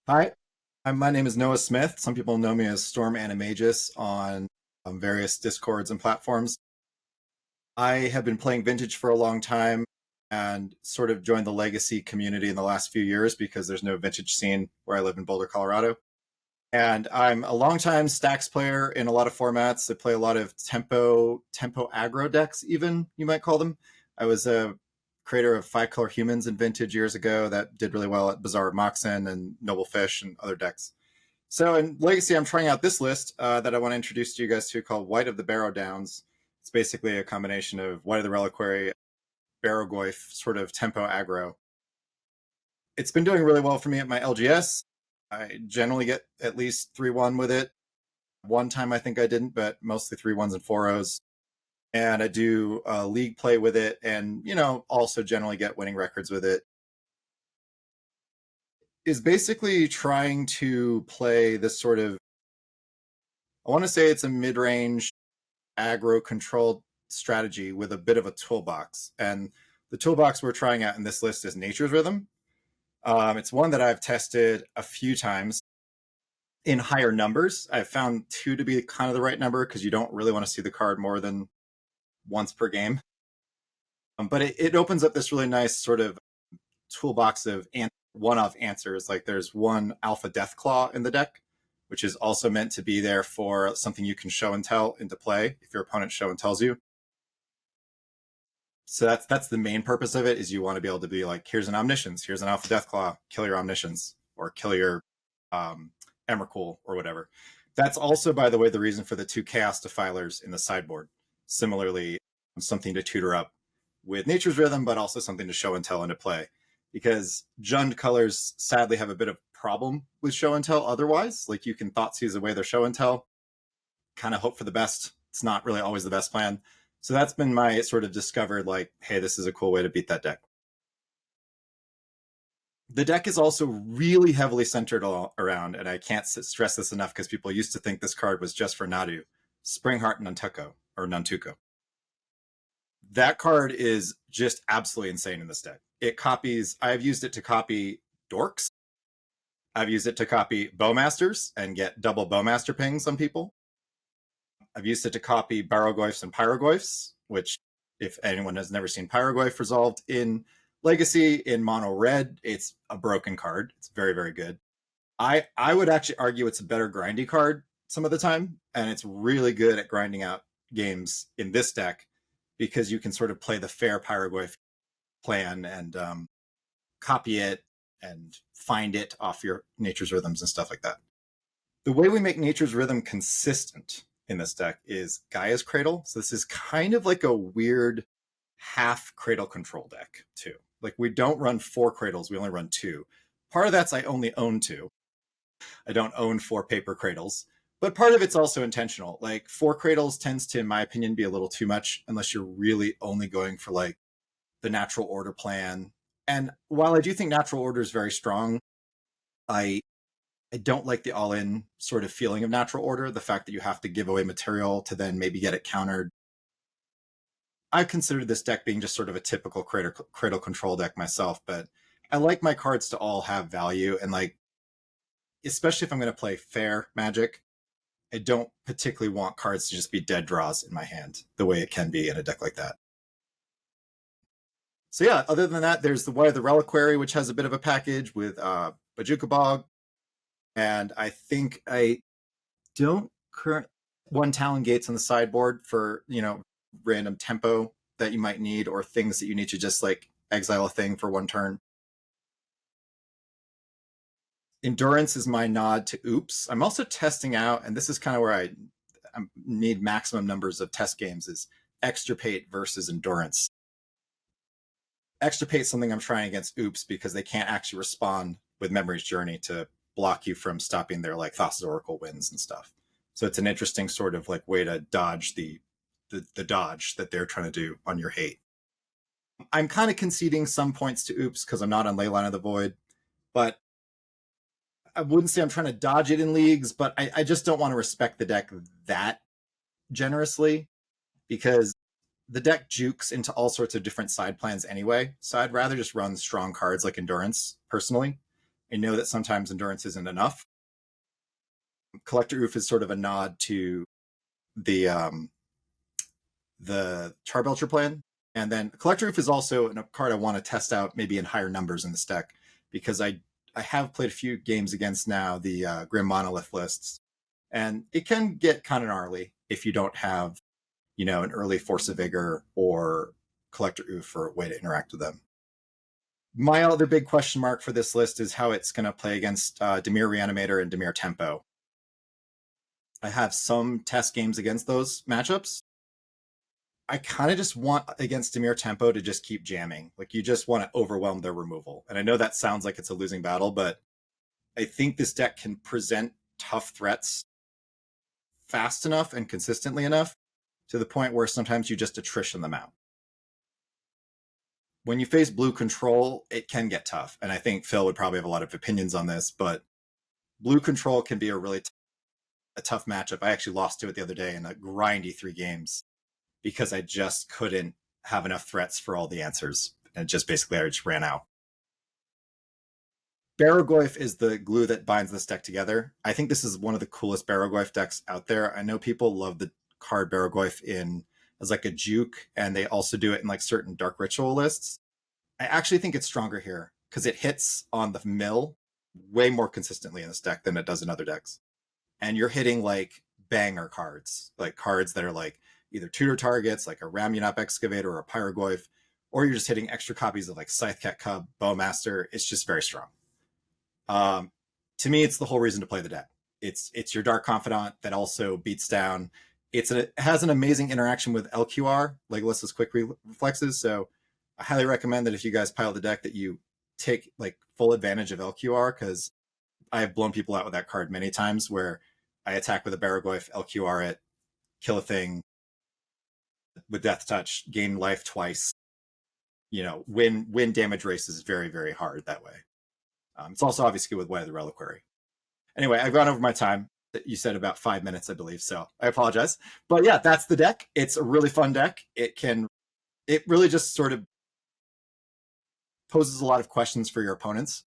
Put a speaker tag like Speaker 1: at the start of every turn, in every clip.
Speaker 1: Hi, my name is Noah Smith. Some people know me as Storm Animagus on various discords and platforms. I have been playing Vintage for a long time and sort of joined the legacy community in the last few years because there's no Vintage scene where I live in Boulder, Colorado. And I'm a longtime stacks player in a lot of formats. I play a lot of tempo aggro decks, even you might call them. I was a creator of Five Color Humans in Vintage years ago that did really well at Bazaar Moxen and Noble Fish and other decks. So in Legacy, I'm trying out this list that I want to introduce to you guys to called White of the Barrow Downs. It's basically a combination of White of the Reliquary, Barrowgoyf, sort of tempo aggro. It's been doing really well for me at my LGS. I generally get at least 3-1 with it. One time I think I didn't, but mostly 3-1s and 4-0s. And I do league play with it and, also generally get winning records with it. Is basically trying to play this sort of, I want to say it's a mid-range aggro controlled strategy with a bit of a toolbox. And the toolbox we're trying out in this list is Nature's Rhythm. It's one that I've tested a few times in higher numbers. I've found two to be kind of the right number because you don't really want to see the card more than once per game. But it opens up this really nice sort of toolbox of one-off answers. Like there's one Alpha Deathclaw in the deck, which is also meant to be there for something you can show and tell into play if your opponent show and tells you. So that's the main purpose of it, is you want to be able to be like, here's an Omniscience, here's an Alpha Deathclaw, kill your Omniscience, or kill your Emrakul, or whatever. That's also, by the way, the reason for the two Chaos Defilers in the sideboard. Similarly, something to tutor up with Nature's Rhythm, but also something to show and tell into play. Because Jund colors sadly have a bit of problem with show and tell otherwise. Like you can Thoughtseize away their show and tell, kind of hope for the best. It's not really always the best plan. So that's been my sort of discovered, like, hey, this is a cool way to beat that deck. The deck is also really heavily centered around, and I can't stress this enough because people used to think this card was just for Nadu, Springheart Nantuko, or Nantuko. That card is just absolutely insane in this deck. It copies, I've used it to copy Dorks. I've used it to copy Bowmasters and get double Bowmaster pings on people. I've used it to copy Barrowgoyfs and Pyrogoyfs, which, if anyone has never seen Pyrogoyf resolved in Legacy in mono red, it's a broken card. It's very, very good. I would actually argue it's a better grindy card some of the time, and it's really good at grinding out games in this deck because you can sort of play the fair Pyrogoyf plan and copy it and find it off your Nature's Rhythms and stuff like that. The way we make Nature's Rhythm consistent in this deck is Gaia's Cradle. So this is kind of like a weird half Cradle control deck too. Like we don't run 4 Cradles, we only run 2. Part of that's I only own 2. I don't own 4 paper Cradles. But part of it's also intentional. Like 4 Cradles tends to, in my opinion, be a little too much unless you're really only going for like the natural order plan. And while I do think natural order is very strong, I I don't like the all-in sort of feeling of natural order. The fact that you have to give away material to then maybe get it countered. I consider this deck being just sort of a typical cradle control deck myself, but I like my cards to all have value, and like, especially if I'm going to play fair Magic, I don't particularly want cards to just be dead draws in my hand the way it can be in a deck like that. So yeah, other than that, there's the Way of the Reliquary, which has a bit of a package with Bajuka Bog, and I think I don't current one Talon Gates on the sideboard for random tempo that you might need or things that you need to just like exile a thing for one turn. Endurance is my nod to Oops. I'm also testing out, and this is kind of where I need maximum numbers of test games, is Extirpate versus Endurance. Extirpate something I'm trying against Oops because they can't actually respond with Memory's Journey to block you from stopping their like Thassa's Oracle wins and stuff. So it's an interesting sort of like way to dodge the dodge that they're trying to do on your hate. I'm kind of conceding some points to Oops because I'm not on Leyline of the Void, but I wouldn't say I'm trying to dodge it in leagues, but I just don't want to respect the deck that generously because the deck jukes into all sorts of different side plans anyway. So I'd rather just run strong cards like Endurance personally. I know that sometimes endurance isn't enough. Collector Oof is sort of a nod to the Charbelcher plan. And then Collector Oof is also a card I want to test out maybe in higher numbers in this deck, because I have played a few games against now the Grim Monolith lists, and it can get kind of gnarly if you don't have, an early Force of Vigor or Collector Oof for a way to interact with them. My other big question mark for this list is how it's going to play against Dimir Reanimator and Dimir Tempo. I have some test games against those matchups. I kind of just want against Dimir Tempo to just keep jamming. Like, you just want to overwhelm their removal. And I know that sounds like it's a losing battle, but I think this deck can present tough threats fast enough and consistently enough to the point where sometimes you just attrition them out. When you face blue control, it can get tough. And I think Phil would probably have a lot of opinions on this, but blue control can be a really a tough matchup. I actually lost to it the other day in a grindy 3 games because I just couldn't have enough threats for all the answers. And just basically, I just ran out. Barrogoyf is the glue that binds this deck together. I think this is one of the coolest Barrogoyf decks out there. I know people love the card Barrogoyf as like a juke, and they also do it in like certain Dark Ritual lists. I actually think it's stronger here because it hits on the mill way more consistently in this deck than it does in other decks. And you're hitting like banger cards, like cards that are like either tutor targets, like a Ramunap Excavator or a Pyrogoyf, or you're just hitting extra copies of like Scythecat Cub, Bowmaster. It's just very strong. To me, it's the whole reason to play the deck. It's your Dark Confidant that also beats down. It has an amazing interaction with LQR, Legolas's quick reflexes. So I highly recommend that if you guys pile the deck, that you take like full advantage of LQR, because I have blown people out with that card many times where I attack with a Barrogoyf, LQR it, kill a thing with Death Touch, gain life twice. Win damage races very, very hard that way. It's also obviously with Way of the Reliquary. Anyway, I've gone over my time. You said about 5 minutes, I believe, so I apologize. But yeah, that's the deck. It's a really fun deck. It really just sort of poses a lot of questions for your opponents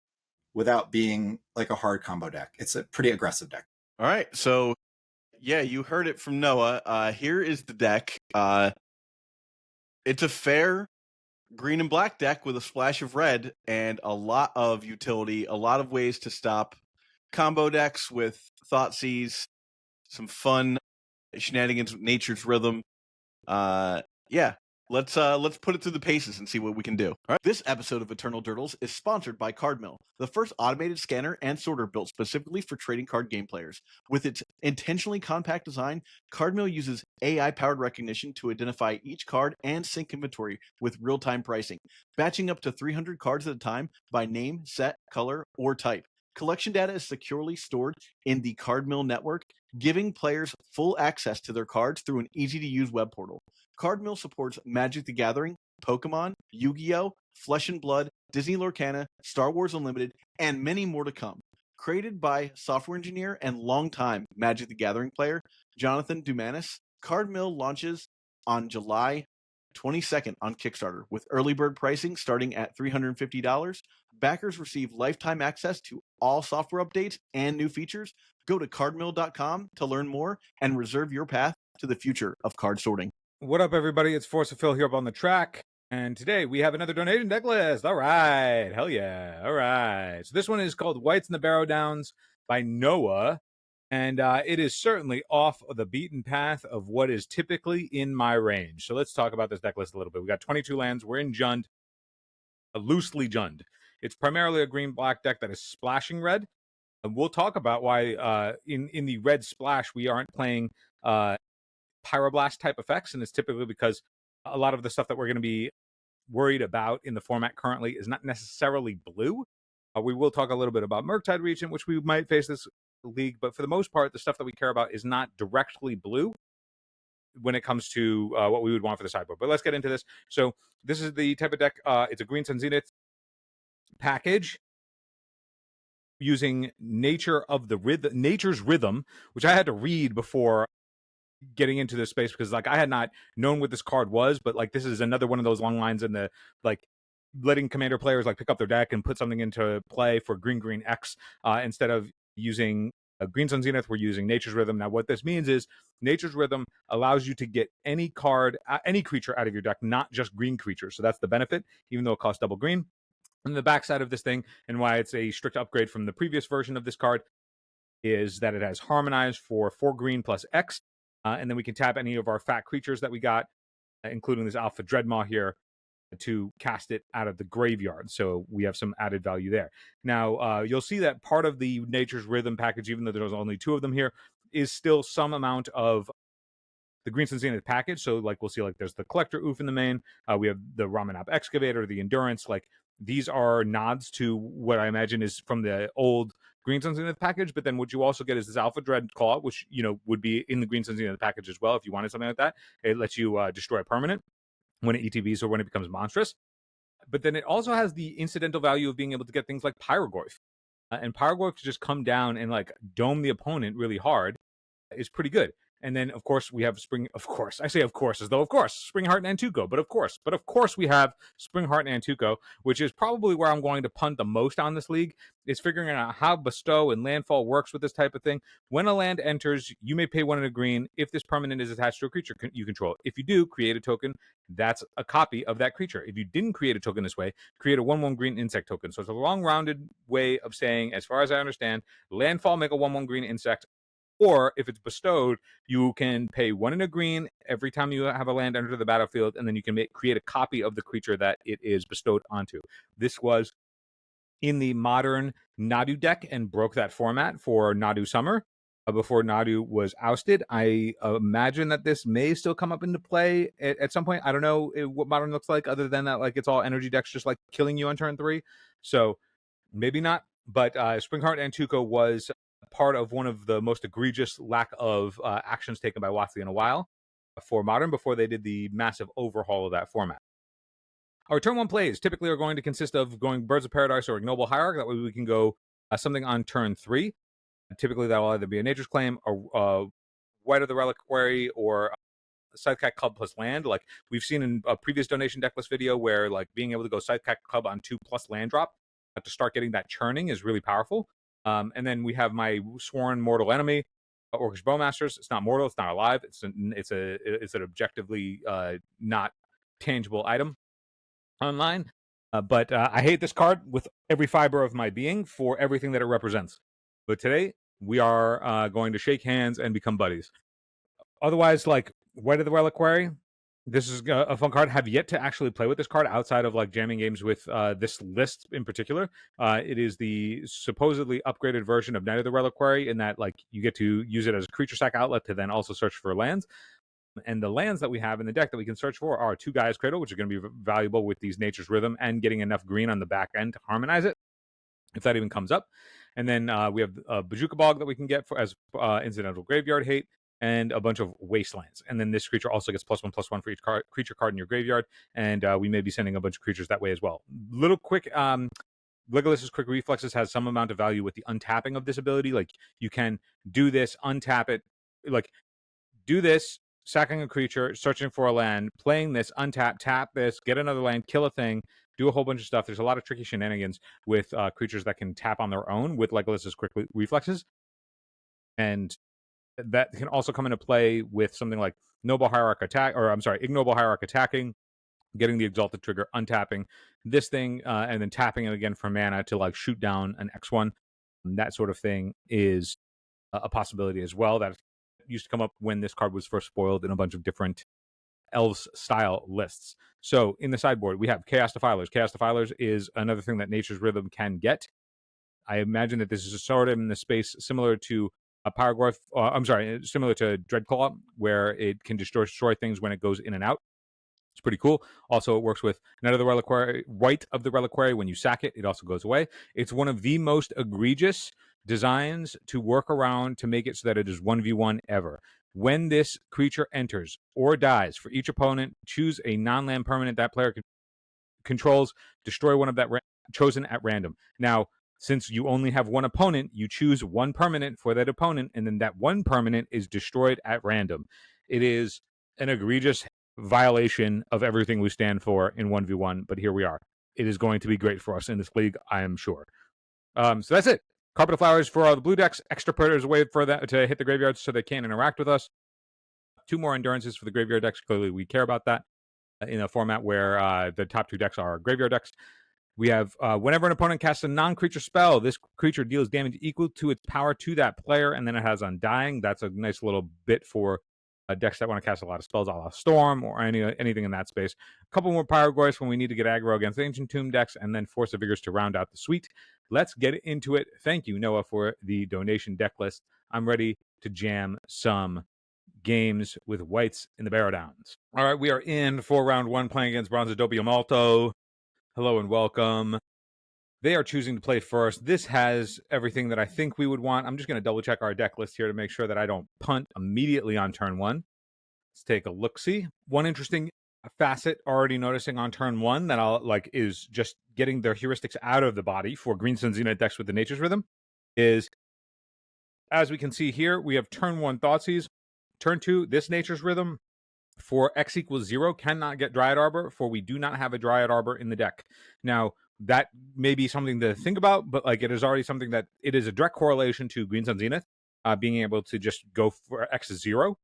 Speaker 1: without being like a hard combo deck. It's a pretty aggressive deck.
Speaker 2: All right, so yeah, you heard it from Noah. Here is the deck. It's a fair green and black deck with a splash of red and a lot of utility, a lot of ways to stop combo decks with Thoughtseize, some fun shenanigans with Nature's Rhythm. Yeah, let's put it through the paces and see what we can do. All right. This episode of Eternal Durdles is sponsored by Cardmill, the first automated scanner and sorter built specifically for trading card game players. With its intentionally compact design, Cardmill uses AI-powered recognition to identify each card and sync inventory with real-time pricing, batching up to 300 cards at a time by name, set, color, or type. Collection data is securely stored in the Cardmill network, giving players full access to their cards through an easy-to-use web portal. Cardmill supports Magic the Gathering, Pokemon, Yu-Gi-Oh!, Flesh and Blood, Disney Lorcana, Star Wars Unlimited, and many more to come. Created by software engineer and longtime Magic the Gathering player Jonathan Dumanis, Cardmill launches on July 22nd on Kickstarter with early bird pricing starting at $350. Backers receive lifetime access to all software updates and new features. Go to cardmill.com to learn more and reserve your path to the future of card sorting.
Speaker 3: What up, everybody? It's Force of Phil here up on the track, and today we have another donation deck list. All right, hell yeah. All right, so this one is called Whites in the Barrow Downs by Noah, and it is certainly off of the beaten path of what is typically in my range. So let's talk about this deck list a little bit. We got 22 lands. We're in Jund, loosely Jund. It's primarily a green-black deck that is splashing red, and we'll talk about why in the red splash we aren't playing Pyroblast type effects, and it's typically because a lot of the stuff that we're going to be worried about in the format currently is not necessarily blue. We will talk a little bit about Murktide Regent, which we might face this league, but for the most part, the stuff that we care about is not directly blue when it comes to what we would want for the sideboard. But let's get into this. So this is the type of deck. It's a Green Sun Zenith package using Nature's Rhythm, which I had to read before getting into this space because like I had not known what this card was, but like this is another one of those long lines in the like letting commander players like pick up their deck and put something into play for green X instead of using Green Sun Zenith. We're using Nature's Rhythm. Now, what this means is Nature's Rhythm allows you to get any card, any creature out of your deck, not just green creatures. So that's the benefit, even though it costs double green. And the backside of this thing, and why it's a strict upgrade from the previous version of this card, is that it has Harmonize for 4 green plus X. And then we can tap any of our fat creatures that we got, including this Alpha Dreadmaw here, to cast it out of the graveyard. So we have some added value there. Now, you'll see that part of the Nature's Rhythm package, even though there's only 2 of them here, is still some amount of the Green Sun Zenith package. So like we'll see, like there's the Collector Oof in the main. We have the Ramanap Excavator, the Endurance. Like these are nods to what I imagine is from the old Green Sun Zenith package. But then what you also get is this Alpha Dreadclaw, which, you know, would be in the Green Sun Zenith package as well if you wanted something like that. It lets you destroy a permanent when it ETBs or when it becomes monstrous. But then it also has the incidental value of being able to get things like Pyrogorth. And Pyrogorth to just come down and like dome the opponent really hard is pretty good. And then, of course, we have I say of course, as though, of course, Springheart and Nantuko. But of course, we have Springheart and Nantuko, which is probably where I'm going to punt the most on this league, is figuring out how Bestow and Landfall works with this type of thing. When a land enters, you may pay 1 in a green if this permanent is attached to a creature you control. If you do, create a token that's a copy of that creature. If you didn't create a token this way, create a 1/1 green insect token. So it's a long-rounded way of saying, as far as I understand, Landfall, make a 1/1 green insect. Or if it's bestowed, you can pay 1 in a green every time you have a land enter the battlefield, and then you can create a copy of the creature that it is bestowed onto. This was in the modern Nadu deck and broke that format for Nadu Summer before Nadu was ousted. I imagine that this may still come up into play at some point. I don't know what modern looks like, other than that, like it's all energy decks just like killing you on turn 3. So maybe not. But Springheart and Tuco was part of one of the most egregious lack of actions taken by WotC in a while for Modern before they did the massive overhaul of that format. Our turn 1 plays typically are going to consist of going Birds of Paradise or Ignoble Hierarch. That way we can go something on turn 3. Typically that will either be a Nature's Claim, a White of the Reliquary, or Scythecat Club plus land. Like we've seen in a previous donation decklist video where like being able to go Scythecat Club on 2+ land drop to start getting that churning is really powerful. And then we have my sworn mortal enemy, Orcish Bowmasters. It's not mortal. It's not alive. It's an objectively not tangible item online. But I hate this card with every fiber of my being for everything that it represents. But today we are going to shake hands and become buddies. Otherwise, like White of the Reliquary, this is a fun card. Have yet to actually play with this card outside of like jamming games with this list in particular. It is the supposedly upgraded version of Night of the Reliquary in that like you get to use it as a creature sack outlet to then also search for lands. And the lands that we have in the deck that we can search for are 2 Gaia's Cradle, which are going to be valuable with these Nature's Rhythm and getting enough green on the back end to harmonize it, if that even comes up. And then we have a Bajuka Bog that we can get for as incidental graveyard hate, and a bunch of wastelands. And then this creature also gets +1/+1 for each creature card in your graveyard. And we may be sending a bunch of creatures that way as well. Little quick, Legolas's Quick Reflexes has some amount of value with the untapping of this ability. Like you can do this, untap it, like do this, sacking a creature, searching for a land, playing this, untap, tap this, get another land, kill a thing, do a whole bunch of stuff. There's a lot of tricky shenanigans with creatures that can tap on their own with Legolas's Quick Reflexes. And that can also come into play with something like Ignoble Hierarch attacking, getting the Exalted trigger, untapping this thing, and then tapping it again for mana to like shoot down an X1. And that sort of thing is a possibility as well. That used to come up when this card was first spoiled in a bunch of different Elves style lists. So in the sideboard, we have Chaos Defilers. Chaos Defilers is another thing that Nature's Rhythm can get. I imagine that this is sort of in the space similar to a Pyrogorth, similar to Dreadclaw, where it can destroy things when it goes in and out. It's pretty cool. Also, it works with Night of the Reliquary, White of the Reliquary. When you sack it, it also goes away. It's one of the most egregious designs to work around to make it so that it is 1v1 ever. When this creature enters or dies, for each opponent, choose a non-land permanent that player controls, destroy one of that chosen at random. Now, since you only have one opponent, you choose one permanent for that opponent, and then that one permanent is destroyed at random. It is an egregious violation of everything we stand for in 1v1, but here we are. it is going to be great for us in this league, I am sure. So that's it. Carpet of Flowers for all the blue decks. Extra predators away for that to hit the graveyard so they can't interact with us. 2 more endurances for the graveyard decks. Clearly, we care about that in a format where the top 2 decks are graveyard decks. We have whenever an opponent casts a non-creature spell, this creature deals damage equal to its power to that player, and then it has Undying. That's a nice little bit for decks that want to cast a lot of spells, a la Storm or anything in that space. A couple more Pyrogoyfs when we need to get aggro against Ancient Tomb decks, and then Force of Vigors to round out the suite. Let's get into it. Thank you, Noah, for the donation deck list. I'm ready to jam some games with whites in the Barrow Downs. All right, we are in for round 1 playing against Bronzadopia Malto. Hello and welcome. They are choosing to play first. This has everything that I think we would want. I'm just going to double check our deck list here to make sure that I don't punt immediately on turn 1. Let's take a look-see. One interesting facet already noticing on turn 1 that I'll like is just getting their heuristics out of the body for Green Sun Zenith decks with the Nature's Rhythm is, as we can see here, we have turn 1 Thoughtseize. Turn 2, this Nature's Rhythm for X equals 0 cannot get Dryad Arbor, for we do not have a Dryad Arbor in the deck. Now, that may be something to think about, but like it is already something that it is a direct correlation to Green Sun Zenith being able to just go for X is 0.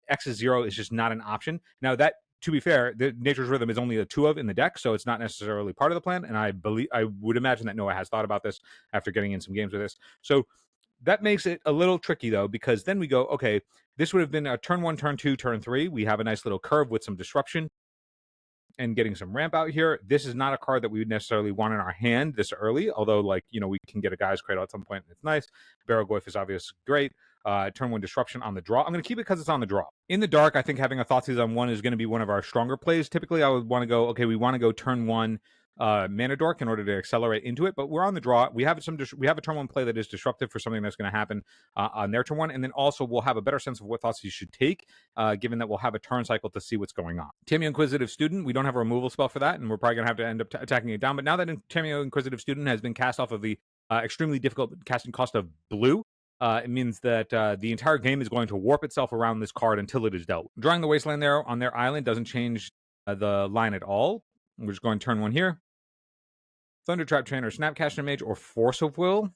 Speaker 3: X is 0 is just not an option. Now, that, to be fair, the Nature's Rhythm is only a 2 of in the deck, so it's not necessarily part of the plan, and I would imagine that Noah has thought about this after getting in some games with this. So that makes it a little tricky, though, because then we go, okay, this would have been a turn 1, turn 2, turn 3. We have a nice little curve with some disruption and getting some ramp out here. This is not a card that we would necessarily want in our hand this early, although, like, you know, we can get a Guy's Cradle at some point. It's nice. Barrow is obviously great. Turn 1 disruption on the draw. I'm going to keep it because it's on the draw. In the dark, I think having a Thoughtseize on 1 is going to be one of our stronger plays. Typically, I would want to go, okay, we want to go turn 1 Mana Dork in order to accelerate into it, but we're on the draw. We have a turn 1 play that is disruptive for something that's going to happen on their turn 1, and then also we'll have a better sense of what thoughts you should take, given that we'll have a turn cycle to see what's going on. Tameo Inquisitive Student, we don't have a removal spell for that, and we're probably going to have to end up attacking it down, but now that Tameo Inquisitive Student has been cast off of the extremely difficult casting cost of blue, it means that the entire game is going to warp itself around this card until it is dealt with. Drawing the Wasteland there on their island doesn't change the line at all. We're just going turn 1 here. Thundertrap Trainer, Snapcaster Mage, or Force of Will.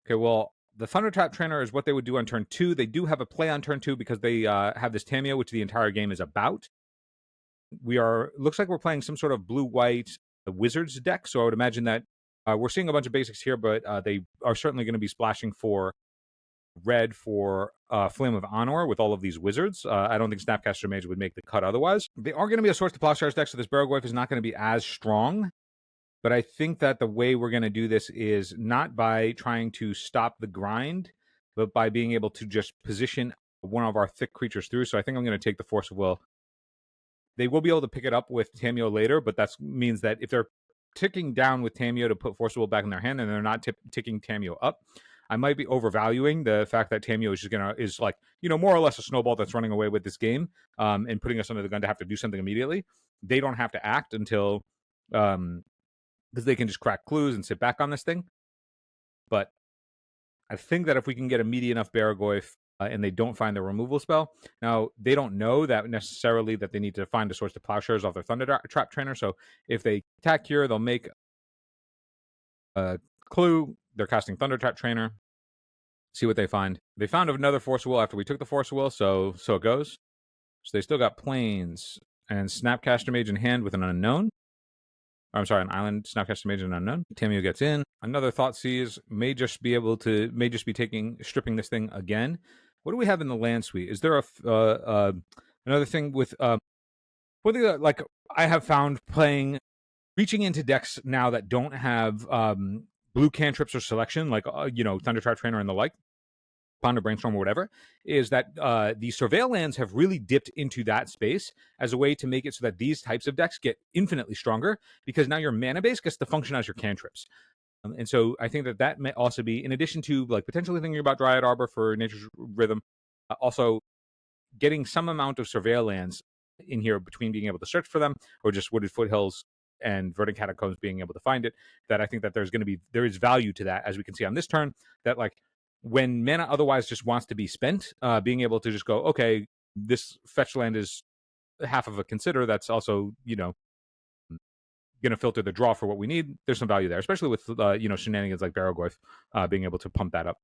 Speaker 3: Okay, well, the Thundertrap Trainer is what they would do on turn 2. They do have a play on turn 2 because they have this Tameo, which the entire game is about. Looks like we're playing some sort of blue-white Wizards deck, so I would imagine that we're seeing a bunch of basics here, but they are certainly going to be splashing for red for Flame of Honor with all of these Wizards. I don't think Snapcaster Mage would make the cut otherwise. They are going to be a Source to Plowshares deck, so this Barrow is not going to be as strong. But I think that the way we're going to do this is not by trying to stop the grind, but by being able to just position one of our thick creatures through. So I think I'm going to take the Force of Will. They will be able to pick it up with Tameo later, but that means that if they're ticking down with Tameo to put Force of Will back in their hand and they're not ticking Tameo up, I might be overvaluing the fact that Tameo is like, you know, more or less a snowball that's running away with this game and putting us under the gun to have to do something immediately. They don't have to act until... because they can just crack clues and sit back on this thing. But I think that if we can get a meaty enough Barrow and they don't find the removal spell, now they don't know that necessarily that they need to find a Source to Plowshares off their Thundertrap Trainer. So if they attack here, they'll make a clue. They're casting Thundertrap Trainer. See what they find. They found another Force of Will after we took the Force of Will, so it goes. So they still got Plains and Snapcaster Mage in hand with an unknown. I'm sorry, an island, Snapcaster Mage and Unknown. Tameo gets in. Another Thoughtseize may just be stripping this thing again. What do we have in the land suite? Is there another thing with one thing that, like, I have found reaching into decks now that don't have blue cantrips or selection, like Thundertrap Trainer and the like, Ponder Brainstorm or whatever, is that the Surveil lands have really dipped into that space as a way to make it so that these types of decks get infinitely stronger, because now your mana base gets to function as your cantrips. And so I think that may also be, in addition to like potentially thinking about Dryad Arbor for Nature's Rhythm, also getting some amount of Surveil lands in here between being able to search for them or just Wooded Foothills and Verdant Catacombs being able to find it, that I think that there is value to that, as we can see on this turn, that like when mana otherwise just wants to be spent, being able to just go, okay, this fetch land is half of a consider, that's also, going to filter the draw for what we need, there's some value there, especially with shenanigans like Barrowgoyf being able to pump that up.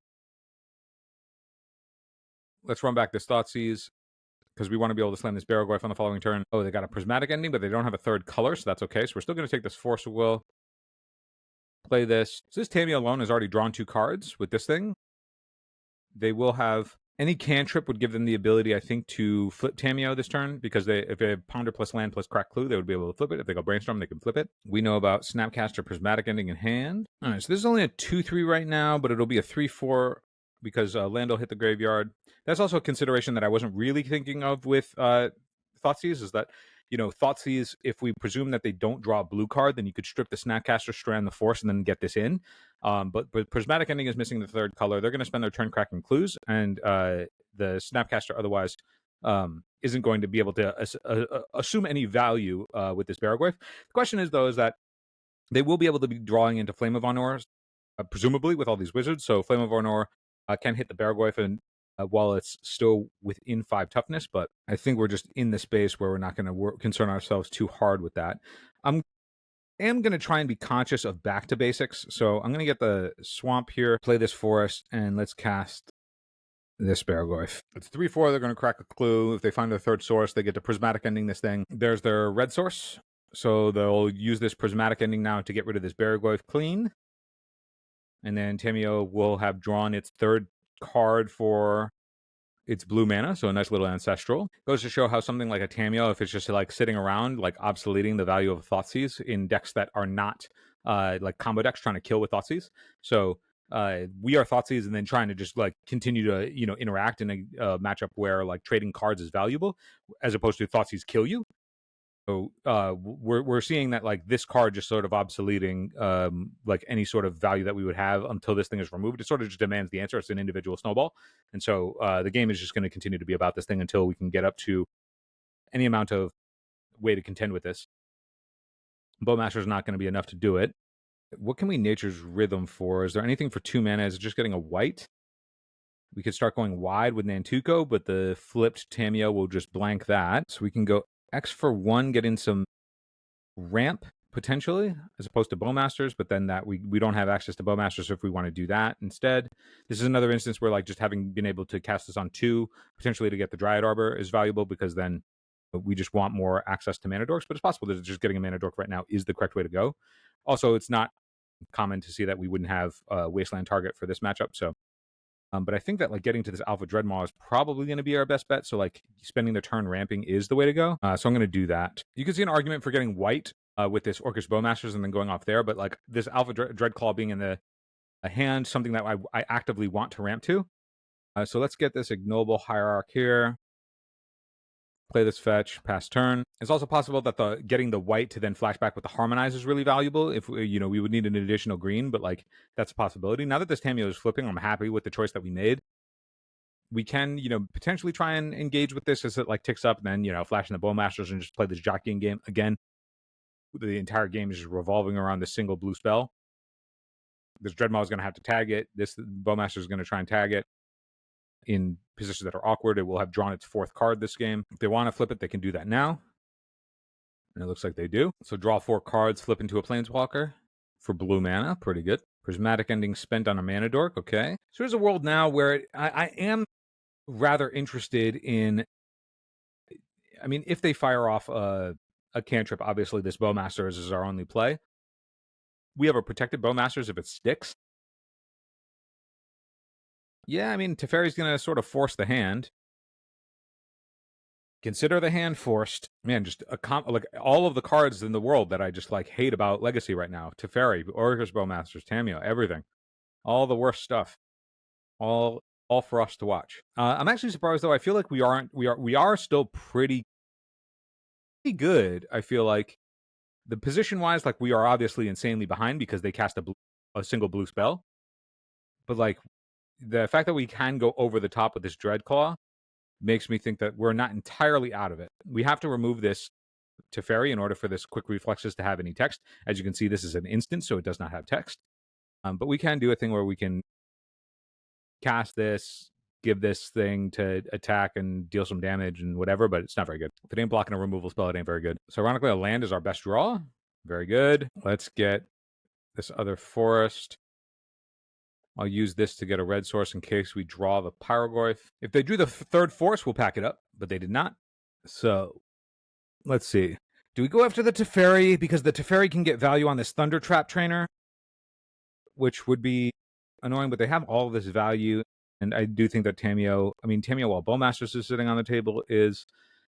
Speaker 3: Let's run back this Thoughtseize, because we want to be able to slam this Barrowgoyf on the following turn. Oh, they got a Prismatic Ending, but they don't have a third color, so that's okay. So we're still going to take this Force of Will, play this. So this Tamiyo alone has already drawn 2 cards with this thing. They will have... Any cantrip would give them the ability, I think, to flip Tamiyo this turn, because if they have Ponder plus Land plus Crack Clue, they would be able to flip it. If they go Brainstorm, they can flip it. We know about Snapcaster Prismatic Ending in hand. All right, so this is only a 2-3 right now, but it'll be a 3-4 because land will hit the graveyard. That's also a consideration that I wasn't really thinking of with Thoughtseize, is that, Thoughtseize, if we presume that they don't draw a blue card, then you could strip the Snapcaster, strand the Force, and then get this in. But Prismatic Ending is missing the third color. They're going to spend their turn cracking clues, and the Snapcaster otherwise isn't going to be able to assume any value with this Barrowgoyf. The question is, though, is that they will be able to be drawing into Flame of Honor, presumably, with all these wizards. So Flame of Honor can hit the Barrowgoyf and while it's still within 5 toughness, but I think we're just in the space where we're not going to concern ourselves too hard with that. I am going to try and be conscious of back to basics, so I'm going to get the Swamp here, play this Forest, and let's cast this Barrowgoyf. It's 3-4, they're going to crack a clue. If they find their third source, they get to Prismatic Ending this thing. There's their red source, so they'll use this Prismatic Ending now to get rid of this Barrowgoyf clean. And then Tamiyo will have drawn its third card for its blue mana, so a nice little ancestral. Goes to show how something like a Tamiyo, if it's just like sitting around, like obsoleting the value of a Thoughtseize in decks that are not like combo decks trying to kill with Thoughtseize. So we are Thoughtseize and then trying to just like continue to interact in a matchup where like trading cards is valuable, as opposed to Thoughtseize kill you. So we're seeing that like this card just sort of obsoleting like any sort of value that we would have until this thing is removed. It sort of just demands the answer. It's an individual snowball. And so the game is just going to continue to be about this thing until we can get up to any amount of way to contend with this. Bowmaster is not going to be enough to do it. What can we Nature's Rhythm for? Is there anything for 2 mana? Is it just getting a white? We could start going wide with Nantuko, but the flipped Tamiyo will just blank that. So we can go X for 1, get in some ramp, potentially, as opposed to Bowmasters, but then that we don't have access to Bowmasters, so if we want to do that instead. This is another instance where like just having been able to cast this on 2, potentially to get the Dryad Arbor, is valuable, because then we just want more access to Mana Dorks, but it's possible that just getting a Mana Dork right now is the correct way to go. Also, it's not common to see that we wouldn't have a Wasteland target for this matchup, so but I think that like getting to this Alpha Dreadmaw is probably going to be our best bet. So like spending the turn ramping is the way to go. So I'm going to do that. You can see an argument for getting white with this Orcish Bowmasters and then going off there. But like this Alpha Dreadclaw being in the hand, something that I actively want to ramp to. So let's get this Ignoble Hierarch here. Play this fetch, pass turn. It's also possible that getting the white to then flashback with the Harmonize is really valuable. If we would need an additional green, but like that's a possibility. Now that this Tamiyo is flipping, I'm happy with the choice that we made. We can, potentially try and engage with this as it like ticks up, and then flashing the Bowmasters and just play this jockeying game again. The entire game is just revolving around this single blue spell. This Dreadmaw is going to have to tag it. This Bowmaster is going to try and tag it in positions that are awkward. It will have drawn its 4th card this game. If they want to flip it, they can do that now. And it looks like they do. So draw 4 cards, flip into a Planeswalker for blue mana. Pretty good. Prismatic Ending spent on a Mana Dork. Okay. So there's a world now where I am rather interested in... I mean, if they fire off a cantrip, obviously this Bowmasters is our only play. We have a protected Bowmasters if it sticks. Yeah, I mean, Teferi's going to sort of force the hand. Consider the hand forced. Man, just like all of the cards in the world that I just like hate about Legacy right now. Teferi, Orcish Bowmasters, Tamiyo, everything. All the worst stuff. All for us to watch. I'm actually surprised though. I feel like we are still pretty good. I feel like the position wise, like we are obviously insanely behind because they cast a single blue spell. But like the fact that we can go over the top with this Dreadclaw makes me think that we're not entirely out of it. We have to remove this Teferi in order for this Quick Reflexes to have any text. As you can see, this is an instant, so it does not have text. But we can do a thing where we can cast this, give this thing to attack and deal some damage and whatever, but it's not very good. If it ain't blocking a removal spell, it ain't very good. So ironically, a land is our best draw. Very good. Let's get this other forest. I'll use this to get a red source in case we draw the Pyroglyph. If they drew the third forest, we'll pack it up, but they did not. So, let's see. Do we go after the Teferi? Because the Teferi can get value on this Thunder Trap Trainer, which would be annoying, but they have all of this value. And I do think that Tamiyo, while Bowmasters is sitting on the table, is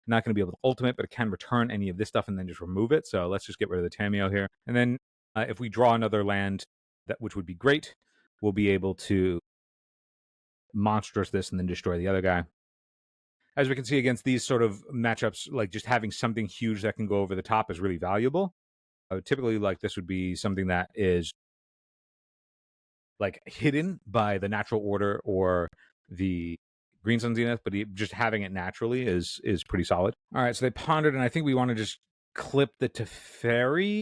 Speaker 3: not going to be able to ultimate, but it can return any of this stuff and then just remove it. So let's just get rid of the Tamiyo here. And then if we draw another land, which would be great, we'll be able to monstrous this and then destroy the other guy. As we can see against these sort of matchups, like just having something huge that can go over the top is really valuable. Typically, like this would be something that is like hidden by the natural order or the Green Sun Zenith, but just having it naturally is pretty solid. All right, so they pondered, and I think we want to just clip the Teferi.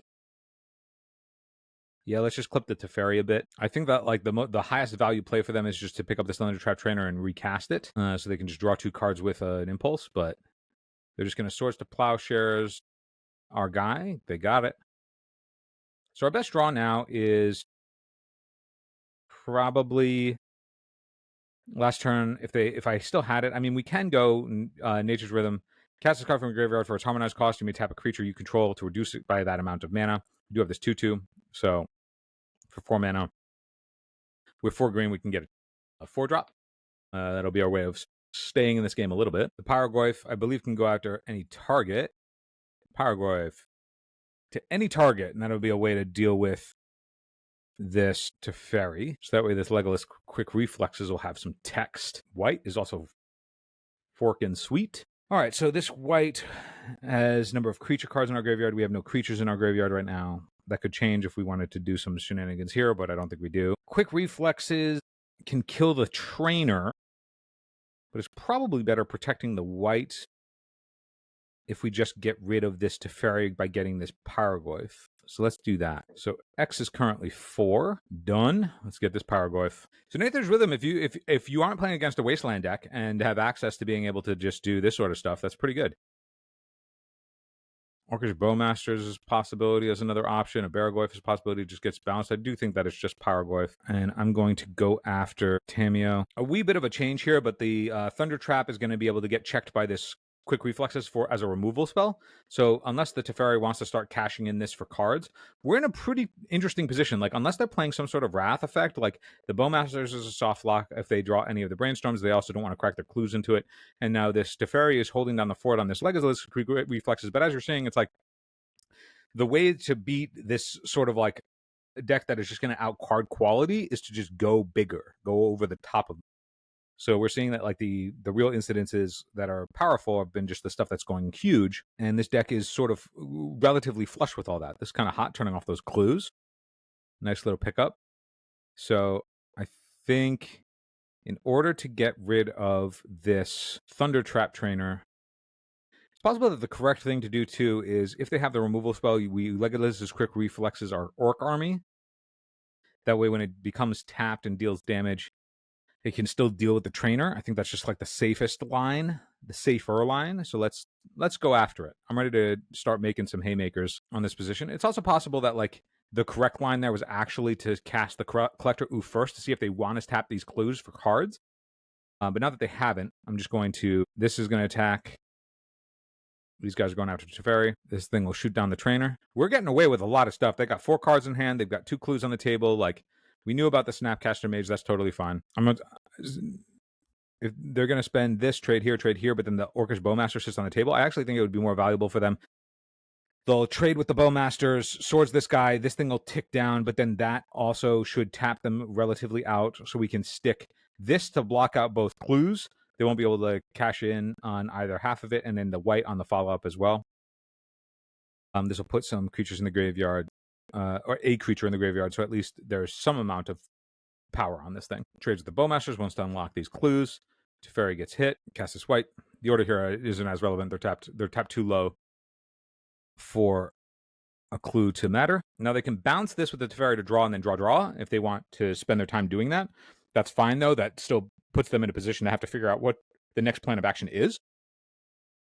Speaker 3: Yeah, let's just clip the Teferi a bit. I think that like the highest value play for them is just to pick up the Thunder Trap Trainer and recast it, so they can just draw 2 cards with an Impulse. But they're just going to Swords to Plowshares our guy. They got it. So our best draw now is probably last turn. If I still had it, I mean, we can go Nature's Rhythm. Cast this card from your graveyard for its harmonized cost. You may tap a creature you control to reduce it by that amount of mana. You do have this 2/2, so for 4 mana. With 4 green, we can get a 4-drop. That'll be our way of staying in this game a little bit. The Pyroglyph, I believe, can go after any target. Pyroglyph to any target, and that'll be a way to deal with this Teferi. So that way this Legolas Quick Reflexes will have some text. White is also forkin' sweet. All right, so this white has a number of creature cards in our graveyard. We have no creatures in our graveyard right now. That could change if we wanted to do some shenanigans here, but I don't think we do. Quick Reflexes can kill the trainer, but it's probably better protecting the white if we just get rid of this Teferi by getting this Pyroglyph. So let's do that. So X is currently 4. Done. Let's get this Pyroglyph. So Nature's Rhythm, if you aren't playing against a Wasteland deck and have access to being able to just do this sort of stuff, that's pretty good. Orcish Bowmasters is a possibility as another option. A Baraglyph is a possibility. It just gets bounced. I do think that it's just Pyroglyph. And I'm going to go after Tamiyo. A wee bit of a change here, but the Thunder Trap is going to be able to get checked by this Quick Reflexes as a removal spell. So unless the Teferi wants to start cashing in this for cards, we're in a pretty interesting position. Like, unless they're playing some sort of Wrath effect, like the Bowmasters is a soft lock. If they draw any of the Brainstorms, they also don't want to crack their clues into it. And now this Teferi is holding down the fort on this Legolas Quick Reflexes. But as you're seeing, it's like the way to beat this sort of like deck that is just going to out card quality is to just go bigger, go over the top of them. So we're seeing that like the real incidences that are powerful have been just the stuff that's going huge. And this deck is sort of relatively flush with all that. This is kind of hot, turning off those clues. Nice little pickup. So I think in order to get rid of this Thunder Trap Trainer, it's possible that the correct thing to do too is if they have the removal spell, we Legolas's Quick Reflexes our Orc Army. That way when it becomes tapped and deals damage, it can still deal with the trainer. I think that's just like the safest line, the safer line. So let's go after it. I'm ready to start making some haymakers on this position. It's also possible that like the correct line there was actually to cast the Collector Oof first to see if they want to tap these clues for cards. But now that they haven't, I'm just going to, this is going to attack. These guys are going after Teferi. This thing will shoot down the trainer. We're getting away with a lot of stuff. They got 4 cards in hand. They've got 2 clues on the table. Like, we knew about the Snapcaster Mage. That's totally fine. If they're going to spend this trade here, but then the Orcish Bowmaster sits on the table, I actually think it would be more valuable for them. They'll trade with the Bowmasters, swords this guy, this thing will tick down, but then that also should tap them relatively out so we can stick this to block out both clues. They won't be able to cash in on either half of it, and then the white on the follow-up as well. This will put some creatures in the graveyard, or a creature in the graveyard, so at least there's some amount of power on this thing. Trades with the Bowmasters wants to unlock these clues. Teferi gets hit, cast this white. The order here isn't as relevant. They're tapped too low for a clue to matter. Now they can bounce this with the Teferi to draw and then draw if they want to spend their time doing that. That's fine though. That still puts them in a position to have to figure out what the next plan of action is.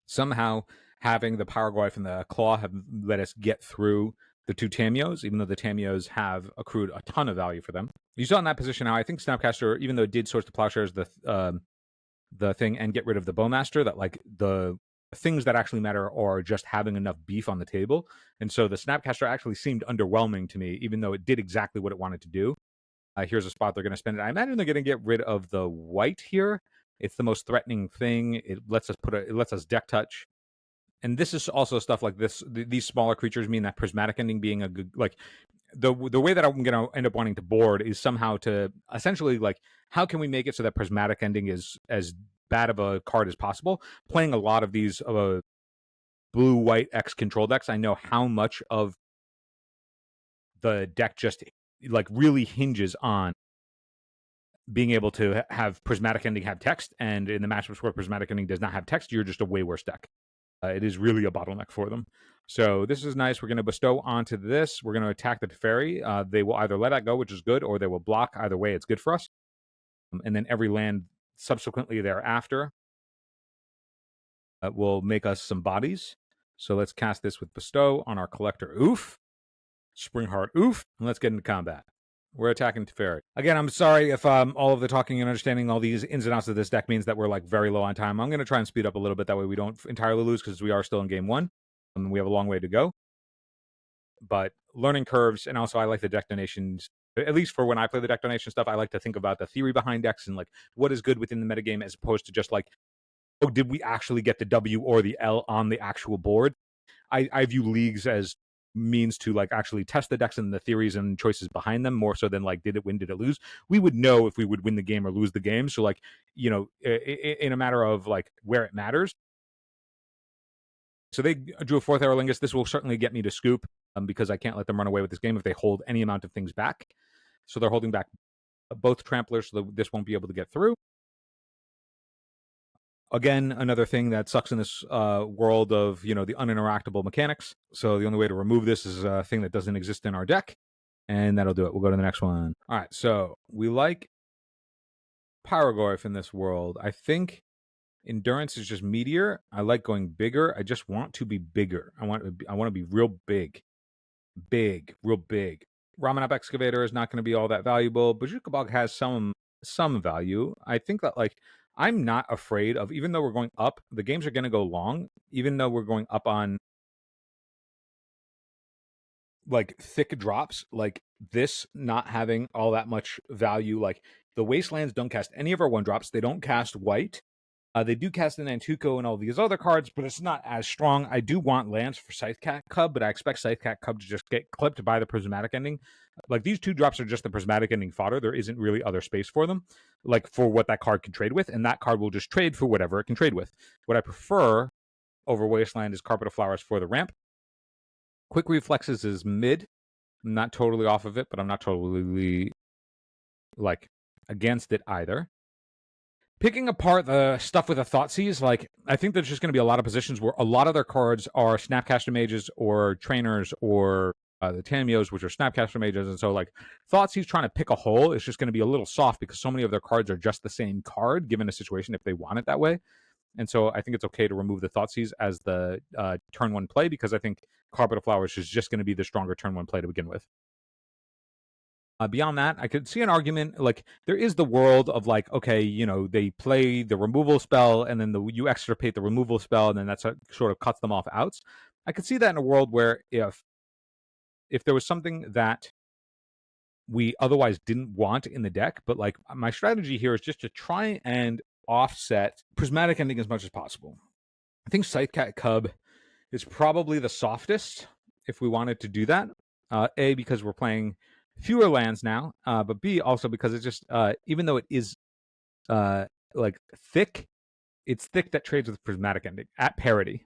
Speaker 3: Somehow having the Pyroglyph and the Claw have let us get through the two Tamios, even though the Tamios have accrued a ton of value for them. You saw in that position how I think Snapcaster, even though it did source the Plowshares, the thing, and get rid of the Bowmaster, that like the things that actually matter are just having enough beef on the table. And so the Snapcaster actually seemed underwhelming to me, even though it did exactly what it wanted to do. Here's a spot they're going to spend it. I imagine they're going to get rid of the white here. It's the most threatening thing. It lets us deck touch. And this is also stuff like this. These smaller creatures mean that prismatic ending being a good, like, the way that I'm going to end up wanting to board is somehow to essentially, like, how can we make it so that prismatic ending is as bad of a card as possible? Playing a lot of these blue-white X control decks, I know how much of the deck just, like, really hinges on being able to have prismatic ending have text, and in the matchups where prismatic ending does not have text, you're just a way worse deck. It is really a bottleneck for them. So this is nice. We're going to bestow onto this. We're going to attack the Teferi. They will either let that go, which is good, or they will block. Either way, it's good for us. And then every land subsequently thereafter will make us some bodies. So let's cast this with bestow on our collector. Oof. Springheart. Oof. And let's get into combat. We're attacking Teferi. Again, I'm sorry if all of the talking and understanding all these ins and outs of this deck means that we're like very low on time. I'm going to try and speed up a little bit. That way we don't entirely lose, because we are still in game one. And we have a long way to go. But learning curves, and also I like the deck donations. At least for when I play the deck donation stuff, I like to think about the theory behind decks and like what is good within the metagame, as opposed to just like, oh, did we actually get the W or the L on the actual board? I view leagues as means to like actually test the decks and the theories and choices behind them, more so than like, did it win, did it lose? We would know if we would win the game or lose the game. So like, you know, in a matter of like where it matters. So they drew a 4th Aerolingus. This will certainly get me to scoop, because I can't let them run away with this game if they hold any amount of things back. So they're holding back both Tramplers, so this won't be able to get through. Again, another thing that sucks in this world of, you know, the uninteractable mechanics. So the only way to remove this is a thing that doesn't exist in our deck. And that'll do it. We'll go to the next one. All right, so we like Pyrogorph in this world. I think Endurance is just Meteor. I like going bigger. I just want to be bigger. I want to be real big. Real big. Ramanap Excavator is not going to be all that valuable. Bazooka Bog has some value. I think that, like, I'm not afraid of, even though we're going up, the games are going to go long, even though we're going up on like thick drops, like this not having all that much value. Like the Wastelands don't cast any of our 1-drops. They don't cast white. They do cast an Nantuko and all these other cards, but it's not as strong. I do want lands for Scythecat Cub, but I expect Scythecat Cub to just get clipped by the prismatic ending. Like these 2 drops are just the prismatic ending fodder. There isn't really other space for them, like for what that card can trade with, and that card will just trade for whatever it can trade with. What I prefer over Wasteland is Carpet of Flowers for the ramp. Quick Reflexes is mid. I'm not totally off of it, but I'm not totally like against it either. Picking apart the stuff with the Thoughtseize, like, I think there's just going to be a lot of positions where a lot of their cards are Snapcaster Mages or Trainers or the Tamios, which are Snapcaster Mages. And so, like, Thoughtseize trying to pick a hole is just going to be a little soft, because so many of their cards are just the same card, given a situation if they want it that way. And so I think it's okay to remove the Thoughtseize as the turn 1 play, because I think Carpet of Flowers is just going to be the stronger turn 1 play to begin with. Beyond that, I could see an argument, like, there is the world of, like, okay, you know, they play the removal spell, and then you extirpate the removal spell, and then that sort of cuts them off outs. I could see that in a world where if there was something that we otherwise didn't want in the deck, but, like, my strategy here is just to try and offset prismatic ending as much as possible. I think Scythecat Cub is probably the softest if we wanted to do that. A, because we're playing fewer lands now, but B, also because it's just, even though it is like thick, it's thick that trades with prismatic ending at parity,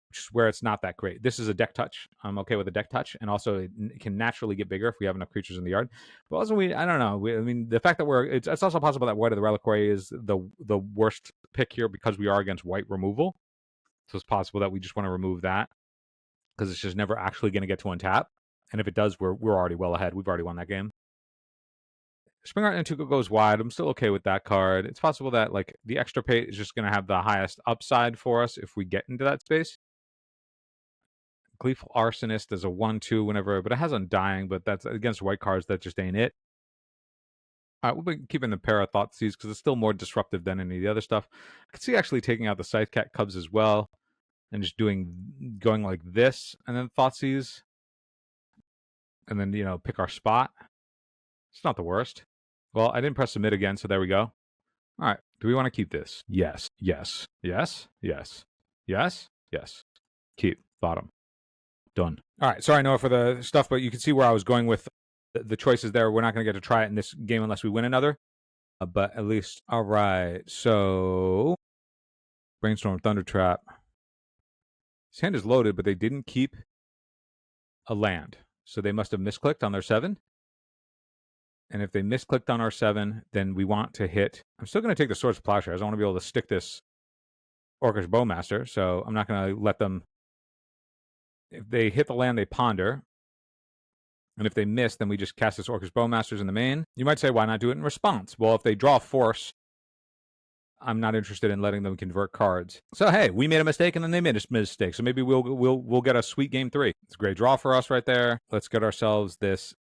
Speaker 3: which is where it's not that great. This is a deck touch. I'm okay with a deck touch, and also it can naturally get bigger if we have enough creatures in the yard. But also, I don't know. I mean, the fact that it's also possible that White of the Reliquary is the worst pick here, because we are against white removal. So it's possible that we just want to remove that, because it's just never actually going to get to untap. And if it does, we're already well ahead. We've already won that game. Springheart Nantuko goes wide. I'm still okay with that card. It's possible that, like, the Extirpate is just going to have the highest upside for us if we get into that space. Gleeful Arsonist is a 1/2 whenever, but it has Undying, but that's against white cards. That just ain't it. All right, we'll be keeping the Para Thoughtseize because it's still more disruptive than any of the other stuff. I could see actually taking out the Scythecat Cubs as well and just going like this and then Thoughtseize. And then, pick our spot. It's not the worst. Well, I didn't press submit again, so there we go. All right, do we want to keep this? Yes, yes, yes, yes, yes, yes. Keep, bottom. Done. All right, sorry, Noah, for the stuff, but you can see where I was going with the choices there. We're not going to get to try it in this game unless we win another. But at least, all right. So, Brainstorm, Thunder Trap. This hand is loaded, but they didn't keep a land. So they must have misclicked on their 7. And if they misclicked on our 7, then we want to hit. I'm still going to take the Swords of Plowshares. I want to be able to stick this Orcish Bowmaster. So I'm not going to let them. If they hit the land, they ponder. And if they miss, then we just cast this Orcish Bowmasters in the main. You might say, why not do it in response? Well, if they draw Force, I'm not interested in letting them convert cards. So hey, we made a mistake and then they made a mistake. So maybe we'll get a sweet game 3. It's a great draw for us right there. Let's get ourselves this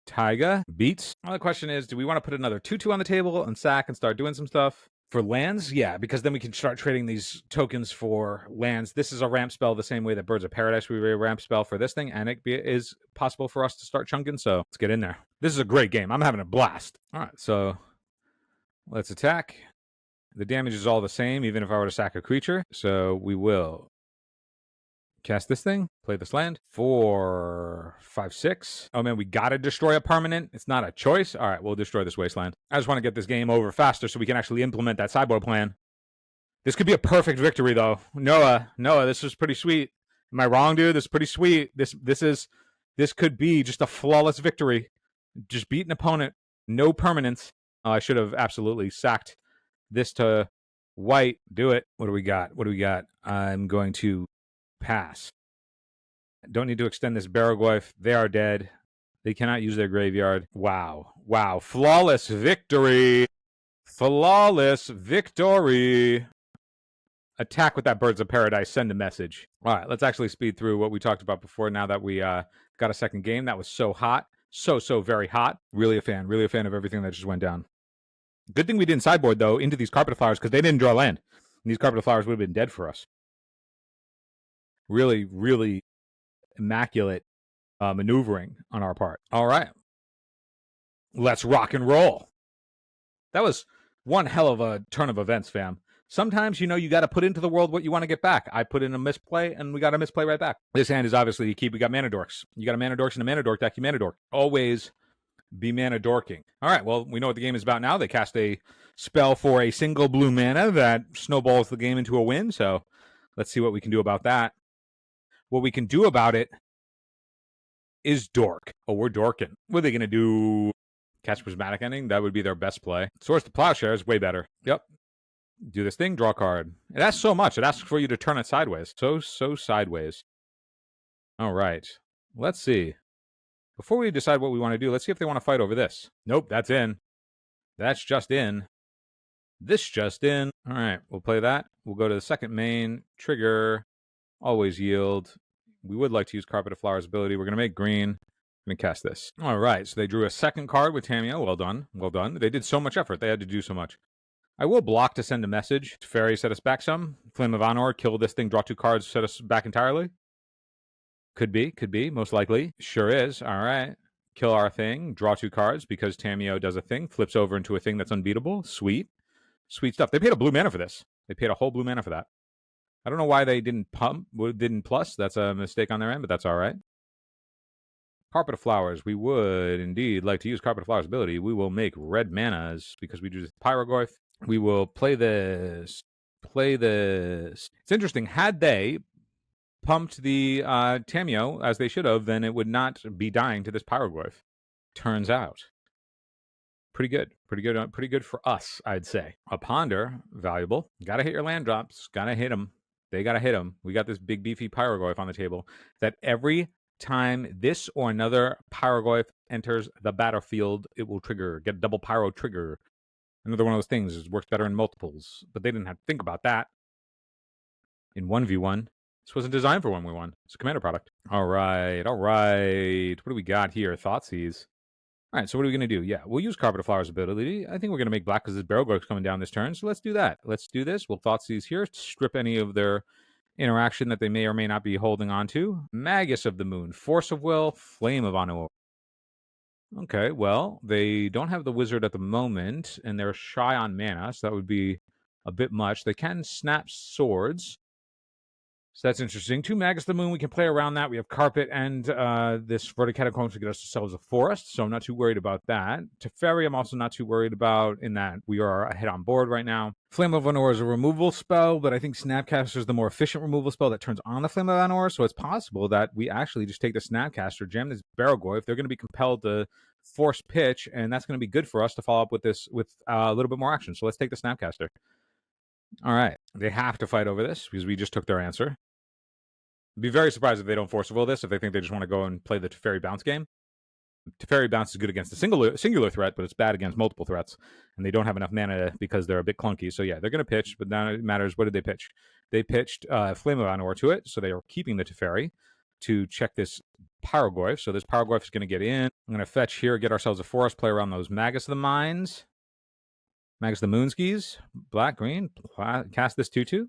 Speaker 3: Taiga beats. Well, the question is, do we want to put another 2/2 on the table and sack and start doing some stuff? For lands, yeah, because then we can start trading these tokens for lands. This is a ramp spell the same way that Birds of Paradise would be a ramp spell for this thing, and it is possible for us to start chunking, so let's get in there. This is a great game. I'm having a blast. All right, so let's attack. The damage is all the same, even if I were to sack a creature, so we will cast this thing, play this land. 4, 5, 6. Oh man, we gotta destroy a permanent. It's not a choice. All right, we'll destroy this wasteland. I just want to get this game over faster so we can actually implement that sideboard plan. This could be a perfect victory, though. Noah, this is pretty sweet. Am I wrong, dude? This is pretty sweet. This could be just a flawless victory. Just beat an opponent. No permanents. I should have absolutely sacked this to white. Do it. What do we got? I'm going to pass. Don't need to extend this Barrowglyph. They are dead. They cannot use their graveyard. Wow. Flawless victory. Attack with that Birds of Paradise. Send a message. All right, let's actually speed through what we talked about before now that we got a second game. That was so hot. So very hot. Really a fan of everything that just went down. Good thing we didn't sideboard, though, into these Carpet of Flowers because they didn't draw land. And these Carpet of Flowers would have been dead for us. Really immaculate maneuvering on our part. All right. Let's rock and roll. That was one hell of a turn of events, fam. Sometimes, you got to put into the world what you want to get back. I put in a misplay, and we got a misplay right back. This hand is obviously key. We got Mana Dorks. You got a Mana Dorks and a Mana Dork deck. You Mana Dork. Always be Mana Dorking. All right, well, we know what the game is about now. They cast a spell for a single blue mana that snowballs the game into a win, so let's see what we can do about that. What we can do about it is dork. Oh, we're dorking. What are they going to do? Catch Prismatic Ending? That would be their best play. Source to Plowshare is way better. Yep. Do this thing, draw a card. It asks so much. It asks for you to turn it sideways. So sideways. All right. Let's see. Before we decide what we want to do, let's see if they want to fight over this. Nope, that's in. That's just in. This just in. All right, we'll play that. We'll go to the second main. Trigger. Always yield. We would like to use Carpet of Flowers ability. We're going to make green. I'm going to cast this. All right, so they drew a second card with Tamiyo. Well done. They did so much effort. They had to do so much. I will block to send a message. Fairy set us back some. Flame of Honor, kill this thing, draw 2 cards, set us back entirely. Could be, most likely. Sure is. All right. Kill our thing, draw 2 cards because Tamiyo does a thing, flips over into a thing that's unbeatable. Sweet stuff. They paid a blue mana for this. They paid a whole blue mana for that. I don't know why they didn't plus. That's a mistake on their end, but that's all right. Carpet of Flowers. We would indeed like to use Carpet of Flowers ability. We will make red manas because we do this Pyroglyph. We will play this. It's interesting. Had they pumped the Tamiyo as they should have, then it would not be dying to this Pyroglyph. Turns out. Pretty good for us, I'd say. A Ponder, valuable. Gotta hit your land drops. Gotta hit them. They gotta hit them. We got this big beefy Pyroglyph on the table that every time this or another Pyroglyph enters the battlefield, it will trigger, get a double Pyro trigger. Another one of those things. It works better in multiples, but they didn't have to think about that in 1v1. This wasn't designed for 1v1. It's a Commander product. All right. What do we got here? Thoughtseize. All right, so what are we going to do? Yeah, we'll use Carpet of Flowers ability. I think we're going to make black because this Barrel Gorg's coming down this turn, so let's do that. Let's do this. We'll Thoughtseize here, strip any of their interaction that they may or may not be holding on to. Magus of the Moon, Force of Will, Flame of Anu. Okay, well, they don't have the Wizard at the moment, and they're shy on mana, so that would be a bit much. They can snap Swords. So that's interesting. 2 Magus of the Moon, we can play around that. We have Carpet and this Verdant Catacombs to get ourselves a forest, so I'm not too worried about that. Teferi, I'm also not too worried about in that we are ahead on board right now. Flame of Anor is a removal spell, but I think Snapcaster is the more efficient removal spell that turns on the Flame of Anor, so it's possible that we actually just take the Snapcaster, jam this Barrelgoyf. They're going to be compelled to force pitch, and that's going to be good for us to follow up with this with a little bit more action. So let's take the Snapcaster. All right. They have to fight over this because we just took their answer. I'd be very surprised if they don't force will this, if they think they just want to go and play the Teferi bounce game. Teferi bounce is good against a singular threat, but it's bad against multiple threats. And they don't have enough mana because they're a bit clunky. So yeah, they're going to pitch, but now it matters. What did they pitch? They pitched Flame of Anor to it, so they are keeping the Teferi to check this Pyrogoyf. So this Pyrogoyf is going to get in. I'm going to fetch here, get ourselves a forest, play around those Magus of the Mines. Magus of the Moonskis, black, green, cast this 2/2.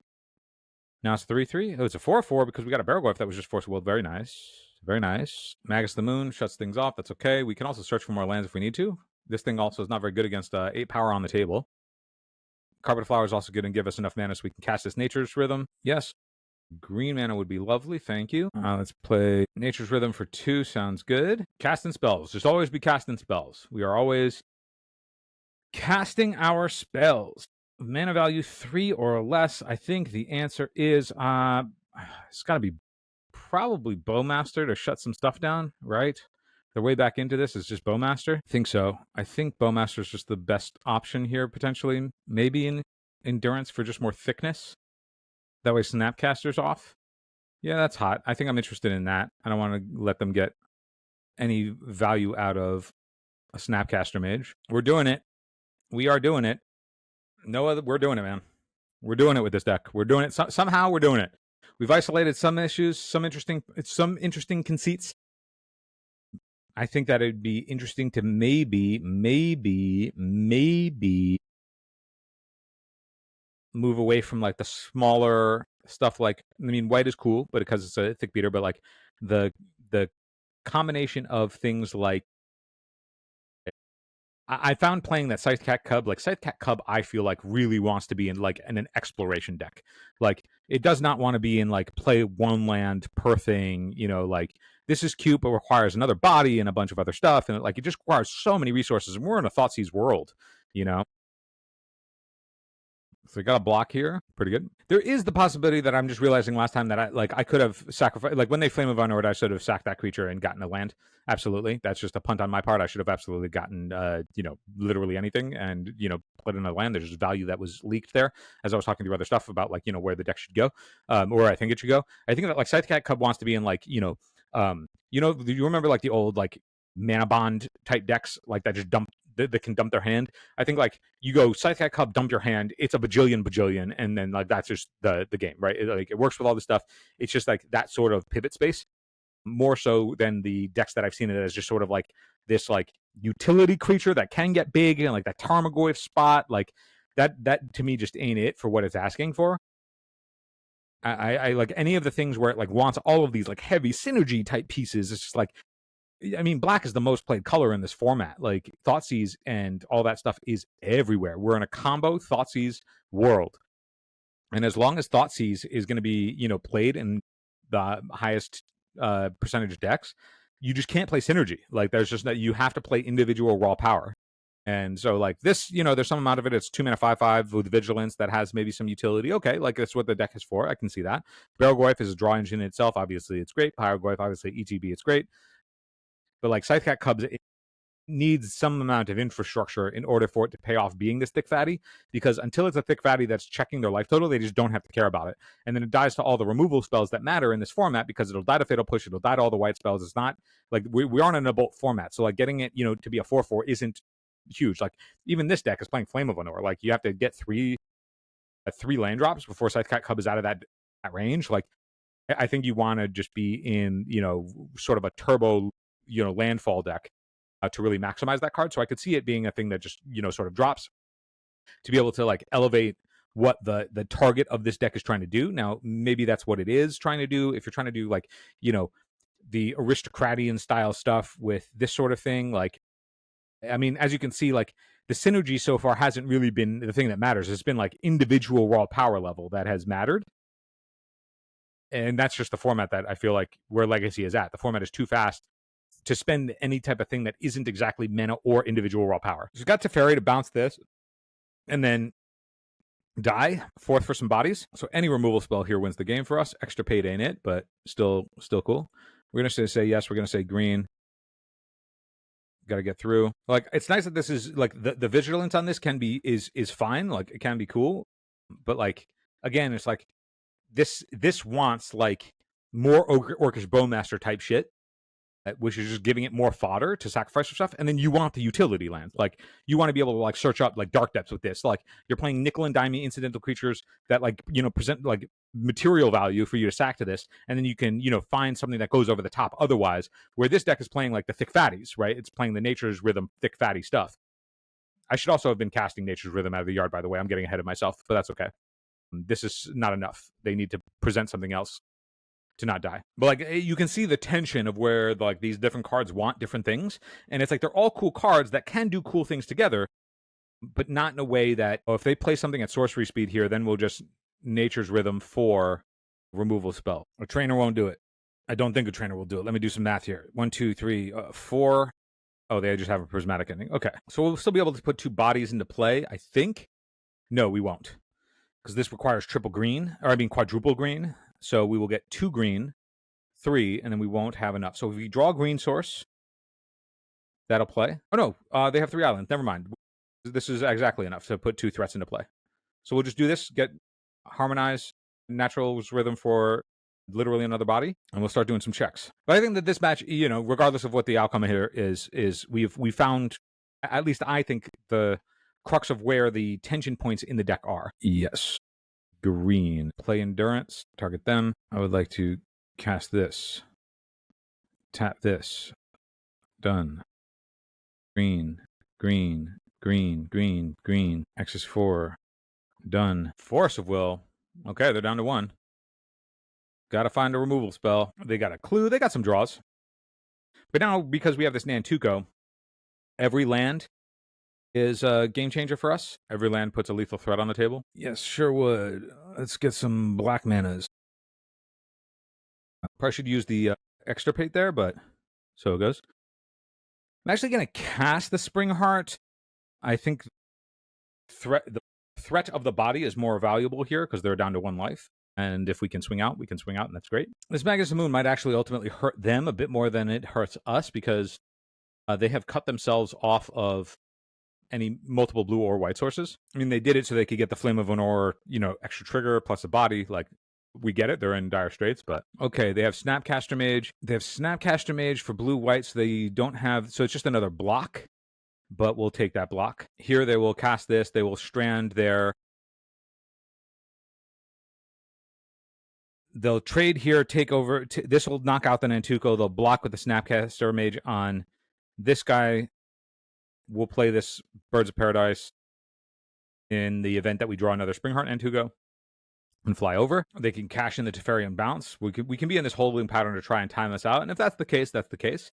Speaker 3: Now it's 3/3. Oh, it's a 4/4 because we got a Barrelgoyf that was just Force of Will. Very nice. Very nice. Magus of the Moon shuts things off. That's okay. We can also search for more lands if we need to. This thing also is not very good against 8 power on the table. Carpet of Flowers is also good and give us enough mana so we can cast this Nature's Rhythm. Yes. Green mana would be lovely. Thank you. Let's play Nature's Rhythm for 2. Sounds good. Casting spells. Just always be casting spells. We are always casting our spells. Mana value 3 or less. I think the answer is it's got to be probably Bowmaster to shut some stuff down, right? The way back into this is just Bowmaster. I think so. I think Bowmaster is just the best option here, potentially. Maybe in Endurance for just more thickness. That way Snapcaster's off. Yeah, that's hot. I think I'm interested in that. I don't want to let them get any value out of a Snapcaster mage. We're doing it. We are doing it. We're doing it, man. We're doing it with this deck. We're doing it. Somehow we're doing it. We've isolated some issues, some interesting conceits. I think that it'd be interesting to maybe move away from like the smaller stuff. Like, I mean, white is cool, but because it's a thick beater, but like the combination of things like I found playing that Scythecat Cub, like Scythecat Cub, I feel like really wants to be in like an exploration deck. Like it does not want to be in like play one land per thing, you know, like this is cute, but requires another body and a bunch of other stuff. And like it just requires so many resources. And we're in a Thoughtseize world, you know. So we got a block here. Pretty good. There is the possibility that I'm just realizing last time that I could have sacrificed, like when they Flame of Unord, I should have sacked that creature and gotten a land. Absolutely. That's just a punt on my part. I should have absolutely gotten, literally anything and, put in a land. There's just value that was leaked there as I was talking through other stuff about like, where the deck should go, or I think it should go. I think that like Scythecat Cub wants to be in like, do you remember like the old like mana bond type decks like that just dump that can dump their hand. I think like you go Scythecat Cub, dump your hand, it's a bajillion, and then like that's just the game, right? It works with all this stuff. It's just like that sort of pivot space, more so than the decks that I've seen it as just sort of like this like utility creature that can get big and like that Tarmogoyf spot, like that to me just ain't it for what it's asking for. I like any of the things where it like wants all of these like heavy synergy type pieces. It's just like, I mean, black is the most played color in this format. Like Thoughtseize and all that stuff is everywhere. We're in a combo Thoughtseize world. And as long as Thoughtseize is going to be, played in the highest percentage decks, you just can't play synergy. Like there's just that you have to play individual raw power. And so like this, there's some amount of it. It's 2 mana 5/5 with vigilance that has maybe some utility. Okay, like that's what the deck is for. I can see that. Barrelgoyf is a draw engine in itself. Obviously, it's great. Pyrogoyf, obviously, ETB, it's great. But like Scythecat Cubs, it needs some amount of infrastructure in order for it to pay off being this thick fatty, because until it's a thick fatty that's checking their life total, they just don't have to care about it. And then it dies to all the removal spells that matter in this format, because it'll die to Fatal Push, it'll die to all the white spells. It's not like we aren't in a bolt format. So like getting it, to be a 4/4 isn't huge. Like even this deck is playing Flame of Lenore. Like you have to get three land drops before Scythecat Cub is out of that range. Like I think you want to just be in, sort of a turbo, landfall deck to really maximize that card. So I could see it being a thing that just, sort of drops to be able to like elevate what the target of this deck is trying to do. Now, maybe that's what it is trying to do. If you're trying to do like, the aristocratian style stuff with this sort of thing, like, I mean, as you can see, like the synergy so far hasn't really been the thing that matters. It's been like individual raw power level that has mattered. And that's just the format that I feel like where Legacy is at. The format is too fast to spend any type of thing that isn't exactly mana or individual raw power. So we've got Teferi to bounce this, and then die, fourth for some bodies. So any removal spell here wins the game for us. Extra paid ain't it, but still cool. We're going to say yes. We're going to say green. Got to get through. Like, it's nice that this is, like, the vigilance on this can be, is fine. Like, it can be cool. But, like, again, it's like, this wants, like, more Orcish Bowmaster type shit, which is just giving it more fodder to sacrifice for stuff. And then you want the utility lands. Like, you want to be able to, like, search up, like, Dark Depths with this. Like, you're playing nickel and dimey incidental creatures that, like, present, like, material value for you to sack to this. And then you can, find something that goes over the top otherwise, where this deck is playing, like, the thick fatties, right? It's playing the Nature's Rhythm, thick fatty stuff. I should also have been casting Nature's Rhythm out of the yard, by the way. I'm getting ahead of myself, but that's okay. This is not enough. They need to present something else to not die. But like, you can see the tension of where like these different cards want different things, and it's like they're all cool cards that can do cool things together, but not in a way that, if they play something at sorcery speed here, then we'll just Nature's Rhythm for removal spell. A trainer won't do it. I don't think a trainer will do it. Let me do some math here. 1, 2, 3, 4. Oh, they just have a prismatic ending. Okay, so we'll still be able to put 2 bodies into play, I think. No, we won't, because this requires quadruple green. So we will get 2 green, 3, and then we won't have enough. So if we draw a green source, that'll play. Oh, no, they have 3 islands. Never mind. This is exactly enough to put 2 threats into play. So we'll just do this, get Harmonize Natural's Rhythm for literally another body, and we'll start doing some checks. But I think that this match, regardless of what the outcome here is we found, at least I think, the crux of where the tension points in the deck are. Yes. Green. Play Endurance. Target them. I would like to cast this. Tap this. Done. Green. Green. Green. Green. Green. Access 4. Done. Force of Will. Okay, they're down to 1. Gotta find a removal spell. They got a clue. They got some draws. But now, because we have this Nantuko, every land is a game changer for us. Every land puts a lethal threat on the table. Yes, sure would. Let's get some black manas. Probably should use the extirpate there, but so it goes. I'm actually going to cast the Spring Heart. I think the threat of the body is more valuable here because they're down to 1 life. And if we can swing out, and that's great. This Magus of the Moon might actually ultimately hurt them a bit more than it hurts us, because they have cut themselves off of any multiple blue or white sources. I mean, they did it so they could get the Flame of Honor, extra trigger plus a body. Like, we get it. They're in dire straits, but okay. They have Snapcaster Mage. They have Snapcaster Mage for blue-white, so they don't have... So it's just another block, but we'll take that block. Here they will cast this. They will strand their... They'll trade here, take over... This will knock out the Nantuko. They'll block with the Snapcaster Mage on this guy. We'll play this Birds of Paradise in the event that we draw another Springheart Nantuko and fly over. They can cash in the Teferi and bounce. We can be in this holding pattern to try and time this out. And if that's the case, that's the case.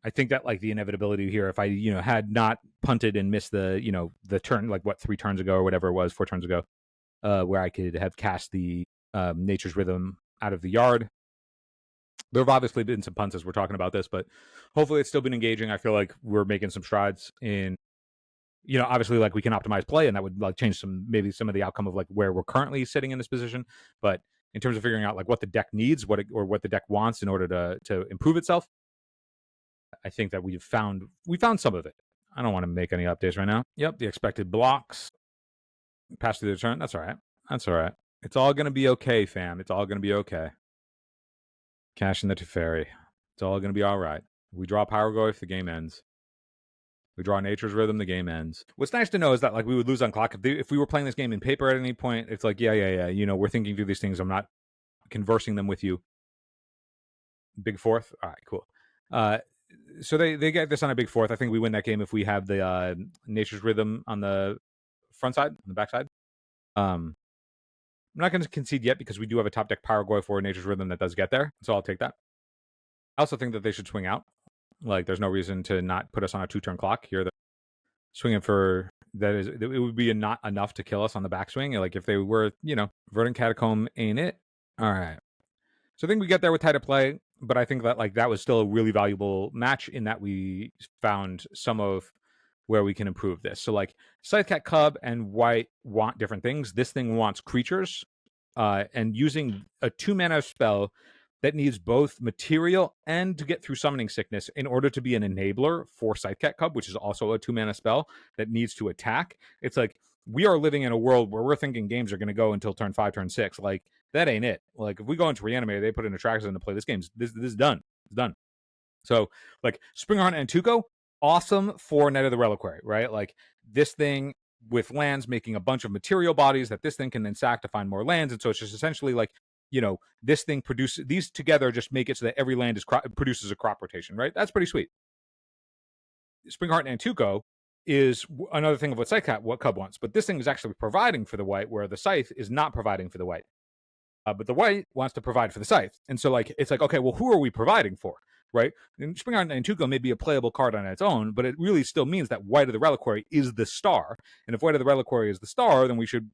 Speaker 3: I think that, like, the inevitability here, if I, had not punted and missed the, the turn, like, 3 turns ago or whatever it was, 4 turns ago, where I could have cast the Nature's Rhythm out of the yard. There have obviously been some punts as we're talking about this, but hopefully it's still been engaging. I feel like we're making some strides in, obviously, like, we can optimize play, and that would, like, change maybe some of the outcome of, like, where we're currently sitting in this position. But in terms of figuring out, like, what the deck needs, what the deck wants in order to improve itself, I think that we found some of it. I don't want to make any updates right now. Yep, the expected blocks. Pass through the turn. That's all right. It's all going to be okay, fam. It's all going to be okay. Cash in the Teferi. It's all going to be all right. We draw Power Growth, the game ends. We draw Nature's Rhythm, the game ends. What's nice to know is that, like, we would lose on clock. If we were playing this game in paper at any point, it's like, yeah. We're thinking through these things. I'm not conversing them with you. Big fourth. All right, cool. So they get this on a big fourth. I think we win that game if we have the Nature's Rhythm on the front side, on the back side. I'm not going to concede yet because we do have a top deck Paraguay for Nature's Rhythm that does get there, so I'll take that. I also think that they should swing out. Like, there's no reason to not put us on a 2-turn clock here. Swinging for that is, it would be not enough to kill us on the backswing. Like, if they were, Verdant Catacomb ain't it. All right. So I think we get there with tighter play, but I think that that was still a really valuable match in that we found some of where we can improve this. So Scythecat Cub and White want different things. This thing wants creatures, and using a 2-mana spell that needs both material and to get through Summoning Sickness in order to be an enabler for Scythecat Cub, which is also a 2-mana spell that needs to attack. It's like we are living in a world where we're thinking games are going to go until turn 5, turn 6. That ain't it. If we go into Reanimator, they put in attractions into play. This game's this is done. It's done. So Springheart and Tuco, awesome for Night of the Reliquary, right? This thing with lands making a bunch of material bodies that this thing can then sack to find more lands, and so it's just essentially this thing produces, these together just make it so that every land produces a crop rotation, right? That's pretty sweet. Springheart and Tuco is another thing of what Cub wants, but this thing is actually providing for the white, where the Scythe is not providing for the white. But the white wants to provide for the Scythe. And so it's okay, well, who are we providing for, right? And Springheart and Tuco may be a playable card on its own, but it really still means that White of the Reliquary is the star. And if White of the Reliquary is the star, then we should,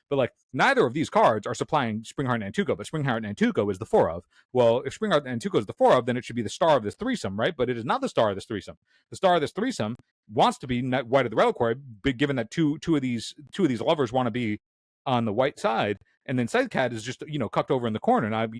Speaker 3: but neither of these cards are supplying Springheart and Tuco, but Springheart and Tuco is the 4 of. Well, if Springheart and Tuco is the 4 of, then it should be the star of this threesome, right? But it is not the star of this threesome. The star of this threesome wants to be White of the Reliquary, given that two of these lovers want to be on the white side. And then Scythecat is just, cucked over in the corner, and I'm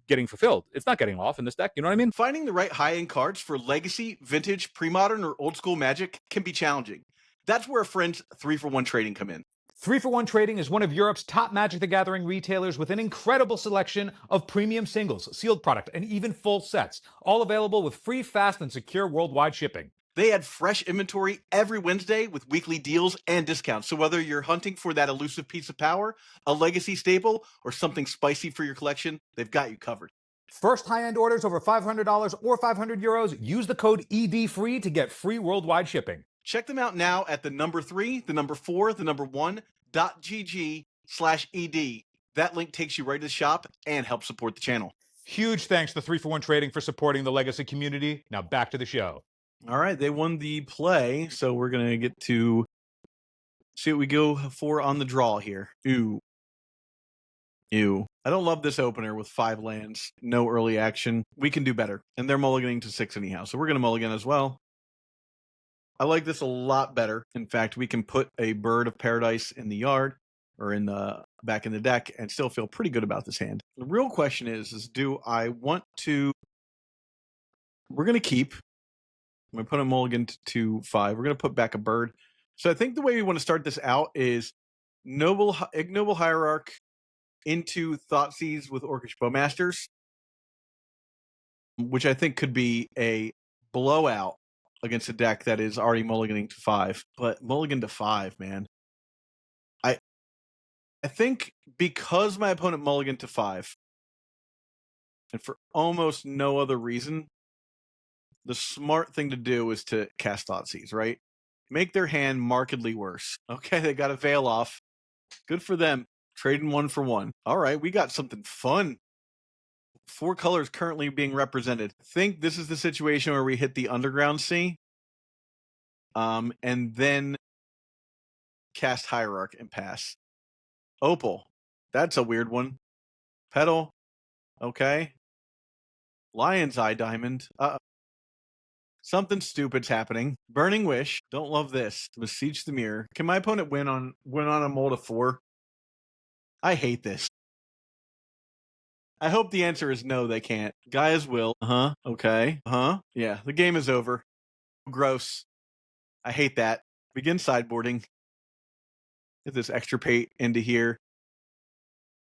Speaker 3: getting fulfilled. It's not getting off in this deck, you know what I mean?
Speaker 2: Finding the right high-end cards for legacy, vintage, pre-modern, or old-school Magic can be challenging. That's where friends 3-for-1 trading come in.
Speaker 4: 3-for-1 Trading is one of Europe's top Magic the Gathering retailers with an incredible selection of premium singles, sealed product, and even full sets, all available with free, fast, and secure worldwide shipping.
Speaker 2: They add fresh inventory every Wednesday with weekly deals and discounts. So whether you're hunting for that elusive piece of power, a legacy staple, or something spicy for your collection, they've got you covered.
Speaker 4: First high-end orders over $500 or 500 euros, use the code EDFREE to get free worldwide shipping.
Speaker 2: Check them out now at the number 3, the number 4, the number 1.gg/ED. That link takes you right to the shop and helps support the channel.
Speaker 4: Huge thanks to 3-for-1 Trading for supporting the legacy community. Now back to the show.
Speaker 2: All right, they won the play, so we're going to get to see what we go for on the draw here. Ew. I don't love this opener with 5 lands, no early action. We can do better, and they're mulliganing to 6 anyhow, so we're going to mulligan as well. I like this a lot better. In fact, we can put a Bird of Paradise in the yard, or back in the deck, and still feel pretty good about this hand. The real question is do I want to... We're going to keep... I'm going to put a mulligan to 5. We're going to put back a bird. So I think the way we want to start this out is Ignoble Hierarch into Thoughtseize with Orcish Bowmasters, which I think could be a blowout against a deck that is already mulliganing to 5. But mulligan to 5, man. I think because my opponent mulliganed to 5, and for almost no other reason, the smart thing to do is to cast Thoughtseize, right? Make their hand markedly worse. Okay, they got a Veil off. Good for them. Trading 1 for 1. All right, we got something fun. 4 colors currently being represented. I think this is the situation where we hit the Underground Sea. And then cast Hierarch and pass. Opal. That's a weird one. Petal. Okay. Lion's Eye Diamond. Something stupid's happening. Burning Wish. Don't love this. Besiege the Mirror. Can my opponent win on a mold of 4? I hate this. I hope the answer is no, they can't. Gaia's Will. Okay. Yeah, the game is over. Gross. I hate that. Begin sideboarding. Get this extirpate into here.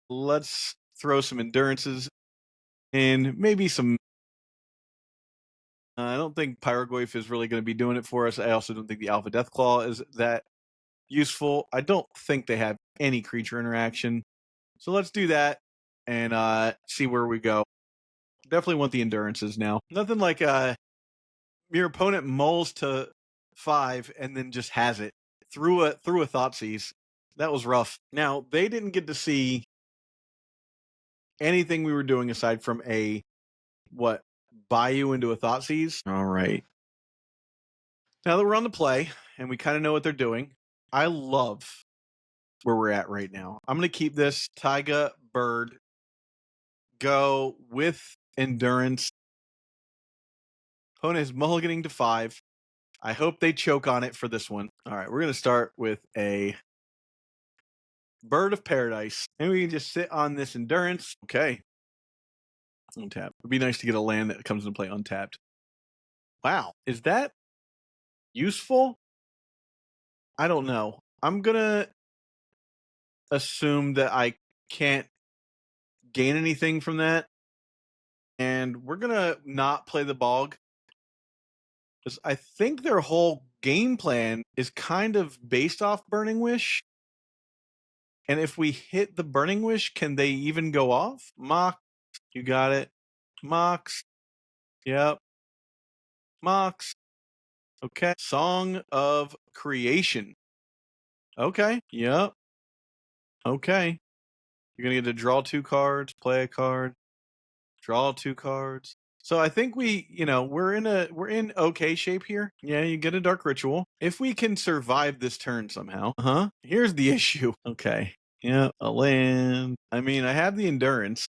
Speaker 2: Let's throw some endurances and maybe some... I don't think Pyrogoyf is really going to be doing it for us. I also don't think the Alpha Deathclaw is that useful. I don't think they have any creature interaction. So let's do that. and see where we go. Definitely want the endurances now. Nothing like your opponent mulls to 5 and then just has it through a Thoughtseize. That was rough. Now, they didn't get to see anything we were doing aside from buy you into a Thoughtseize. All right. Now that we're on the play and we kind of know what they're doing, I love where we're at right now. I'm going to keep this Taiga Bird, go with endurance. Opponent is mulliganing to 5. I hope they choke on it for this one. All right, we're going to start with a Bird of Paradise. And we can just sit on this endurance. Okay. Untap. It'd be nice to get a land that comes into play untapped. Wow. Is that useful? I don't know. I'm going to assume that I can't gain anything from that. And we're going to not play the Bog. Because I think their whole game plan is kind of based off Burning Wish. And if we hit the Burning Wish, can they even go off? Mox, you got it. Mox, yep. Mox, okay. Song of Creation. Okay, yep. Okay. You're going to get to draw 2 cards, play a card, draw 2 cards. So I think we're in okay shape here. Yeah, you get a Dark Ritual. If we can survive this turn somehow. Here's the issue. Okay. Yeah, a land. I mean, I have the endurance.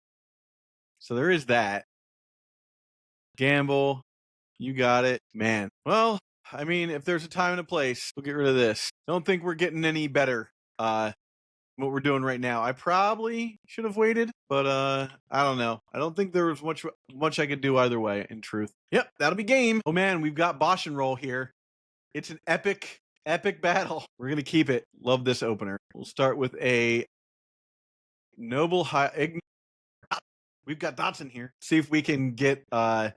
Speaker 2: So there is that. Gamble. You got it. Man. Well, I mean, if there's a time and a place, we'll get rid of this. Don't think we're getting any better. What we're doing right now. I probably should have waited, but I don't know. I don't think there was much I could do either way, in truth. Yep, that'll be game. Oh man, we've got Bosch and Roll here. It's an epic battle. We're gonna keep it. Love this opener. We'll start with a Noble High. We've got Dotson here. See if we can get Bosch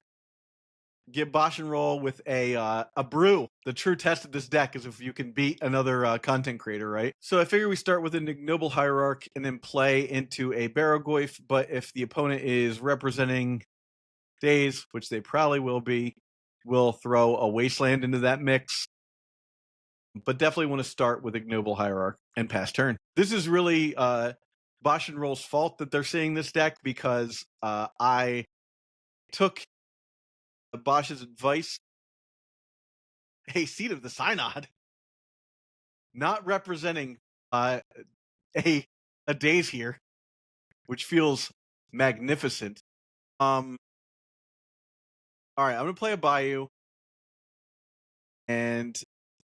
Speaker 2: and Roll with a brew. The true test of this deck is if you can beat another content creator, right? So I figure we start with an Ignoble Hierarch and then play into a Barrogoyf, but if the opponent is representing Daze, which they probably will be, we'll throw a Wasteland into that mix. But definitely want to start with Ignoble Hierarch and pass turn. This is really Bosch and Roll's fault that they're seeing this deck because I took Bosch's advice. A Seat of the Synod, not representing a Daze here, which feels magnificent. All right, I'm gonna play a Bayou, and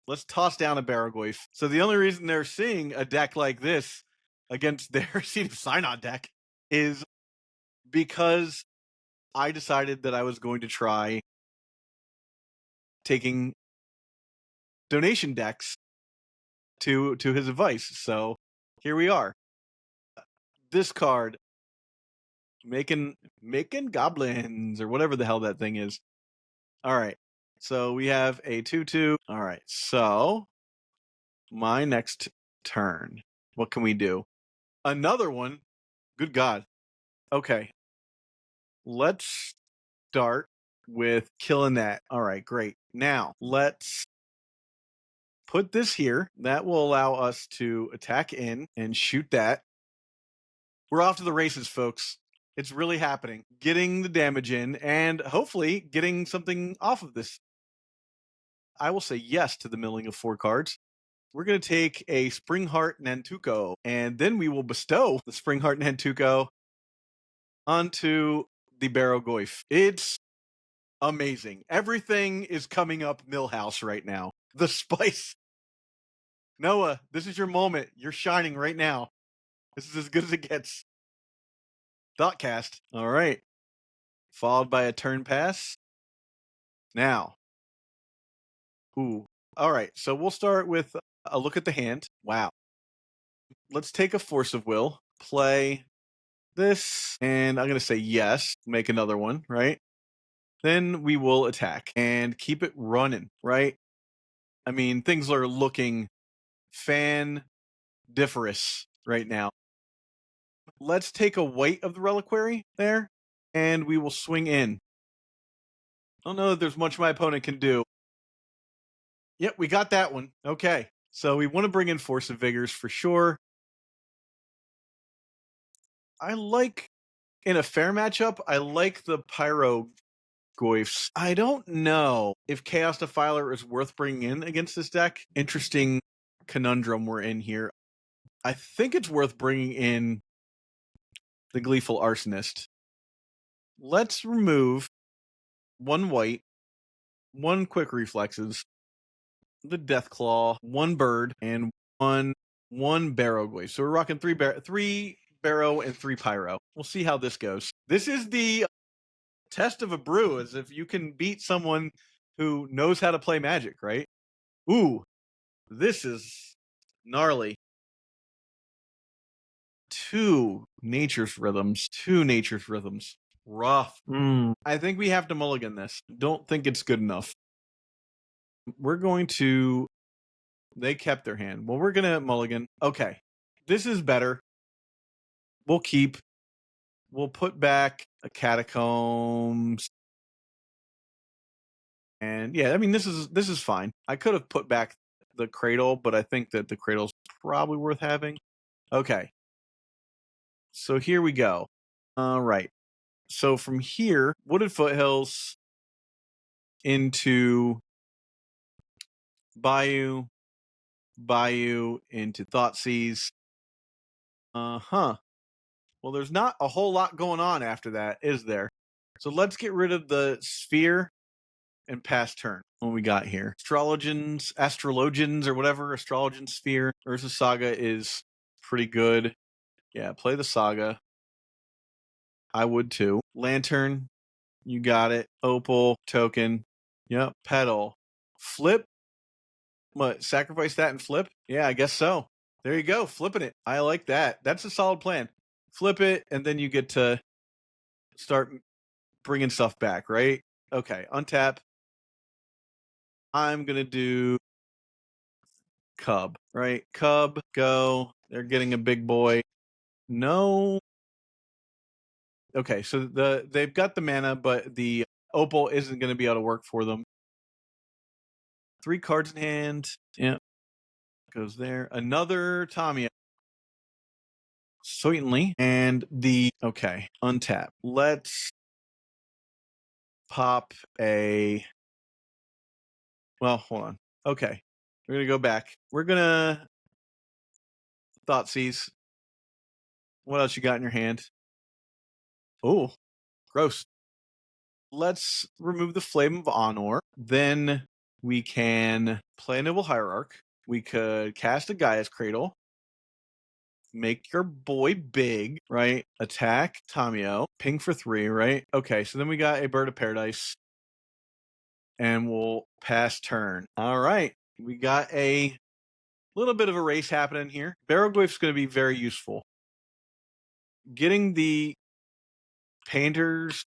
Speaker 2: let's toss down a Barrogoyf. So the only reason they're seeing a deck like this against their Seat of Synod deck is because I decided that I was going to try taking donation decks to his advice. So here we are. This card, making goblins or whatever the hell that thing is. All right. So we have a 2/2. All right. So my next turn, what can we do? Another one. Good God. Okay. Let's start with killing that. All right, great. Now, let's put this here. That will allow us to attack in and shoot that. We're off to the races, folks. It's really happening. Getting the damage in and hopefully getting something off of this. I will say yes to the milling of 4 cards. We're going to take a Springheart Nantuko, and then we will bestow the Springheart Nantuko onto the Barrogoyf. It's amazing. Everything is coming up Millhouse right now. The spice. Noah, this is your moment. You're shining right now. This is as good as it gets. Thoughtcast. All right. Followed by a turn pass. Now. Ooh. All right. So we'll start with a look at the hand. Wow. Let's take a Force of Will. Play this. And I'm going to say yes. Make another one, right? Then we will attack and keep it running, right? I mean, things are looking fan-differous right now. Let's take a white of the Reliquary there, and we will swing in. I don't know that there's much my opponent can do. Yep, we got that one. Okay, so we want to bring in Force of Vigors for sure. I like, in a fair matchup, I like the Pyro Goyfs. I don't know if Chaos Defiler is worth bringing in against this deck. Interesting conundrum we're in here. I think it's worth bringing in the Gleeful Arsonist. Let's remove one white, one Quick Reflexes, the Deathclaw, one bird, and one Barrow Goyf. So we're rocking three Barrow and 3 Pyro. We'll see how this goes. This is the test of a brew, as if you can beat someone who knows how to play Magic, right? Ooh, this is gnarly. 2 Nature's Rhythms. Rough. I think we have to mulligan this. Don't think it's good enough. We're going to... They kept their hand. Well, we're going to mulligan. Okay. This is better. We'll keep. We'll put back a Catacombs. And yeah, I mean, this is fine. I could have put back the Cradle, but I think that the Cradle's probably worth having. Okay. So here we go. All right. So from here, Wooded Foothills into Bayou into Thoughtseize. Well, there's not a whole lot going on after that, is there? So let's get rid of the Sphere and pass turn. What we got here? Astrologians, or whatever. Astrologian Sphere. Urza Saga is pretty good. Yeah, play the Saga. I would too. Lantern, you got it. Opal, token. Yep, Petal. Flip. What, sacrifice that and flip? Yeah, I guess so. There you go, flipping it. I like that. That's a solid plan. Flip it, and then you get to start bringing stuff back, right? Okay, untap. I'm going to do Cub, right? Cub, go. They're getting a big boy. No. Okay, so they've got the mana, but the Opal isn't going to be able to work for them. 3 cards in hand. Yeah. Goes there. Another Tamiya. Certainly. And okay, untap. Let's pop a... Well, hold on. Okay. We're going to go back. We're going to Thoughtseize. What else you got in your hand? Oh, gross. Let's remove the Flame of Honor. Then we can play a Noble Hierarch. We could cast a Gaia's Cradle. Make your boy big, right? Attack Tamio. Ping for 3, right? Okay, so then we got a Bird of Paradise. And we'll pass turn. All right. We got a little bit of a race happening here. Barrowglyph's going to be very useful. Getting the Painter's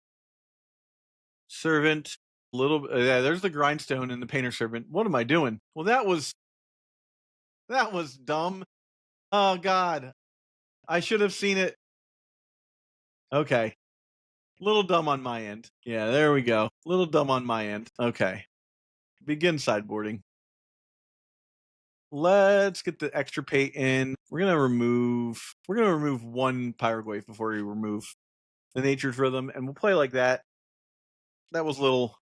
Speaker 2: Servant, yeah, there's the Grindstone and the Painter's Servant. What am I doing? Well, that was dumb. Oh, God. I should have seen it. Okay. Little dumb on my end. Yeah, there we go. Little dumb on my end. Okay. Begin sideboarding. Let's get the extra pay in. We're gonna remove 1 Pyrogoyf before we remove the Nature's Rhythm, and we'll play like that. That was a little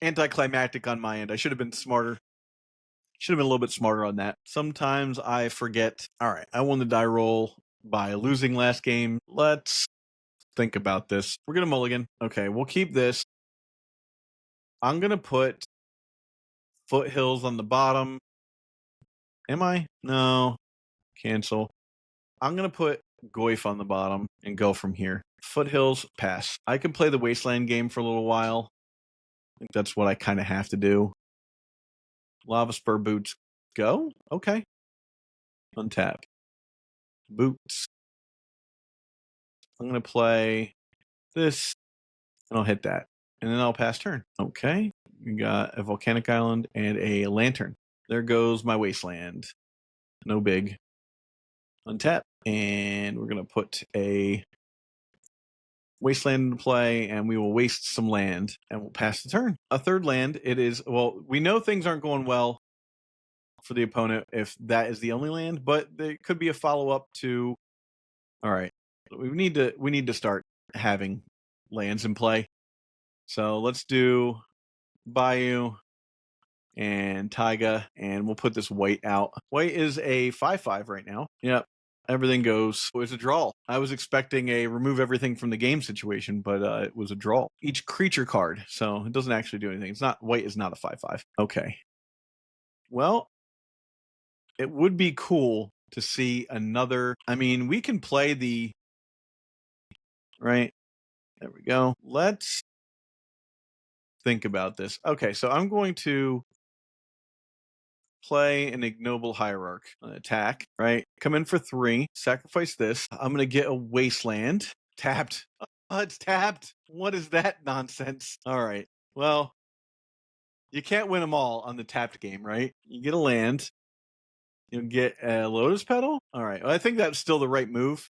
Speaker 2: anticlimactic on my end. I should have been smarter. Should have been a little bit smarter on that. Sometimes I forget. All right, I won the die roll by losing last game. Let's think about this. We're gonna mulligan. Okay, we'll keep this. I'm gonna put Foothills on the bottom. Am I? No. Cancel. I'm going to put Goyf on the bottom and go from here. Foothills, pass. I can play the Wasteland game for a little while. I think that's what I kind of have to do. Lava Spur Boots, go? Okay. Untap. Boots. I'm going to play this, and I'll hit that. And then I'll pass turn. Okay. We got a Volcanic Island and a Lantern. There goes my Wasteland. No big. Untap. And we're going to put a wasteland into play, and we will waste some land, and we'll pass the turn. A third land, it is, well, we know things aren't going well for the opponent if that is the only land, but there could be a follow-up to, all right, we need to start having lands in play. So let's do Bayou and Taiga, and we'll put this white out. White is a 5/5 right now. Yep. Everything goes. It was a draw. I was expecting a remove everything from the game situation, but it was a draw. Each creature card, so it doesn't actually do anything. It's not, white is not a 5/5. Okay. Well, it would be cool to see another. I mean, we can play the, right? There we go. Let's think about this. Okay, so I'm going to play an ignoble hierarch. Attack, right? Come in for 3. Sacrifice this. I'm going to get a wasteland. Tapped. It's tapped. What is that nonsense? All right. Well, you can't win them all on the tapped game, right? You get a land. You'll get a lotus petal. All right. Well, I think that's still the right move.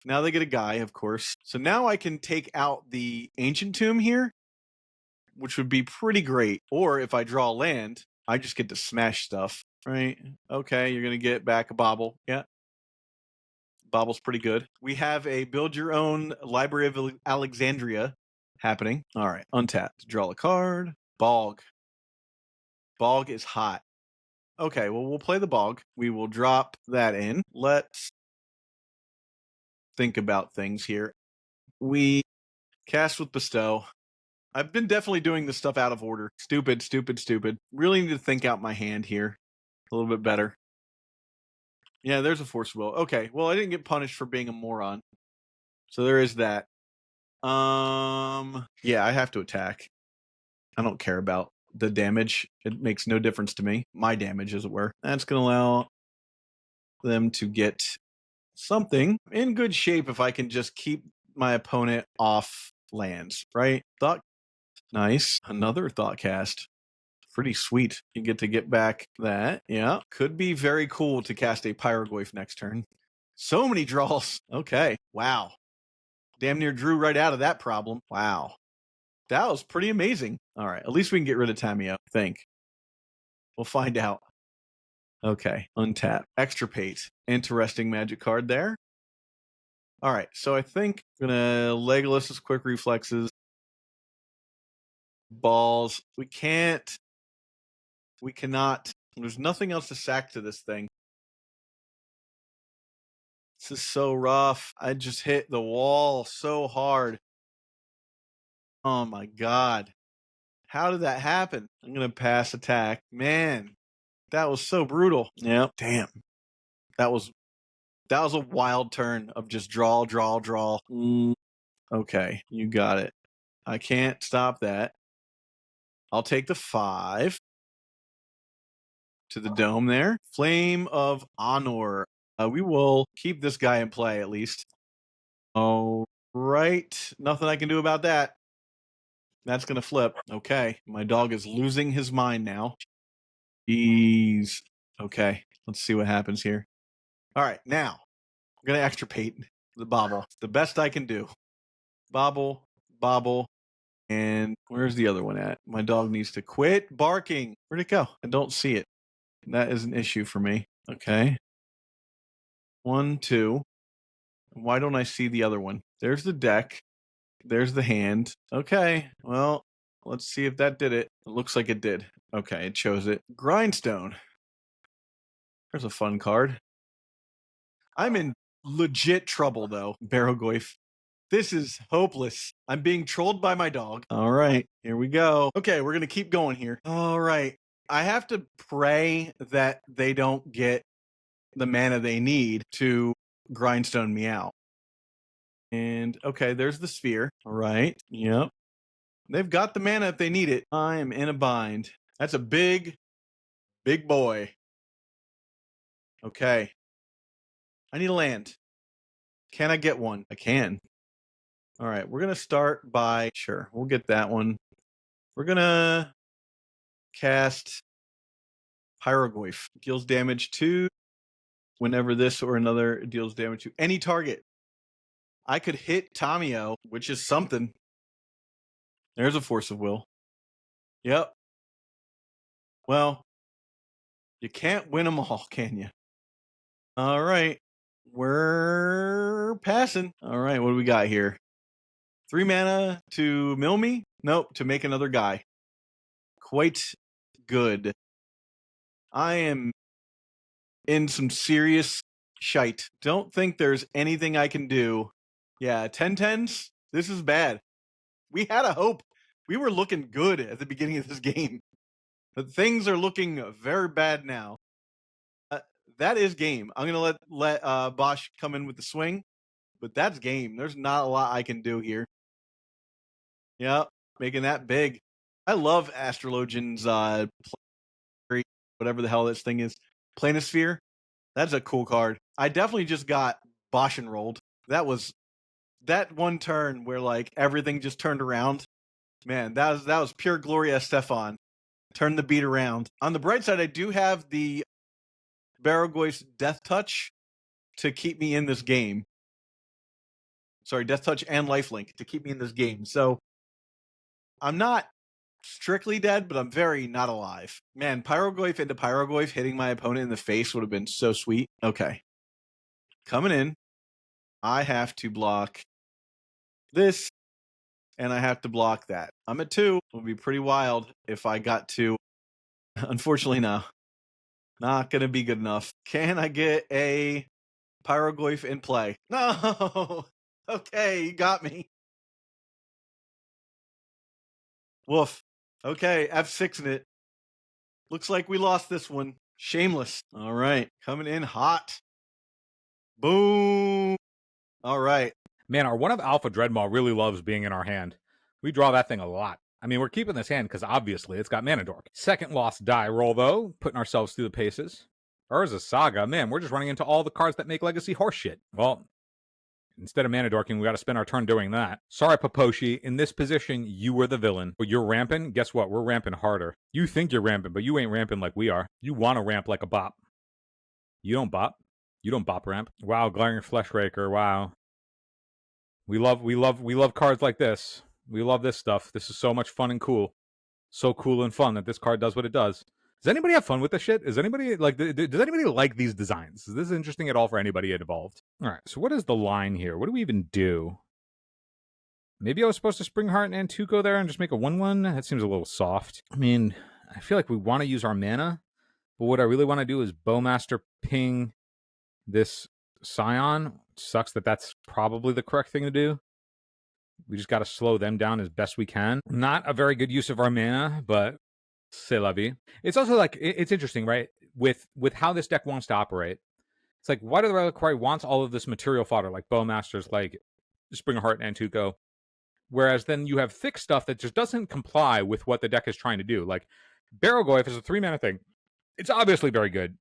Speaker 2: Now they get a guy, of course. So now I can take out the ancient tomb here, which would be pretty great. Or if I draw land, I just get to smash stuff, right? Okay, you're going to get back a bauble. Yeah. Bauble's pretty good. We have a build your own Library of Alexandria happening. All right, untap. Draw a card. Bog. Bog is hot. Okay, well, we'll play the bog. We will drop that in. Let's think about things here. We cast with Bestow. I've been definitely doing this stuff out of order. Stupid, stupid, stupid. Really need to think out my hand here a little bit better. Yeah, there's a force will. Okay, well, I didn't get punished for being a moron. So there is that. Yeah, I have to attack. I don't care about the damage. It makes no difference to me. My damage, as it were. That's going to allow them to get something in good shape if I can just keep my opponent off lands, right? Thought. Nice. Another thought cast. Pretty sweet. You get back that. Yeah. Could be very cool to cast a Pyroglyph next turn. So many draws. Okay. Wow. Damn near drew right out of that problem. Wow. That was pretty amazing. All right. At least we can get rid of Tamio, I think. We'll find out. Okay. Untap. Extirpate. Interesting magic card there. All right. So I think I'm going to Legolas's quick reflexes. Balls. We cannot. There's nothing else to sack to this thing. This is so rough. I just hit the wall so hard. Oh my God. How did that happen? I'm going to pass attack. Man, that was so brutal. Yep. Damn. That was a wild turn of just draw, draw, draw. Okay, you got it. I can't stop that. I'll take the 5 to the dome there. Flame of Honor. We will keep this guy in play at least. All right. Nothing I can do about that. That's going to flip. Okay. My dog is losing his mind now. Jeez. Okay. Let's see what happens here. All right. Now, I'm going to extirpate the bobble. It's the best I can do. Bobble, bobble. And where's the other one at? My dog needs to quit barking. Where'd it go? I don't see it. That is an issue for me. Okay. 1, 2. Why don't I see the other one? There's the deck. There's the hand. Okay. Well, let's see if that did it. It looks like it did. Okay, it chose it. Grindstone. There's a fun card. I'm in legit trouble, though, Barrogoyf. This is hopeless. I'm being trolled by my dog. All right, here we go. Okay, we're going to keep going here. All right. I have to pray that they don't get the mana they need to grindstone me out. And okay, there's the sphere. All right. Yep. They've got the mana if they need it. I am in a bind. That's a big, big boy. Okay. I need a land. Can I get one? I can. All right. We're going to start by, sure, we'll get that one. We're going to cast Pyroglyph. Deals damage to Whenever this or another deals damage to any target, I could hit Tamio, which is something. There's a force of will. Yep. Well, you can't win them all, can you? All right. We're passing. All right, what do we got here? 3 mana to mill me? Nope, to make another guy. Quite good. I am in some serious shite. Don't think there's anything I can do. Yeah, 10/10s? This is bad. We had a hope. We were looking good at the beginning of this game. But things are looking very bad now. That is game. I'm going to let Bosch come in with the swing. But that's game. There's not a lot I can do here. Yep, making that big. I love Astrologian's whatever the hell this thing is. Planisphere. That's a cool card. I definitely just got Bosch and rolled. That was that one turn where like everything just turned around. Man, that was pure Gloria Estefan. Turn the beat around. On the bright side, I do have the Barrogoyf's Death Touch to keep me in this game. Sorry, Death Touch and Lifelink to keep me in this game. So I'm not strictly dead, but I'm very not alive. Man, Pyrogoyf into Pyrogoyf hitting my opponent in the face would have been so sweet. Okay. Coming in. I have to block this, and I have to block that. I'm at 2. It would be pretty wild if I got to. Unfortunately, no. Not going to be good enough. Can I get a Pyrogoyf in play? No! Okay, you got me. Woof. Okay, F6 in it. Looks like we lost this one. Shameless. All right, coming in hot. Boom. All right.
Speaker 3: Man, our one of Alpha Dreadmaw really loves being in our hand. We draw that thing a lot. I mean, we're keeping this hand because obviously it's got Mana Dork. Second lost die roll, though, putting ourselves through the paces. Urza Saga, man, we're just running into all the cards that make Legacy horseshit. Well, instead of Mana Dorking, we got to spend our turn doing that. Sorry, Paposhi, in this position, you were the villain. But you're ramping? Guess what? We're ramping harder. You think you're ramping, but you ain't ramping like we are. You want to ramp like a bop. You don't bop. You don't bop ramp. Wow, Glaring Fleshraker, wow. We love cards like this. We love this stuff. This is so much fun and cool. So cool and fun that this card does what it does. Does anybody have fun with this shit? Is anybody like? Does anybody like these designs? Is this interesting at all for anybody involved? All right. So what is the line here? What do we even do? Maybe I was supposed to Springheart and Antuco there and just make a 1/1. That seems a little soft. I mean, I feel like we want to use our mana, but what I really want to do is Bowmaster ping this Scion. Sucks that that's probably the correct thing to do. We just got to slow them down as best we can. Not a very good use of our mana, but c'est la vie. It's also like, it's interesting, right? With how this deck wants to operate. It's like, why do the Reliquary wants all of this material fodder, like Bowmasters, like Springheart and Antuco? Whereas then you have thick stuff that just doesn't comply with what the deck is trying to do. Like, Barrogoyf is a 3-mana thing. It's obviously very good.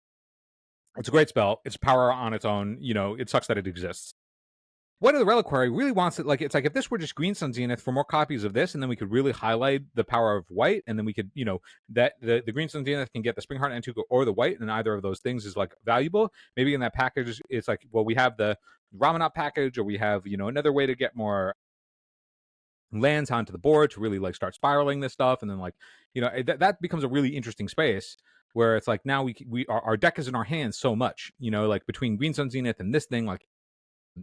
Speaker 3: It's a great spell. It's power on its own. You know, it sucks that it exists. What the Reliquary really wants it, like, it's like if this were just Green Sun Zenith for more copies of this, and then we could really highlight the power of white, and then we could, you know, that the Green Sun Zenith can get the Springheart Antuco or the white, and either of those things is like valuable. Maybe in that package, it's like, well, we have the Ramanat package, or we have, you know, another way to get more lands onto the board to really like start spiraling this stuff, and then like, you know, that becomes a really interesting space where it's like now our deck is in our hands so much, you know, like between Green Sun Zenith and this thing, like,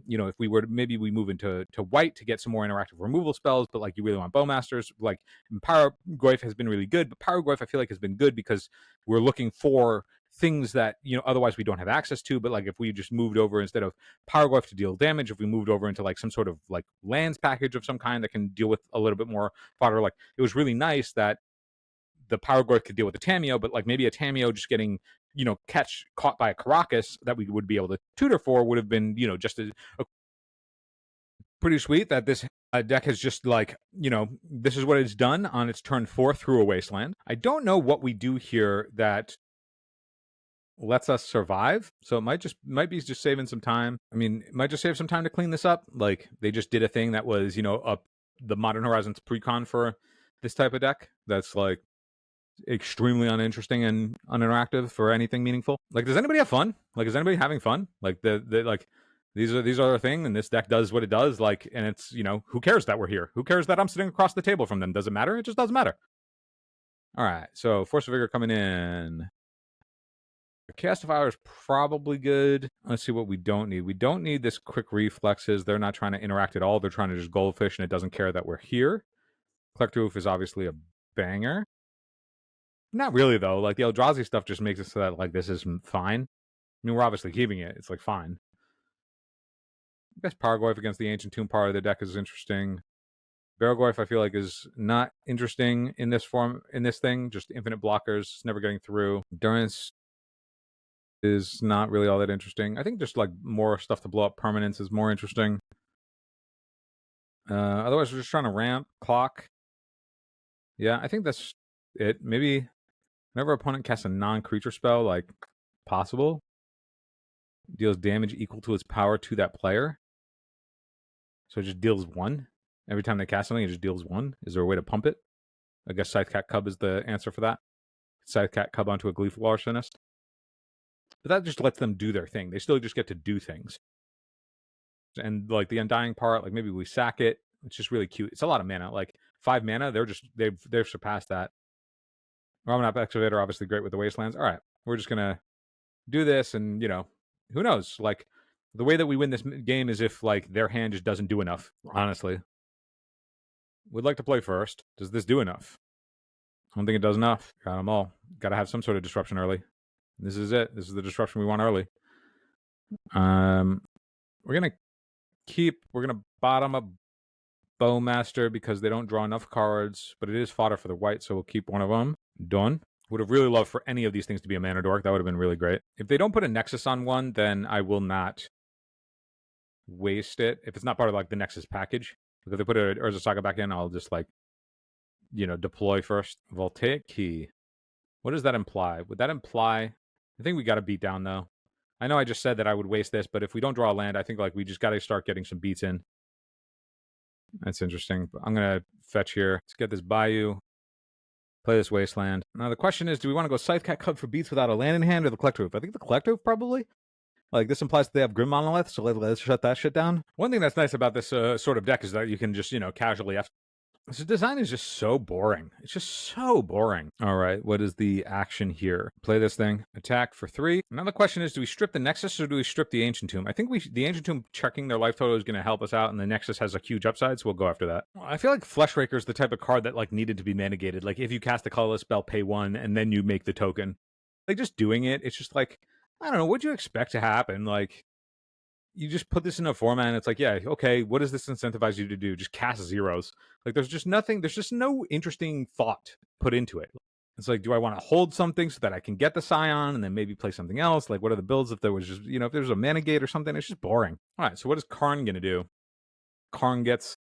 Speaker 3: you know, if we were to, maybe we move into white to get some more interactive removal spells, but like you really want Bowmasters, like Pyrogoyf has been really good, but Pyrogoyf I feel like has been good because we're looking for things that, you know, otherwise we don't have access to. But like if we just moved over, instead of Pyrogoyf to deal damage, if we moved over into like some sort of like lands package of some kind that can deal with a little bit more fodder, like it was really nice that the Pyrogoyf could deal with the Tameo, but like maybe a Tameo just getting, you know, caught by a Caracas that we would be able to tutor for would have been, you know, just a pretty sweet that this deck has just like, you know, this is what it's done on its turn 4 through a Wasteland. I don't know what we do here that lets us survive, so it might be just saving some time. I mean, it might just save some time to clean this up. Like they just did a thing that was, you know, up the Modern Horizons precon for this type of deck that's like extremely uninteresting and uninteractive for anything meaningful. Like, does anybody have fun? Like, is anybody having fun? Like, like these are a thing, and this deck does what it does. Like, and it's, you know, who cares that we're here? Who cares that I'm sitting across the table from them? Does it matter? It just doesn't matter. All right, so Force of Vigor coming in. Cast of Hour is probably good. Let's see what we don't need. We don't need this Quick Reflexes. They're not trying to interact at all. They're trying to just Goldfish, and it doesn't care that we're here. Collect Roof is obviously a banger. Not really, though. Like, the Eldrazi stuff just makes it so that, like, this is fine. I mean, we're obviously keeping it. It's, like, fine. I guess Paragoyf against the Ancient Tomb part of the deck is interesting. Baragoyf, I feel like, is not interesting in this form, in this thing. Just infinite blockers, never getting through. Endurance is not really all that interesting. I think just like more stuff to blow up permanents is more interesting. Otherwise, we're just trying to ramp, clock. Yeah, I think that's it. Maybe whenever opponent casts a non-creature spell, like possible, deals damage equal to its power to that player. So it just deals 1. Every time they cast something, it just deals 1. Is there a way to pump it? I guess Scythecat Cub is the answer for that. Scythecat Cub onto a Gleeful Arsonist. But that just lets them do their thing. They still just get to do things. And like the Undying part, like maybe we sack it. It's just really cute. It's a lot of mana. Like 5 mana, they've surpassed that. Ramanap Excavator, obviously great with the Wastelands. All right, we're just gonna do this, and you know, who knows? Like the way that we win this game is if like their hand just doesn't do enough. Honestly, would like to play first. Does this do enough? I don't think it does enough. Got them all. Got to have some sort of disruption early. This is it. This is the disruption we want early. We're gonna bottom a Bowmaster because they don't draw enough cards, but it is fodder for the white, so we'll keep one of them. Done. Would have really loved for any of these things to be a mana dork. That would have been really great. If they don't put a Nexus on one, then I will not waste it. If it's not part of like the Nexus package, if they put a Urza Saga back in, I'll just like, you know, deploy first. Voltaic Key. What does that imply? Would that imply? I think we got to beat down though. I know I just said that I would waste this, but if we don't draw a land, I think like we just got to start getting some beats in. That's interesting. I'm going to fetch here. Let's get this Bayou. Play this Wasteland. Now the question is, do we want to go Scythecat Cub for beats without a land in hand or the Collector Roof? I think the Collector Roof probably. Like this implies that they have Grim Monolith, so let's shut that shit down. One thing that's nice about this sort of deck is that you can just, you know, casually this design is just so boring. It's just so boring. All right, what is the action here? Play this thing. Attack for 3. Now the question is, do we strip the Nexus or do we strip the Ancient Tomb? I think the Ancient Tomb checking their life total is going to help us out, and the Nexus has a huge upside, so we'll go after that. I feel like Fleshraker is the type of card that like needed to be mana-gated. Like if you cast a colorless spell, pay 1, and then you make the token. Like just doing it, it's just like, I don't know, what'd you expect to happen? Like, you just put this in a format and it's like, yeah, okay, what does this incentivize you to do? Just cast zeros. Like there's just nothing, there's just no interesting thought put into it. It's like, do I want to hold something so that I can get the Scion and then maybe play something else? Like what are the builds if there was just, you know, if there's a mana gate or something? It's just boring. All right, so what is Karn going to do? Karn gets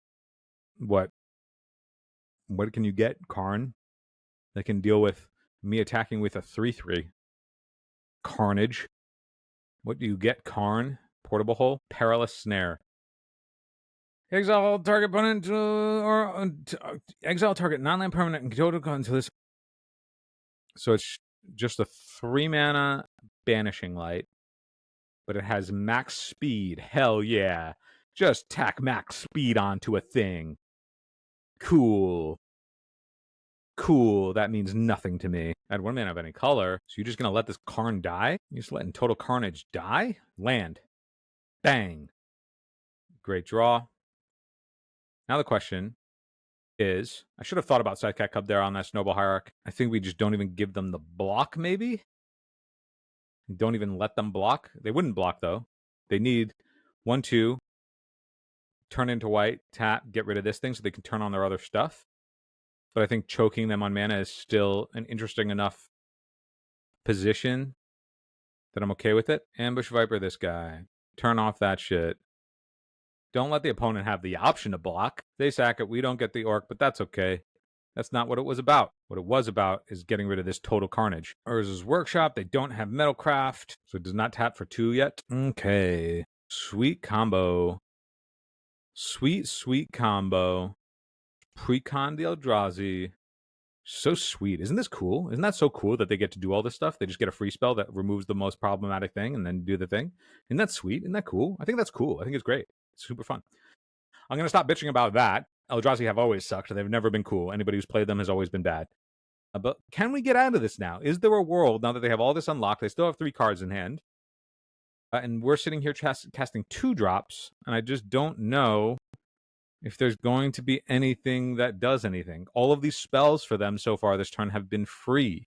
Speaker 3: what? What can you get, Karn? That can deal with me attacking with a 3/3. Carnage. What do you get, Karn? Portable Hole, Perilous Snare. Exile target opponent exile target non-land permanent and total until this. So it's just a 3 mana Banishing Light, but it has max speed. Hell yeah! Just tack max speed onto a thing. Cool. Cool. That means nothing to me. Add 1 mana of any color. So you're just gonna let this Karn die? You're just letting Total Carnage die? Land. Bang. Great draw. Now the question is, I should have thought about Scythecat Cub there on that Snowball Hierarch. I think we just don't even give them the block, maybe? Don't even let them block. They wouldn't block, though. They need 1/2, turn into white, tap, get rid of this thing so they can turn on their other stuff. But I think choking them on mana is still an interesting enough position that I'm okay with it. Ambush Viper this guy. Turn off that shit. Don't let the opponent have the option to block. They sack it. We don't get the orc, but that's okay. That's not what it was about. What it was about is getting rid of this Total Carnage. Urza's Workshop. They don't have Metalcraft, so it does not tap for 2 yet. Okay. Sweet combo. Sweet, sweet combo. Precon the Eldrazi. So sweet. Isn't this cool? Isn't that so cool that they get to do all this stuff? They just get a free spell that removes the most problematic thing and then do the thing. Isn't that sweet? Isn't that cool? I think that's cool. I think it's great. It's super fun. I'm going to stop bitching about that. Eldrazi have always sucked. They've never been cool. Anybody who's played them has always been bad. But can we get out of this now? Is there a world, now that they have all this unlocked, they still have 3 cards in hand, and we're sitting here casting 2 drops, and I just don't know if there's going to be anything that does anything. All of these spells for them so far this turn have been free.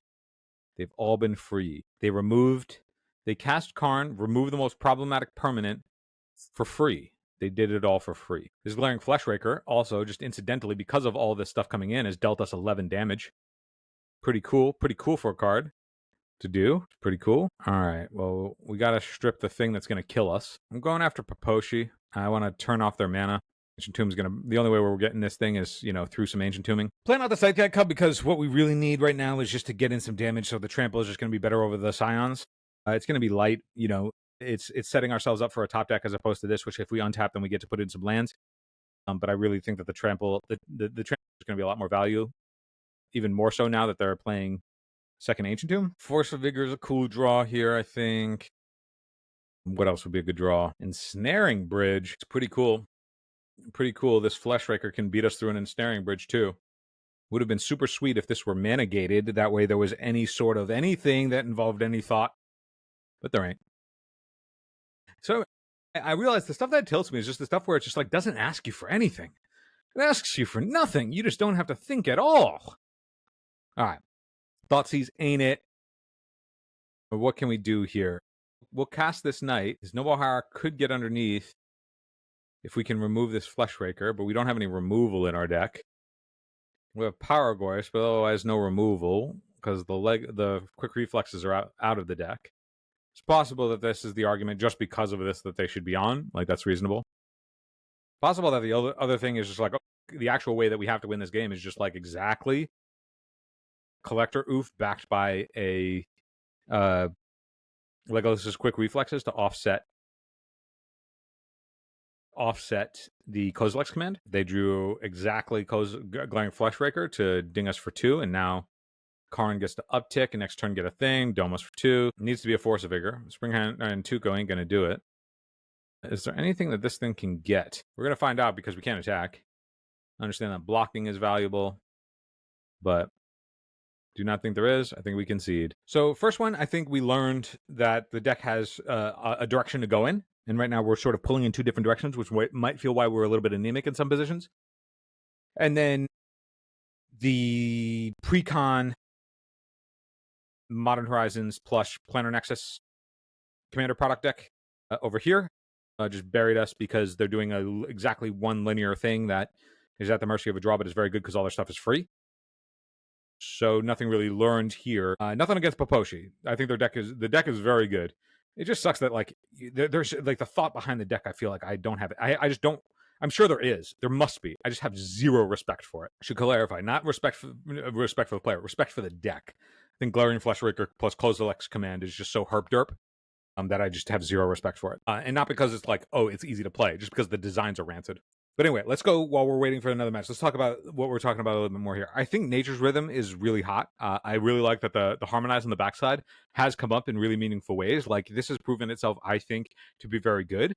Speaker 3: They've all been free. They cast Karn, removed the most problematic permanent for free. They did it all for free. This Glaring Fleshraker, also, just incidentally, because of all this stuff coming in, has dealt us 11 damage. Pretty cool. Pretty cool for a card to do. Pretty cool. All right. Well, we got to strip the thing that's going to kill us. I'm going after Paposhi. I want to turn off their mana. Ancient Tomb is going to... The only way we're getting this thing is, through some Ancient Tombing. Playing out the Sightguide Cub because what we really need right now is just to get in some damage, so the Trample is just going to be better over the Scions. It's going to be light. It's setting ourselves up for a top deck as opposed to this, which if we untap, then we get to put in some lands. But I really think that the Trample... The Trample is going to be a lot more value. Even more so now that they're playing second Ancient Tomb. Force of Vigor is a cool draw here, I think. What else would be a good draw? Ensnaring Bridge. It's pretty cool. Pretty cool. This Fleshraker can beat us through an Ensnaring Bridge, too. Would have been super sweet if this were mana gated. That way there was any sort of anything that involved any thought. But there ain't. So I realized the stuff that tilts me is just the stuff where it just doesn't ask you for anything. It asks you for nothing. You just don't have to think at all. All right. Thoughtseize ain't it. But what can we do here? We'll cast this Knight. His Noble Hierarch could get underneath if we can remove this Fleshraker, but we don't have any removal in our deck. We have Power Gorse, but otherwise no removal because the Quick Reflexes are out of the deck. It's possible that this is the argument just because of this that they should be on. That's reasonable. Possible that the other thing is just the actual way that we have to win this game is just exactly Collector Oof backed by a Legolas's Quick Reflexes to offset the Kozilek's command. They drew exactly Glaring Fleshraker to ding us for 2, and now Karn gets to uptick, and next turn get a thing, dome us for 2. It needs to be a Force of Vigor. Springhand and Tuco ain't going to do it. Is there anything that this thing can get? We're going to find out because we can't attack. I understand that blocking is valuable, but do not think there is. I think we concede. So first one, I think we learned that the deck has a direction to go in. And right now we're sort of pulling in 2 different directions, which might feel why we're a little bit anemic in some positions. And then the pre-con Modern Horizons plus Planar Nexus Commander product deck over here just buried us because they're doing exactly one linear thing that is at the mercy of a draw, but is very good because all their stuff is free. So nothing really learned here. Nothing against Paposhi. I think the deck is very good. It just sucks that there's the thought behind the deck. I feel like I don't have it. I just don't. I'm sure there is. There must be. I just have zero respect for it. I should clarify. Not respect for the player. Respect for the deck. I think Glaring Fleshraker plus Kozilek's command is just so herp derp that I just have zero respect for it. And not because it's it's easy to play, just because the designs are rancid. But anyway, let's go while we're waiting for another match. Let's talk about what we're talking about a little bit more here. I think Nature's Rhythm is really hot. I really like that the Harmonize on the backside has come up in really meaningful ways. This has proven itself, I think, to be very good,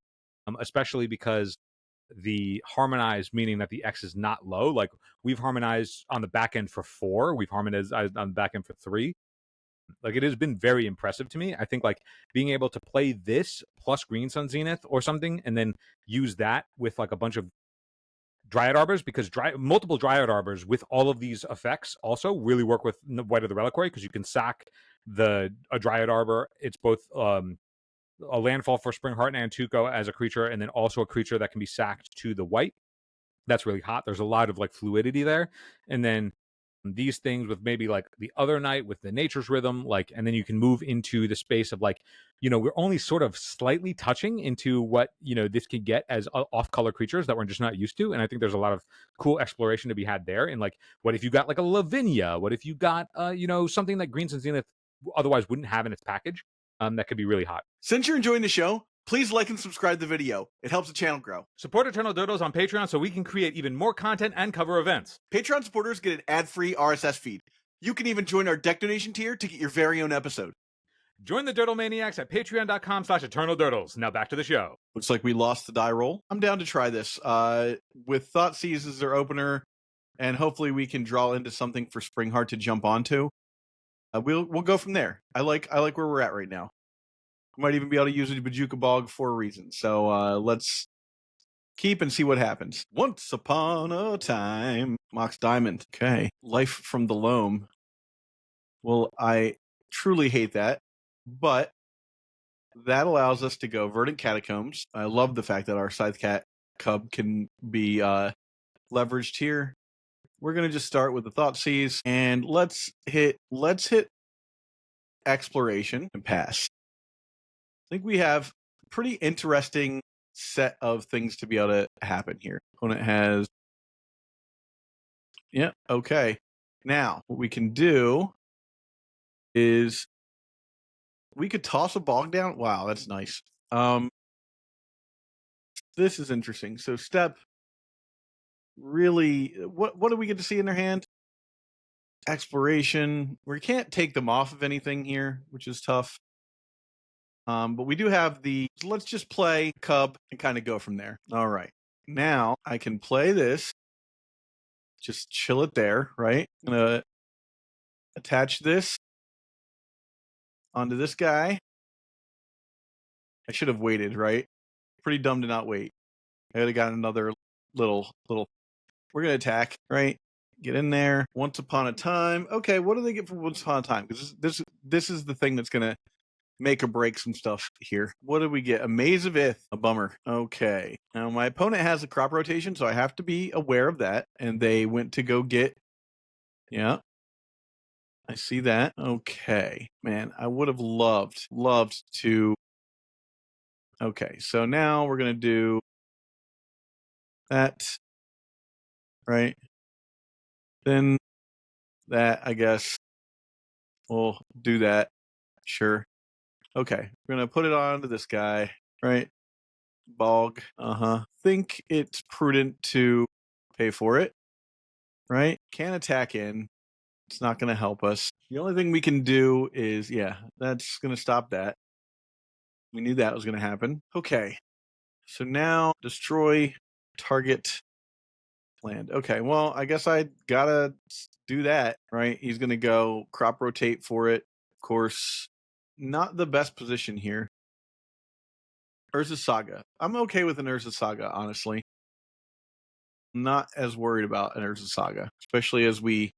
Speaker 3: especially because the Harmonize, meaning that the X is not low. We've harmonized on the back end for 4. We've harmonized on the back end for 3. It has been very impressive to me. I think being able to play this plus Green Sun Zenith or something and then use that with a bunch of Dryad Arbors, because multiple Dryad Arbors with all of these effects also really work with White of the Reliquary, because you can sack a Dryad Arbor. It's both a landfall for Springheart and Tuco as a creature, and then also a creature that can be sacked to the white. That's really hot. There's a lot of fluidity there. And then these things with maybe the other night with the Nature's Rhythm, and then you can move into the space of we're only sort of slightly touching into what this could get as off-color creatures that we're just not used to. And I think there's a lot of cool exploration to be had there. And what if you got a Lavinia? What if you got something that Green Sun Zenith otherwise wouldn't have in its package? That could be really hot.
Speaker 2: Since you're enjoying the show, please like and subscribe the video. It helps the channel grow.
Speaker 3: Support Eternal Durdles on Patreon so we can create even more content and cover events.
Speaker 2: Patreon supporters get an ad-free RSS feed. You can even join our deck donation tier to get your very own episode.
Speaker 3: Join the Durdle Maniacs at patreon.com/eternaldurdles. Now back to the show.
Speaker 2: Looks like we lost the die roll. I'm down to try this. With Thoughtseize as their opener, and hopefully we can draw into something for Springheart to jump onto. We'll go from there. I like where we're at right now. We might even be able to use a Bajuka Bog for a reason. So let's keep and see what happens. Once upon a time, Mox Diamond. Okay, Life from the Loam. Well, I truly hate that, but that allows us to go Verdant Catacombs. I love the fact that our Scythe Cat Cub can be leveraged here. We're gonna just start with the Thoughtseize, and let's hit Exploration and pass. I think we have a pretty interesting set of things to be able to happen here. Opponent has, yeah, okay. Now what we can do is we could toss a Bog down. Wow, that's nice. This is interesting. So step. Really, what do we get to see in their hand? Exploration. We can't take them off of anything here, which is tough. But we do have the. So let's just play Cub and kind of go from there. All right. Now I can play this. Just chill it there, right? I'm gonna attach this onto this guy. I should have waited, right? Pretty dumb to not wait. I could have got another little. We're gonna attack, right? Get in there. Once upon a time. Okay, what do they get for once upon a time? Because this is the thing that's gonna make or break some stuff here. What did we get? A Maze of Ith. A bummer. Okay. Now my opponent has a crop rotation, so I have to be aware of that. And they went to go get. Yeah. I see that. Okay. Man, I would have loved to. Okay, so now we're gonna do that. Right. Then that, I guess, we'll do that. Sure. Okay, we're gonna put it onto this guy, right? Bog. Think it's prudent to pay for it, right? Can't attack in. It's not gonna help us. The only thing we can do is, yeah, that's gonna stop that. We knew that was gonna happen. Okay, so now destroy target land. Okay, well, I guess I gotta do that, right? He's gonna go crop rotate for it. Of course, not the best position here. Urza Saga. I'm okay with an Urza Saga, honestly. Not as worried about an Urza Saga, especially as we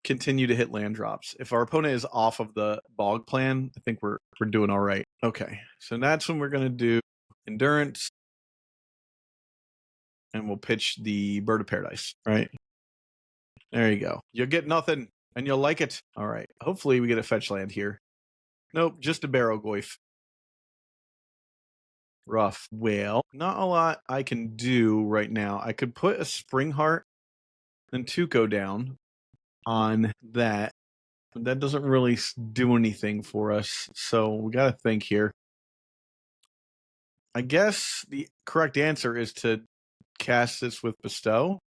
Speaker 2: continue to hit land drops. If our opponent is off of the Bog plan, I think we're doing all right. Okay, so that's when we're gonna do Endurance. And we'll pitch the Bird of Paradise, right? There you go. You'll get nothing, and you'll like it. All right. Hopefully we get a fetch land here. Nope, just a Barrowgoyf. Rough. Well, not a lot I can do right now. I could put a Springheart and Tuco down on that. But that doesn't really do anything for us. So we got to think here. I guess the correct answer is to cast this with Bestow.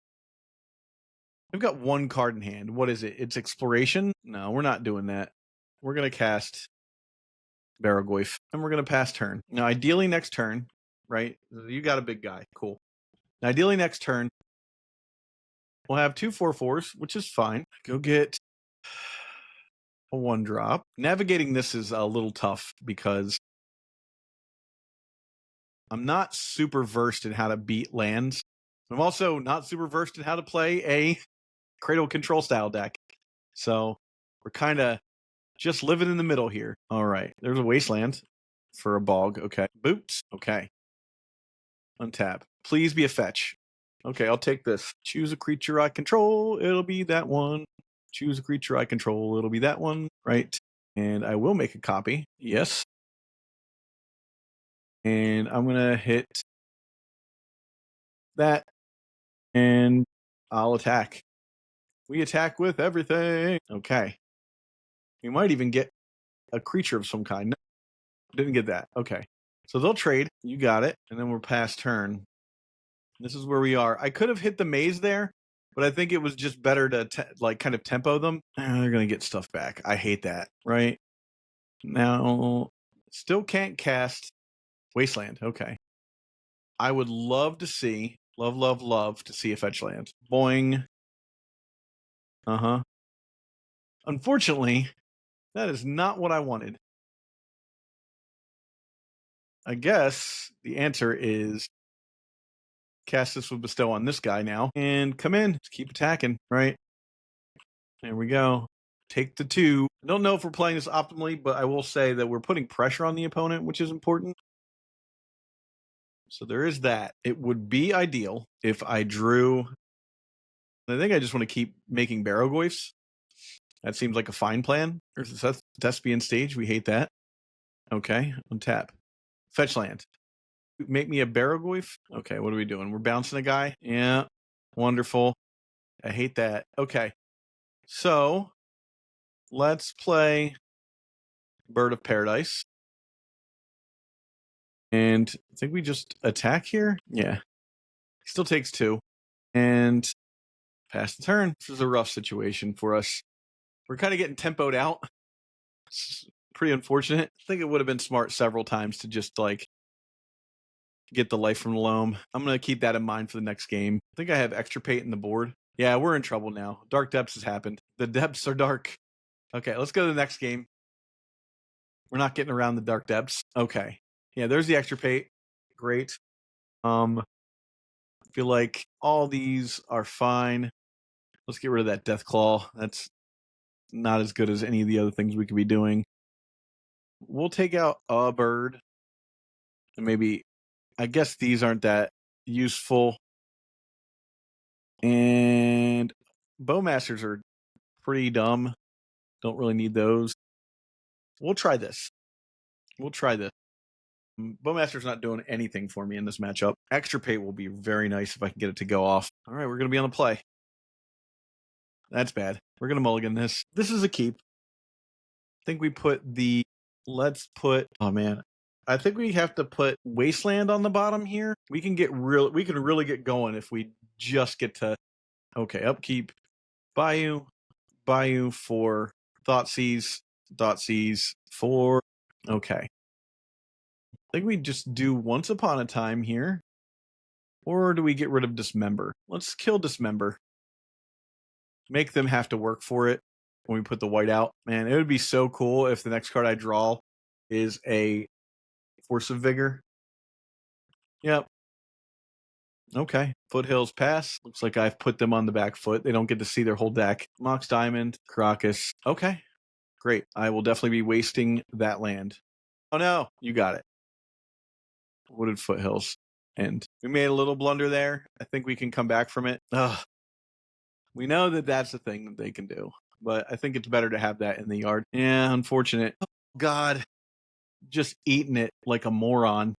Speaker 2: We've got one card in hand. What is it? It's Exploration? No, we're not doing that. We're going to cast Barrowgoyf, and we're going to pass turn. Now, ideally next turn, right? You got a big guy. Cool. Now, ideally next turn, we'll have 2 4/4s, which is fine. Go get a 1-drop. Navigating this is a little tough because I'm not super versed in how to beat lands. I'm also not super versed in how to play a Cradle control style deck. So we're kind of just living in the middle here. All right. There's a Wasteland for a Bog. Okay. Boots. Okay. Untap. Please be a fetch. Okay, I'll take this. Choose a creature I control. It'll be that one. Choose a creature I control. It'll be that one. Right. And I will make a copy. Yes. And I'm going to hit that. And I'll attack. We attack with everything. Okay. We might even get a creature of some kind. No, didn't get that. Okay. So they'll trade. You got it. And then we're past turn. This is where we are. I could have hit the maze there, but I think it was just better to like kind of tempo them. They're gonna get stuff back. I hate that. Right now, still can't cast Wasteland. Okay, I would love to see, love to see a fetch land. Boing. Unfortunately, that is not what I wanted. I guess the answer is cast this with Bestow on this guy now and come in. Just keep attacking, right? There we go. Take the 2. I don't know if we're playing this optimally, but I will say that we're putting pressure on the opponent, which is important. So there is that. It would be ideal if I drew. I think I just want to keep making Barrogoyfs. That seems like a fine plan. There's a Thespian stage. We hate that. Okay, untap. Fetch land. Make me a Barrogoyf. Okay, what are we doing? We're bouncing a guy. Yeah, wonderful. I hate that. Okay, so let's play Bird of Paradise. And I think we just attack here. Yeah. Still takes 2. And pass the turn. This is a rough situation for us. We're kind of getting tempoed out. It's pretty unfortunate. I think it would have been smart several times to just like get the life from the loam. I'm going to keep that in mind for the next game. I think I have Extirpate in the board. Yeah, we're in trouble now. Dark Depths has happened. The depths are dark. Okay, let's go to the next game. We're not getting around the Dark Depths. Okay. Yeah, there's the Extirpate. Great. I feel like all these are fine. Let's get rid of that Death Claw. That's not as good as any of the other things we could be doing. We'll take out a bird. And maybe, I guess these aren't that useful. And Bowmasters are pretty dumb. Don't really need those. We'll try this. Bowmaster's not doing anything for me in this matchup. Extirpate will be very nice if I can get it to go off. All right, we're going to be on the play. That's bad. We're going to mulligan this. This is a keep. I think we put the... Let's put... Oh, man. I think we have to put Wasteland on the bottom here. We can really get going if we just get to... Okay, upkeep. Bayou for Thoughtseize for... Okay. I think we just do Once Upon a Time here. Or do we get rid of Dismember? Let's kill Dismember. Make them have to work for it when we put the white out. Man, it would be so cool if the next card I draw is a Force of Vigor. Yep. Okay. Foothills pass. Looks like I've put them on the back foot. They don't get to see their whole deck. Mox Diamond, Crocus. Okay. Great. I will definitely be wasting that land. Oh no, you got it. Wooded Foothills. And we made a little blunder there. I think we can come back from it. Ugh. We know that that's the thing that they can do. But I think it's better to have that in the yard. Yeah, unfortunate. Oh, God. Just eating it like a moron.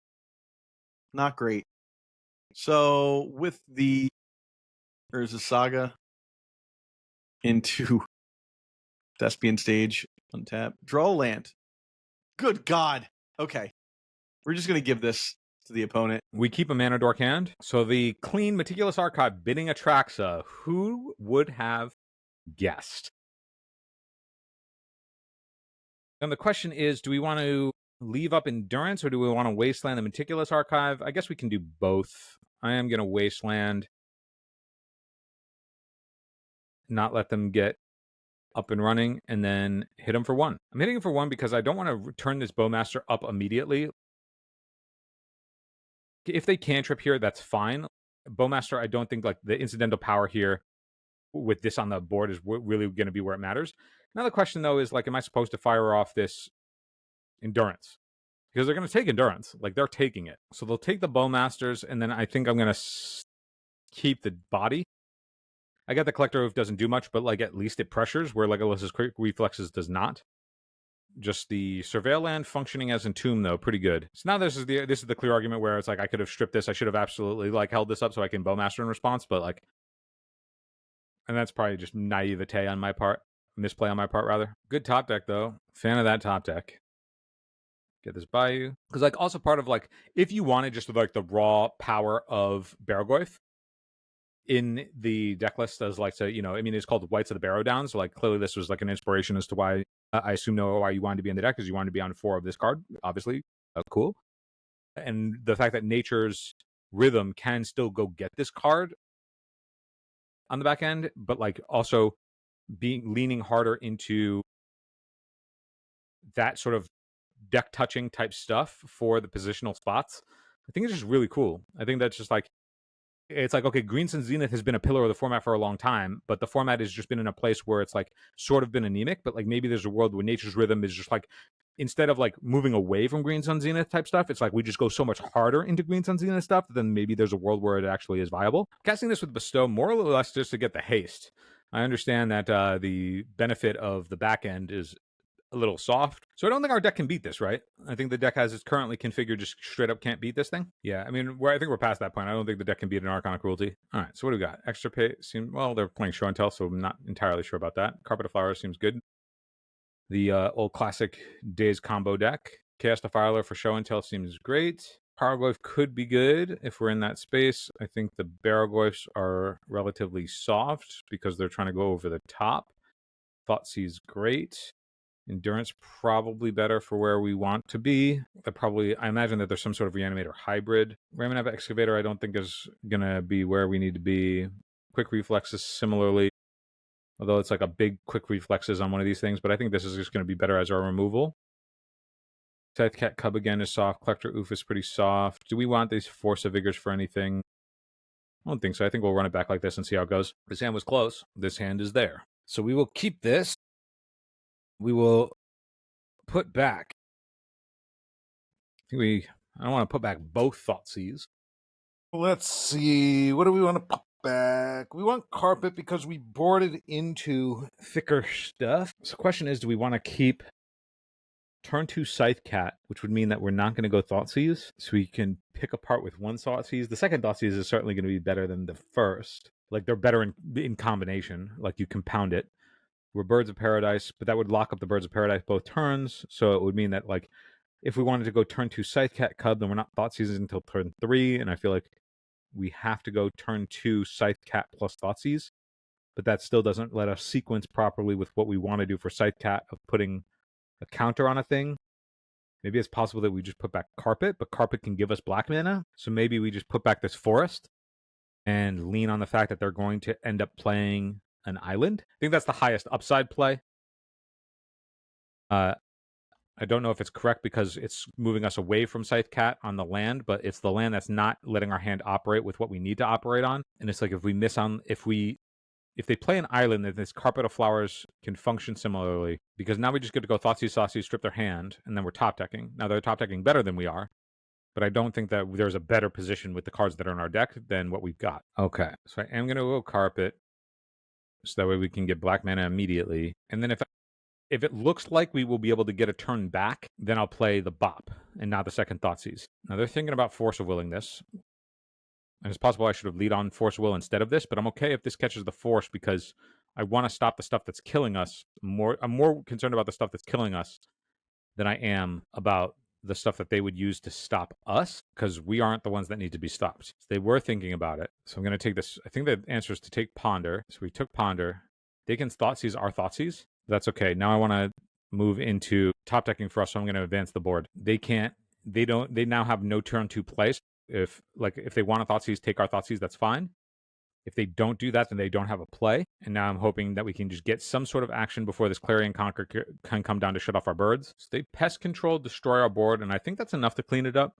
Speaker 2: Not great. So with the... There's a Saga into Thespian stage. Untap. Draw a land. Good God. Okay. We're just going to give this to the opponent.
Speaker 3: We keep a mana dork hand. So the clean Meticulous Archive bidding Atraxa. Who would have guessed? And the question is, do we want to leave up Endurance or do we want to Wasteland the Meticulous Archive? I guess we can do both. I am going to Wasteland. Not let them get up and running, and then hit them for 1. I'm hitting him for 1 because I don't want to turn this Bowmaster up immediately. If they cantrip here, that's fine. Bowmaster, I don't think like the incidental power here with this on the board is really going to be where it matters. Now the question though is like, am I supposed to fire off this Endurance? Because they're going to take Endurance. Like they're taking it. So they'll take the Bowmasters, and then I think I'm going to keep the body. I got the Collector Oath doesn't do much, but like at least it pressures, where Legolas's Quick Reflexes does not. Just the Surveil land functioning as Entomb though, pretty good. So now this is the clear argument where it's like I could have stripped this. I should have absolutely like held this up so I can Bowmaster in response, but like, and that's probably just naivete on my part, misplay on my part rather. Good top deck though. Fan of that top deck. Get this Bayou. Because like also part of like, if you wanted just like the raw power of Barrogoyf, in the deck list as like to, I mean, it's called Whites of the Barrow Downs. So like clearly this was like an inspiration as to why I assume why you wanted to be in the deck, because you wanted to be on 4 of this card, obviously. Cool. And the fact that Nature's Rhythm can still go get this card on the back end, but like also leaning harder into that sort of deck touching type stuff for the positional spots, I think it's just really cool. I think that's just like, it's like, okay, Green Sun Zenith has been a pillar of the format for a long time, but the format has just been in a place where it's like sort of been anemic, but like maybe there's a world where Nature's Rhythm is just like, instead of like moving away from Green Sun Zenith type stuff, it's like we just go so much harder into Green Sun Zenith stuff, then maybe there's a world where it actually is viable. Casting this with Bestow more or less just to get the haste. I understand that the benefit of the back end is a little soft. So I don't think our deck can beat this, right? I think the deck as it's currently configured just straight up can't beat this thing. Yeah, I mean, I think we're past that point. I don't think the deck can beat an Archon of Cruelty. All right, so what do we got? Extra pay well, they're playing Show and Tell, so I'm not entirely sure about that. Carpet of Flowers seems good. The old classic Days combo deck. Chaos Defiler for Show and Tell seems great. Paraglyph could be good if we're in that space. I think the Baroglyphs are relatively soft because they're trying to go over the top. Thoughtseize great. Endurance probably better for where we want to be. I imagine that there's some sort of Reanimator hybrid. Ramanab Excavator I don't think is going to be where we need to be. Quick Reflexes similarly, although it's like a big Quick Reflexes on one of these things, but I think this is just going to be better as our removal. Scythecat Cub again is soft. Collector Oof is pretty soft. Do we want these Force of Vigors for anything? I don't think so. I think we'll run it back like this and see how it goes. This hand was close. This hand is there. So we will keep this. We will put back. I don't want to put back both Thoughtseize. Let's see. What do we want to put back? We want Carpet because we boarded into thicker stuff. So the question is, do we want to keep turn 2 Scythecat, which would mean that we're not going to go Thoughtseize, so we can pick apart with one Thoughtseize. The second Thoughtseize is certainly going to be better than the first. Like, they're better in combination. Like, you compound it. We're Birds of Paradise, but that would lock up the Birds of Paradise both turns, so it would mean that, like, if we wanted to go turn 2 Scythecat Cub, then we're not Thoughtseize until turn 3, and I feel like we have to go turn 2 Scythecat plus Thoughtseize, but that still doesn't let us sequence properly with what we want to do for Scythecat of putting a counter on a thing. Maybe it's possible that we just put back Carpet, but Carpet can give us black mana, so maybe we just put back this Forest and lean on the fact that they're going to end up playing an island. I think that's the highest upside play. I don't know if it's correct because it's moving us away from Scythecat on the land, but it's the land that's not letting our hand operate with what we need to operate on. And it's like if they play an island, then this Carpet of Flowers can function similarly, because now we just get to go Thoughtseize, strip their hand, and then we're top decking. Now they're top decking better than we are, but I don't think that there's a better position with the cards that are in our deck than what we've got. Okay, so I am going to go Carpet, so that way we can get black mana immediately. And then if it looks like we will be able to get a turn back, then I'll play the Bop and not the second Thoughtseize. Now they're thinking about Force of Willing this. And it's possible I should have lead on Force of Will instead of this, but I'm okay if this catches the Force because I want to stop the stuff that's killing us. I'm more concerned about the stuff that's killing us than I am about the stuff that they would use to stop us, because we aren't the ones that need to be stopped. So they were thinking about it. So I'm going to take this. I think the answer is to take Ponder. So we took Ponder. They can Thoughtseize our Thoughtseize. That's okay. Now I want to move into top decking for us, so I'm going to advance the board. They now have no turn 2 place. If they want to Thoughtseize, take our Thoughtseize, that's fine. If they don't do that, then they don't have a play. And now I'm hoping that we can just get some sort of action before this Clarion Conquer can come down to shut off our birds. So they pest control, destroy our board, and I think that's enough to clean it up.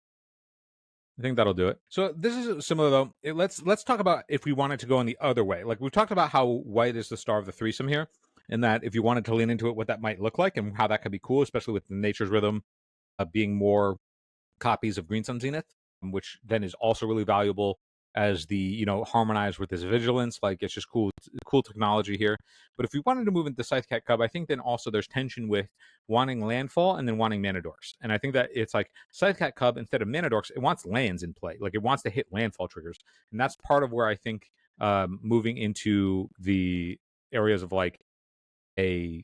Speaker 3: I think that'll do it. So this is similar, though. Let's talk about if we wanted to go in the other way. Like, we've talked about how white is the star of the threesome here, and that if you wanted to lean into it, what that might look like and how that could be cool, especially with the Nature's Rhythm being more copies of Green Sun Zenith, which then is also really valuable as the, harmonized with this vigilance. Like, it's just cool technology here. But if we wanted to move into Scythecat Cub, I think then also there's tension with wanting landfall and then wanting mana dorks. And I think that it's like Scythecat Cub, instead of mana dorks, it wants lands in play. Like, it wants to hit landfall triggers. And that's part of where I think moving into the areas of like a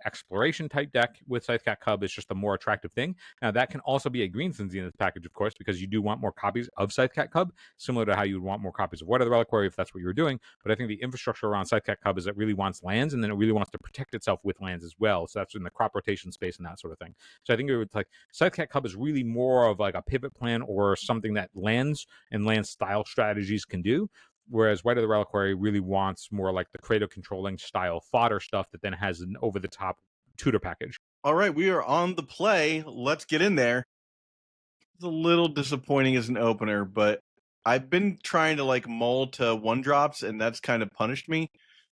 Speaker 3: exploration type deck with Scythecat Cub is just a more attractive thing. Now, that can also be a Green Sun Zenith package, of course, because you do want more copies of Scythecat Cub, similar to how you would want more copies of What of the Reliquary if that's what you were doing. But I think the infrastructure around Scythecat Cub is it really wants lands, and then it really wants to protect itself with lands as well. So that's in the crop rotation space and that sort of thing. So I think it would like Scythecat Cub is really more of like a pivot plan or something that lands and land style strategies can do. Whereas White of the Reliquary really wants more like the Cradle controlling style fodder stuff that then has an over the top tutor package.
Speaker 2: All right, we are on the play. Let's get in there. It's a little disappointing as an opener, but I've been trying to like mull to 1-drops, and that's kind of punished me.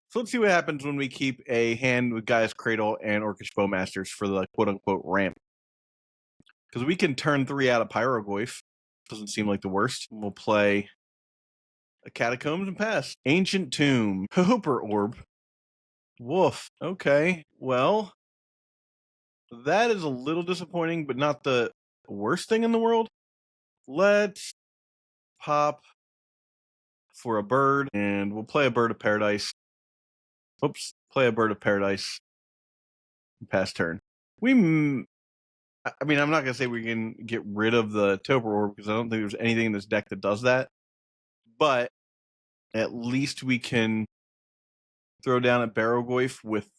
Speaker 2: So let's see what happens when we keep a hand with Gaia's Cradle and Orcish Bowmasters for the quote-unquote ramp. Because we can turn 3 out of Pyroglyph. Doesn't seem like the worst. We'll play a Catacombs and pass. Ancient Tomb. Hooper Orb. Woof. Okay, well, that is a little disappointing, but not the worst thing in the world. Let's pop for a bird, and we'll play a Bird of Paradise. Oops, play a Bird of Paradise. Pass turn. I mean, I'm not going to say we can get rid of the Toper Orb, because I don't think there's anything in this deck that does that. But at least we can throw down a Barrogoyf with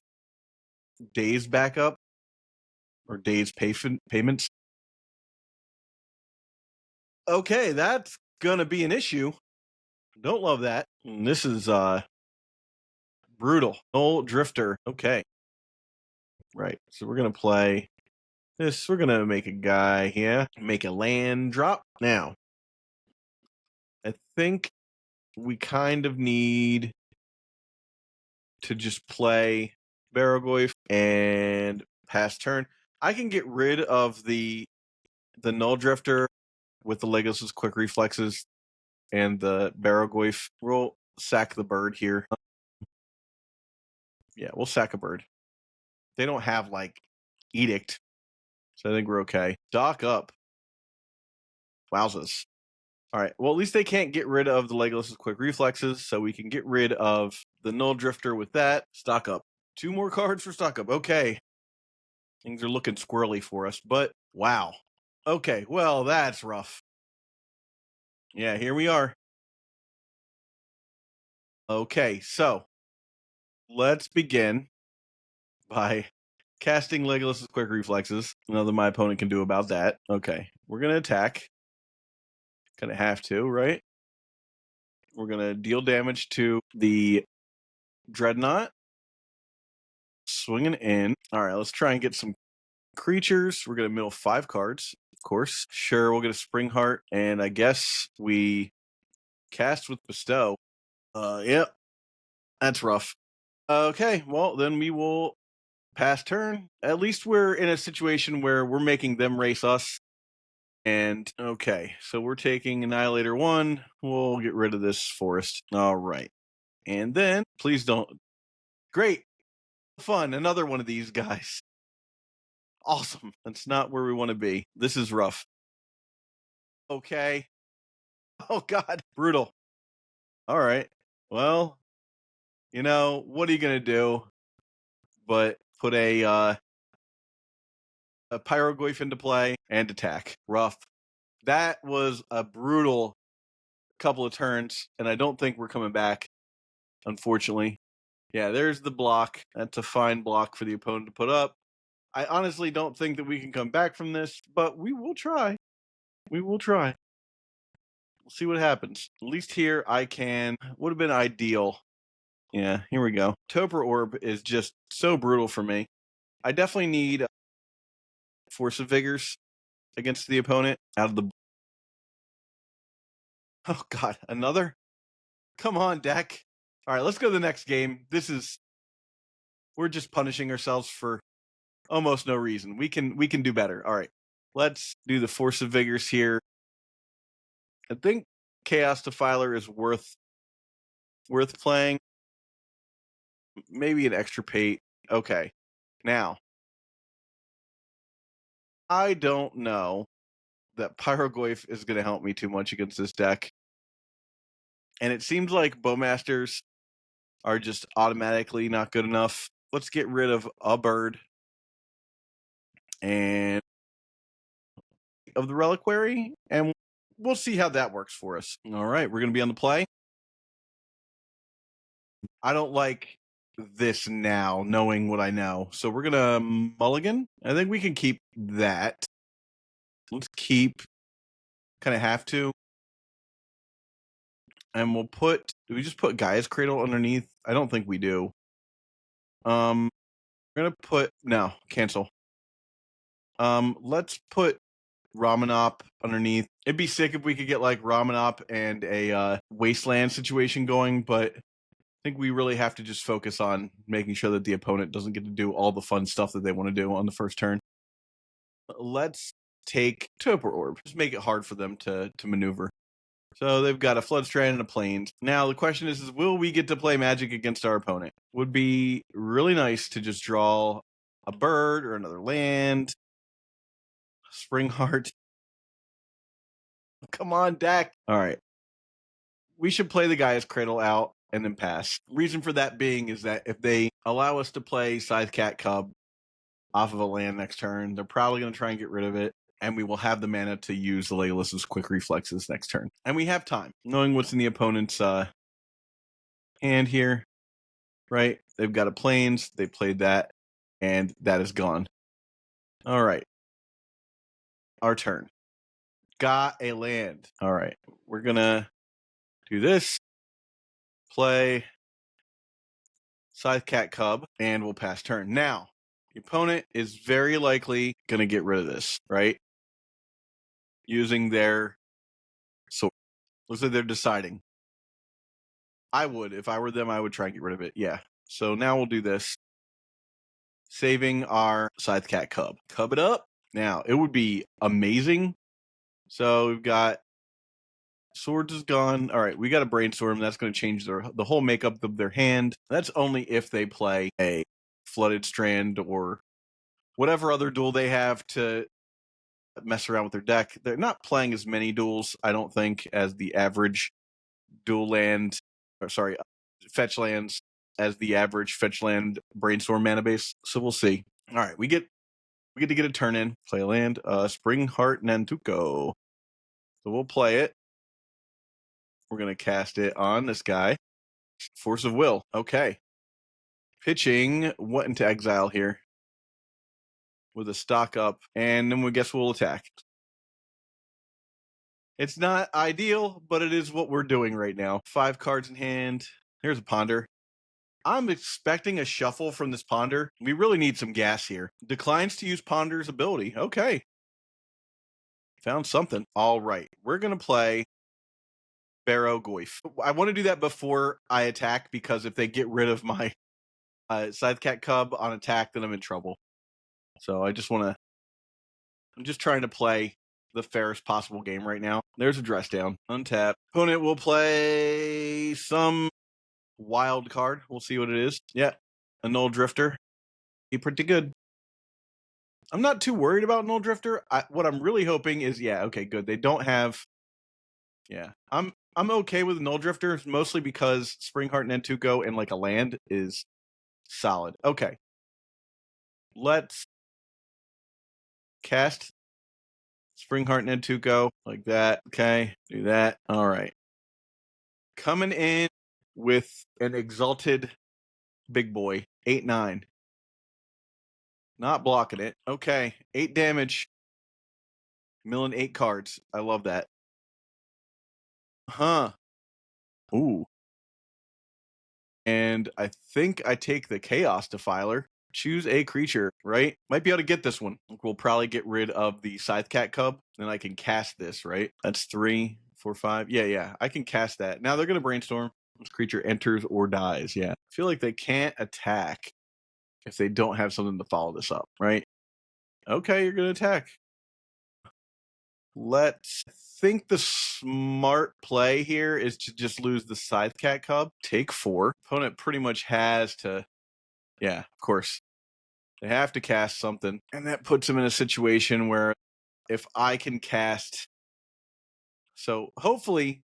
Speaker 2: Days backup, or Days payments. Okay, that's gonna be an issue. Don't love that. And this is brutal. Null Drifter. Okay. Right. So we're gonna play this. We're gonna make a guy here. Make a land drop. Now, I think we kind of need to just play Barrogoyf and pass turn. I can get rid of the Null Drifter with the Legolas's Quick Reflexes and the Barrogoyf. We'll sack the bird here. Yeah, we'll sack a bird. They don't have, like, Edict, so I think we're okay. Dock up. Wowzers. All right, well, at least they can't get rid of the Legolas's Quick Reflexes, so we can get rid of the Null Drifter with that. Stock up. 2 more cards for stock up. Okay. Things are looking squirrely for us, but wow. Okay, well, that's rough. Yeah, here we are. Okay, so let's begin by casting Legolas's Quick Reflexes. Nothing my opponent can do about that. Okay, we're going to attack. Kind of have to, right? We're going to deal damage to the Dreadnought. Swinging in. All right, let's try and get some creatures. We're going to mill 5 cards, of course. Sure, we'll get a Spring Heart, and I guess we cast with Bestow. Yep, that's rough. Okay, well, then we will pass turn. At least we're in a situation where we're making them race us. And, okay, so we're taking Annihilator 1. We'll get rid of this forest. All right. And then, please don't. Great. Fun. Another one of these guys. Awesome. That's not where we want to be. This is rough. Okay. Oh, God. Brutal. All right. Well, you know, what are you going to do but put a Pyroglyph into play and attack? Rough. That was a brutal couple of turns, and I don't think we're coming back, unfortunately. Yeah, there's the block. That's a fine block for the opponent to put up. I honestly don't think that we can come back from this, but we will try. We will try. We'll see what happens. At least here I can. Would have been ideal. Yeah, here we go. Toper Orb is just so brutal for me. I definitely need Force of Vigors against the opponent out of the... Oh, God. Another? Come on, deck. All right, let's go to the next game. We're just punishing ourselves for almost no reason. We can do better. All right, let's do the Force of Vigors here. I think Chaos Defiler is worth playing. Maybe an Extirpate. Okay, now I don't know that Pyroglyph is going to help me too much against this deck, and it seems like Bowmasters are just automatically not good enough. let's get rid of a bird and of the reliquary, and we'll see how that works for us. All right, we're going to be on the play. I don't like this now, knowing what I know. So we're going to mulligan. I think we can keep that. Let's keep, kind of have to. And we'll put, do we just put Gaia's Cradle underneath? I don't think we do. We're going to put, no, cancel. Let's put Ramanop underneath. It'd be sick if we could get like Ramanop and a wasteland situation going, but I think we really have to just focus on making sure that the opponent doesn't get to do all the fun stuff that they want to do on the first turn. Let's take Toper Orb. Just make it hard for them to maneuver. So they've got a Flood Strand and a Plains. Now the question is will we get to play Magic against our opponent? Would be really nice to just draw a bird or another land. Spring Heart. Come on, deck. All right. We should play the Gaia's Cradle out and then pass. Reason for that being is that if they allow us to play Scythe Cat Cub off of a land next turn, they're probably going to try and get rid of it, and we will have the mana to use the Legolas's Quick Reflexes next turn. And we have time, knowing what's in the opponent's hand here, right? They've got a Plains, they played that, and that is gone. All right. Our turn. Got a land. All right. We're going to do this. Play Scythe Cat Cub, and we'll pass turn. Now, the opponent is very likely going to get rid of this, right? Using their sword. Looks like they're deciding. I would. If I were them, I would try and get rid of it. Yeah. So now we'll do this. Saving our Scythe Cat Cub. Cub it up. Now, it would be amazing. So we've got Swords is gone. All right, we got a Brainstorm. That's going to change the whole makeup of their hand. That's only if they play a Flooded Strand or whatever other duel they have to mess around with their deck. They're not playing as many duels, I don't think, as the average fetch lands as the average fetch land Brainstorm mana base. So we'll see. All right, we get to get a turn in. Play a land, Spring Heart Nantuko. So we'll play it. We're going to cast it on this guy. Force of Will. Okay. Pitching what into exile here with a stock up, and then we guess we'll attack. It's not ideal, but it is what we're doing right now. 5 cards in hand. Here's a Ponder. I'm expecting a shuffle from this Ponder. We really need some gas here. Declines to use Ponder's ability. Okay. Found something. All right. We're going to play Barrow Goyf. I want to do that before I attack, because if they get rid of my Scythe Cat Cub on attack, then I'm in trouble. So I'm just trying to play the fairest possible game right now. There's a Dress Down. Untap. Opponent will play some wild card. We'll see what it is. Yeah. A Null Drifter. Be pretty good. I'm not too worried about Null Drifter. What I'm really hoping is, yeah, okay, good. They don't have... Yeah. I'm okay with Null Drifter, mostly because Springheart Nantuko and like a land is solid. Okay. Let's cast Springheart Nantuko like that. Okay. Do that. All right. Coming in with an Exalted Big Boy. 8/9. Not blocking it. Okay. 8 damage. Milling 8 cards. I love that. Huh. Ooh. And I think I take the Chaos Defiler. Choose a creature, right? Might be able to get this one. We'll probably get rid of the Scythe Cat Cub. Then I can cast this, right? That's 3, 4, 5. Yeah. I can cast that. Now they're going to Brainstorm. This creature enters or dies. Yeah. I feel like they can't attack if they don't have something to follow this up, right? Okay, you're going to attack. Let's think the smart play here is to just lose the Scythe Cat Cub. Take 4. Opponent pretty much has to... Yeah, of course. They have to cast something. And that puts them in a situation where if I can cast... So hopefully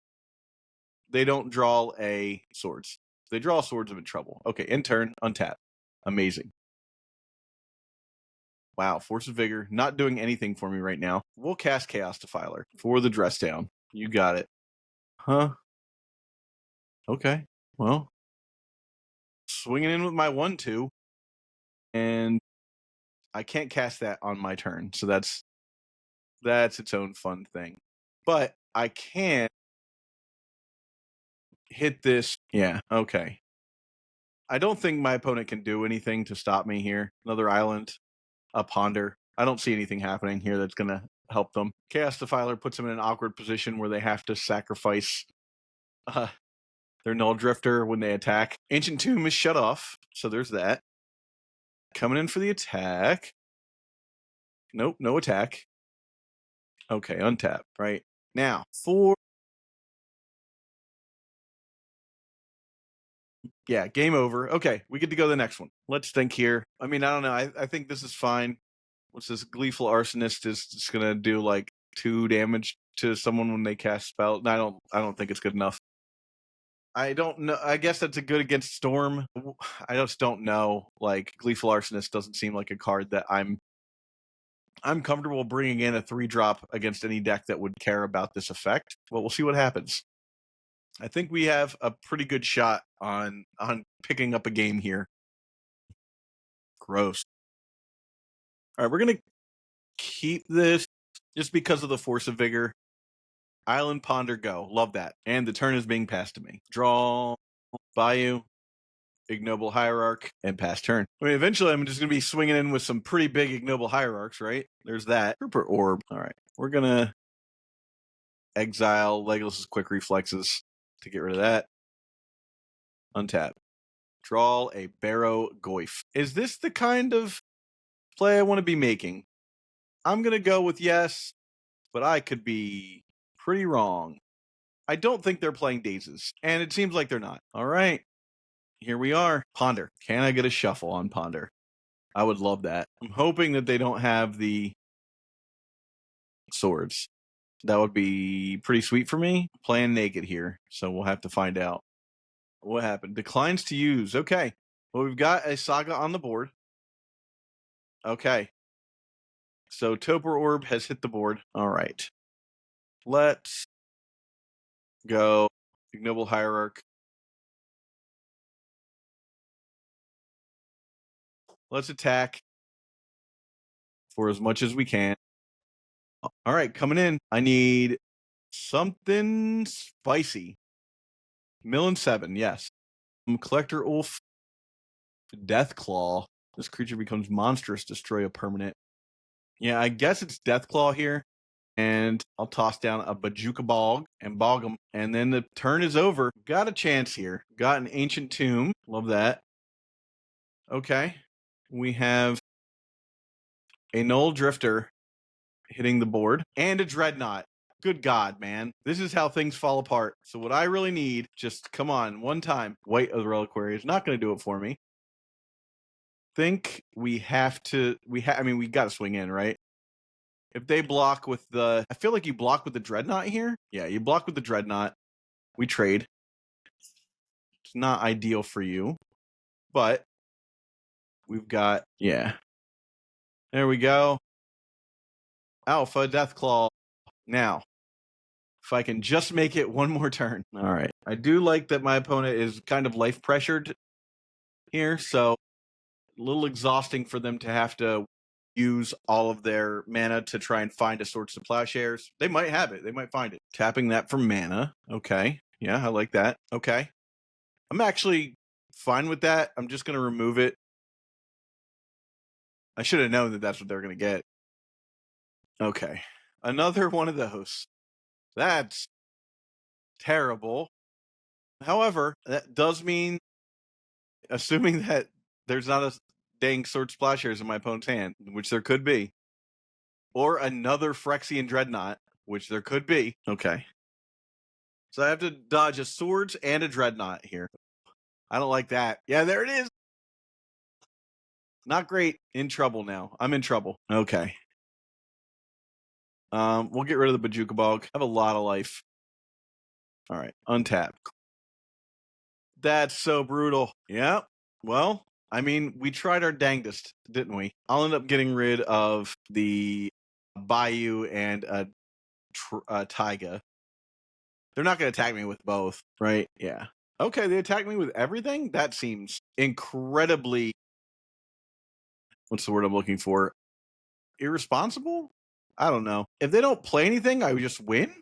Speaker 2: they don't draw a Swords. If they draw Swords, I'm in trouble. Okay, in turn, untap. Amazing. Wow, Force of Vigor, not doing anything for me right now. We'll cast Chaos Defiler for the dress down. You got it. Huh? Okay, well. Swinging in with my 1/2. And I can't cast that on my turn, so that's its own fun thing. But I can hit this. Yeah, okay. I don't think my opponent can do anything to stop me here. Another island, a ponder. I don't see anything happening here that's going to help them. Chaos Defiler puts them in an awkward position where they have to sacrifice their Null Drifter when they attack. Ancient Tomb is shut off, so there's that. Coming in for the attack. Nope, no attack. Okay, untap, right? Now, yeah, game over. Okay, we get to go to the next one. Let's think here. I mean, I don't know. I think this is fine. What's this? Gleeful Arsonist is just gonna do like 2 damage to someone when they cast spell. No, I don't think it's good enough. I don't know. I guess that's a good against Storm. I just don't know. Like, Gleeful Arsonist doesn't seem like a card that I'm comfortable bringing in a 3-drop against any deck that would care about this effect. Well, we'll see what happens. I think we have a pretty good shot on picking up a game here. Gross. All right, we're going to keep this just because of the Force of Vigor. Island Ponder, go. Love that. And the turn is being passed to me. Draw, Bayou, Ignoble Hierarch, and pass turn. I mean, eventually I'm just going to be swinging in with some pretty big Ignoble Hierarchs, right? There's that. Trooper Orb. All right. We're going to exile Legolas's Quick Reflexes to get rid of that. Untap. Draw a Barrow Goyf. Is this the kind of play I want to be making? I'm going to go with yes, but I could be pretty wrong. I don't think they're playing Dazes, and it seems like they're not. All right. Here we are. Ponder. Can I get a shuffle on Ponder? I would love that. I'm hoping that they don't have the swords. That would be pretty sweet for me. Playing naked here, so we'll have to find out. What happened? Declines to use. Okay. Well, we've got a Saga on the board. Okay. So Toper Orb has hit the board. All right. Let's go. Ignoble Hierarch. Let's attack for as much as we can. All right, coming in. I need something spicy. Mill and 7, yes. Collector Ulf. Deathclaw. This creature becomes monstrous. Destroy a permanent. Yeah, I guess it's Deathclaw here. And I'll toss down a Bajuka Bog and bog them. And then the turn is over. Got a chance here. Got an Ancient Tomb. Love that. Okay. We have a Null Drifter hitting the board and a Dreadnought. Good God, man. This is how things fall apart. So what I really need, just come on, one time. White of the Reliquary is not going to do it for me. Think we have to, I mean, we got to swing in, right? If they block with the, I feel like you block with the Dreadnought here. Yeah, you block with the Dreadnought. We trade. It's not ideal for you, but we've got, yeah. There we go. Alpha Deathclaw. Now, if I can just make it one more turn. All right. I do like that my opponent is kind of life pressured here, so a little exhausting for them to have to use all of their mana to try and find a Swords to Plowshares. They might have it. They might find it. Tapping that for mana. Okay. Yeah, I like that. Okay. I'm actually fine with that. I'm just going to remove it. I should have known that that's what they're going to get. Okay. Another one of those. That's terrible. However, that does mean, assuming that there's not a dang Swords Plowshares in my opponent's hand, which there could be, or another Phyrexian Dreadnought, which there could be. Okay. So I have to dodge a Swords and a Dreadnought here. I don't like that. Yeah, there it is. Not great. In trouble now. I'm in trouble. Okay. We'll get rid of the Bajuka Bog. I have a lot of life. All right. Untap. That's so brutal. Yeah. Well, I mean, we tried our dangest, didn't we? I'll end up getting rid of the Bayou and Taiga. They're not going to attack me with both, right? Yeah. Okay, they attack me with everything? That seems incredibly... What's the word I'm looking for? Irresponsible? I don't know. If they don't play anything, I would just win?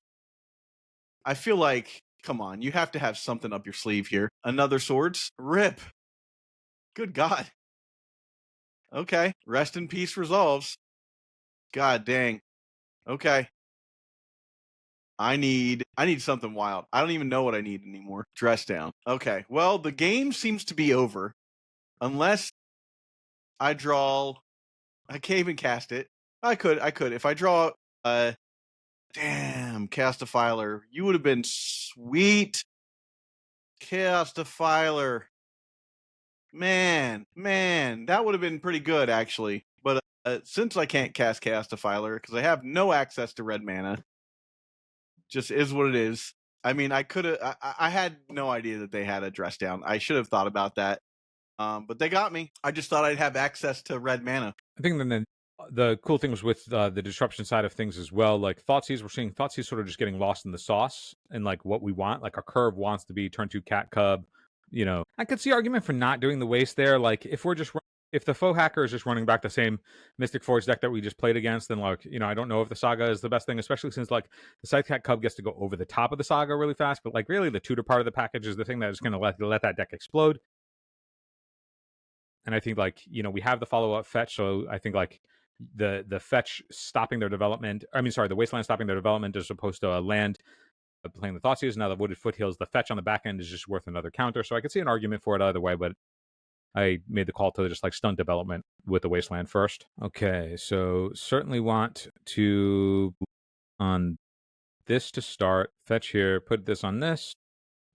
Speaker 2: I feel like, come on, you have to have something up your sleeve here. Another swords? Rip. Good God. Okay, rest in peace resolves. God dang. Okay. I need something wild. I don't even know what I need anymore. Dress down. Okay, well, the game seems to be over. Unless I draw... I can't even cast it. I could. If I draw... Damn, Castafiler. You would have been sweet. Castafiler. Man, that would have been pretty good, actually. But since I can't cast Castafiler, because I have no access to red mana, just is what it is. I mean, I could have... I had no idea that they had a dress down. I should have thought about that. But they got me. I just thought I'd have access to red mana.
Speaker 3: I think then the cool thing was with the disruption side of things as well. Like Thoughtseize, we're seeing Thoughtseize sort of just getting lost in the sauce and like what we want. Like our curve wants to be turn 2 Cat Cub. You know, I could see argument for not doing the waste there. Like if the faux hacker is just running back the same Mystic Forge deck that we just played against, then like, you know, I don't know if the Saga is the best thing, especially since like the Scythe Cat Cub gets to go over the top of the Saga really fast. But like really the tutor part of the package is the thing that is going to let that deck explode. And I think like, you know, we have the follow-up fetch, so I think like the fetch stopping their development, the Wasteland stopping their development as opposed to a land playing the Thoughtseize. Now the Wooded Foothills, the fetch on the back end is just worth another counter. So I could see an argument for it either way, but I made the call to just like stunt development with the Wasteland first. Okay, so certainly want to on this to start, fetch here, put this on this,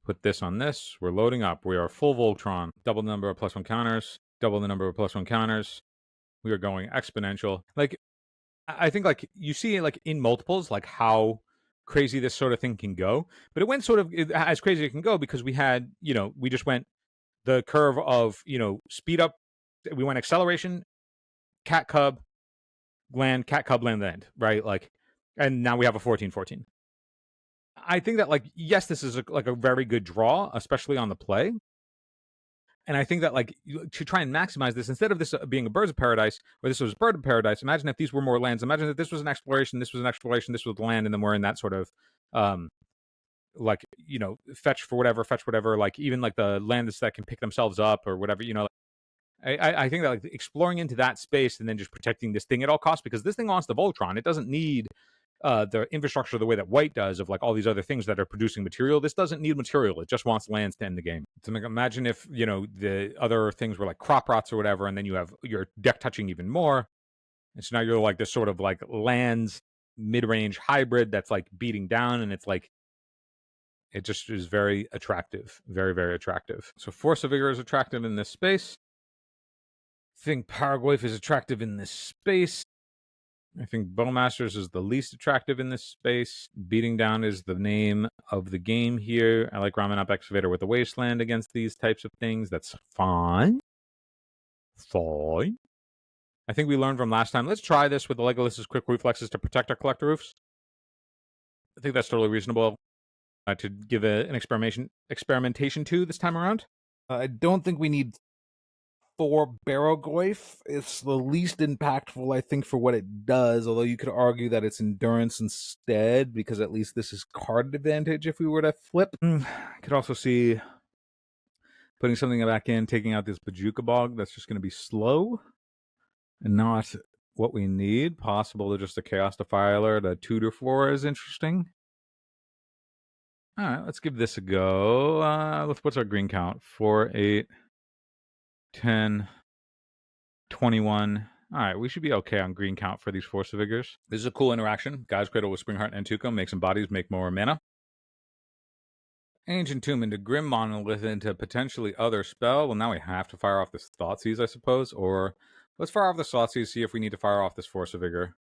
Speaker 3: put this on this. We're loading up. We are full Voltron. Double the number of +1 counters, double the number of +1 counters. We are going exponential. Like, I think like you see like in multiples, like how crazy this sort of thing can go. But it went sort of as crazy as it can go because we had, you know, we just went the curve of, you know, speed up. We went acceleration, Cat Cub, land, Cat Cub, land, right? Like, and now we have a 14-14. I think that like, yes, this is like a very good draw, especially on the play. And I think that like to try and maximize this, instead of this being a Birds of Paradise, or this was Bird of Paradise, imagine if these were more lands. Imagine if this was an exploration, this was an exploration, this was land, and then we're in that sort of like, you know, fetch whatever, like even like the lands that can pick themselves up or whatever, you know. I think that like exploring into that space and then just protecting this thing at all costs, because this thing wants the Voltron. It doesn't need the infrastructure the way that white does of like all these other things that are producing material. This doesn't need material. It just wants lands to end the game. So like, imagine if, you know, the other things were like crop rots or whatever, and then you have your deck touching even more. And so now you're like this sort of like lands mid-range hybrid that's like beating down, and it's like, it just is very attractive. Very, very attractive. So Force of Vigor is attractive in this space. I think Paragoyf is attractive in this space. I think Bowmasters is the least attractive in this space. Beating Down is the name of the game here. I like Ramen Up Excavator with the Wasteland against these types of things. That's fine. Fine. I think we learned from last time. Let's try this with the Legolas's Quick Reflexes to protect our Collector Roofs. I think that's totally reasonable to give an experimentation to this time around.
Speaker 5: I don't think we need 4 Barogoyf. It's the least impactful, I think, for what it does, although you could argue that it's endurance instead, because at least this is card advantage if we were to flip.
Speaker 3: I could also see putting something back in, taking out this Bajuka Bog. That's just going to be slow and not what we need. Possible to just a Chaos Defiler to tutor for is interesting. All right, let's give this a go. What's our green count? 4, 8, 10, 21. All right, we should be okay on green count for these Force of Vigors. This is a cool interaction. Guy's Cradle with Springheart and Tuco. Make some bodies, make more mana. Ancient Tomb into Grim Monolith into potentially other spell. Well, now we have to fire off this Thoughtseize, I suppose. Or let's fire off the Thoughtseize, see if we need to fire off this Force of Vigor.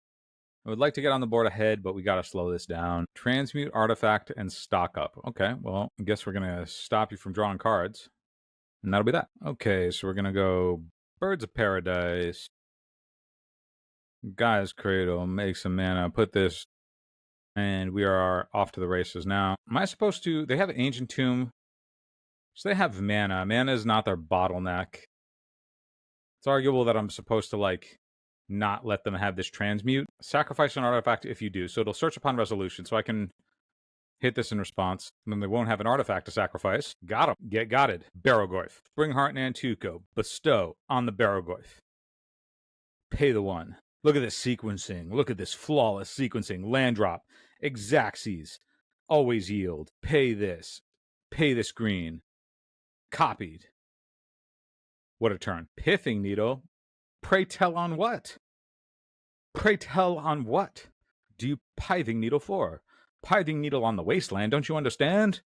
Speaker 3: I would like to get on the board ahead, but we got to slow this down. Transmute, Artifact, and stock up. Okay, well, I guess we're going to stop you from drawing cards. And that'll be that. Okay, so we're going to go Birds of Paradise. Guy's Cradle, make some mana, put this, and we are off to the races now. Am I supposed to... They have Ancient Tomb, so they have mana. Mana is not their bottleneck. It's arguable that I'm supposed to, like, not let them have this transmute. Sacrifice an artifact if you do. So it'll search upon resolution, so I can hit this in response. And then they won't have an artifact to sacrifice. Got him. Get gotted. Barrowgoyf. Springheart Nantuko. Bestow on the Barrowgoyf. Pay the 1. Look at this sequencing. Look at this flawless sequencing. Land drop. Exacxes. Always yield. Pay this. Pay this green. Copied. What a turn. Pithing Needle. Pray tell on what? Pray tell on what? Do you Pithing Needle for? Pithing Needle on the wasteland, don't you understand?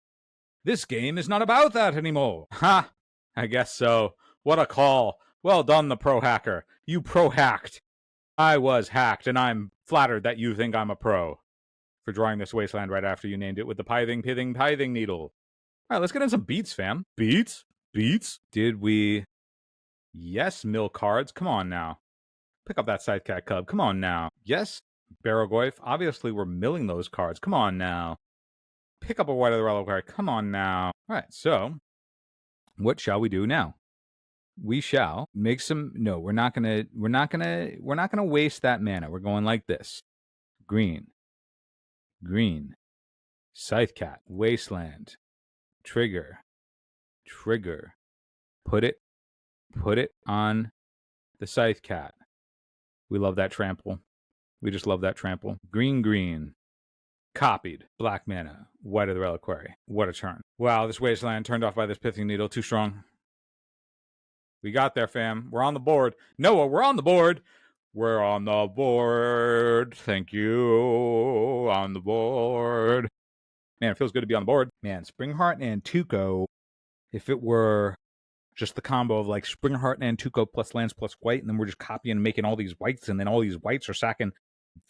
Speaker 3: This game is not about that anymore. Ha! I guess so. What a call. Well done, the pro hacker. You pro-hacked. I was hacked, and I'm flattered that you think I'm a pro for drawing this wasteland right after you named it with the Pithing Needle. All right, let's get in some beats, fam. Beats? Beats? Did we... Yes, mill cards. Come on now. Pick up that Scythecat Cub. Come on now. Yes, Barrowgoyf. Obviously, we're milling those cards. Come on now. Pick up a White of the Reliquary. Come on now. All right, so what shall we do now? We shall make some... No, we're not gonna waste that mana. We're going like this. Green. Green. Scythecat. Wasteland. Trigger. Trigger. Put it on the Scythecat. We love that trample. We just love that trample. Green, green. Copied. Black mana. White of the Reliquary. What a turn. Wow, this wasteland turned off by this Pithing Needle. Too strong. We got there, fam. We're on the board. Noah, we're on the board. We're on the board. Thank you. On the board. Man, it feels good to be on the board. Man, Springheart and Tuco, if it were just the combo of like Springheart and Tuco plus lands plus white, and then we're just copying and making all these whites, and then all these whites are sacking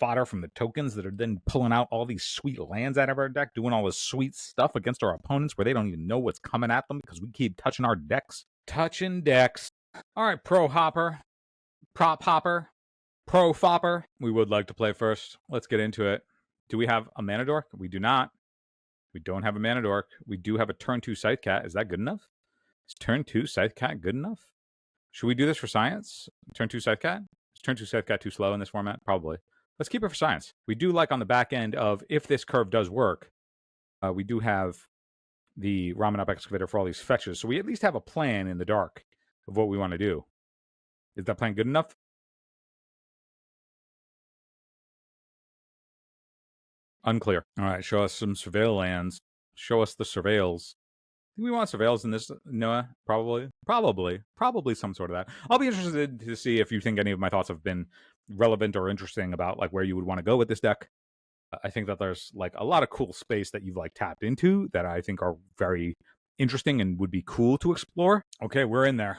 Speaker 3: fodder from the tokens that are then pulling out all these sweet lands out of our deck, doing all this sweet stuff against our opponents where they don't even know what's coming at them because we keep touching our decks. Touching decks. All right, Pro Hopper, Prop Hopper, Pro Fopper. We would like to play first. Let's get into it. Do we have a Mana Dork? We do not. We don't have a Mana Dork. We do have a turn 2 Scythecat. Is that good enough? Is turn 2 Scythecat good enough? Should we do this for science? Turn 2 Scythecat? Is turn 2 Scythecat too slow in this format? Probably. Let's keep it for science. We do like on the back end of, if this curve does work, we do have the Ramen-Up Excavator for all these fetches. So we at least have a plan in the dark of what we want to do. Is that plan good enough? Unclear. All right, show us some surveil lands. Show us the surveils. Do we want surveils in this, Noah? Probably some sort of that. I'll be interested to see if you think any of my thoughts have been relevant or interesting about like where you would want to go with this deck. I think that there's like a lot of cool space that you've like tapped into that I think are very interesting and would be cool to explore. Okay, we're in there.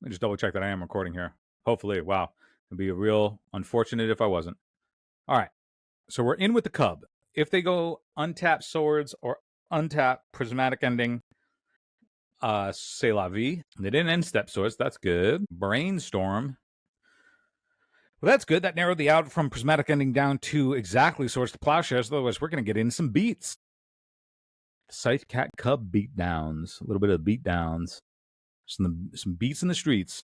Speaker 3: Let me just double check that I am recording here. Hopefully, wow. It'd be a real unfortunate if I wasn't. All right, so we're in with the Cub. If they go untap Swords or untap Prismatic Ending, c'est la vie. They didn't end Step Swords. That's good. Brainstorm. Well, that's good. That narrowed the out from Prismatic Ending down to exactly Swords to Plowshares. Otherwise, we're going to get in some beats. Scythecat Cub beatdowns. A little bit of beatdowns. Some beats in the streets.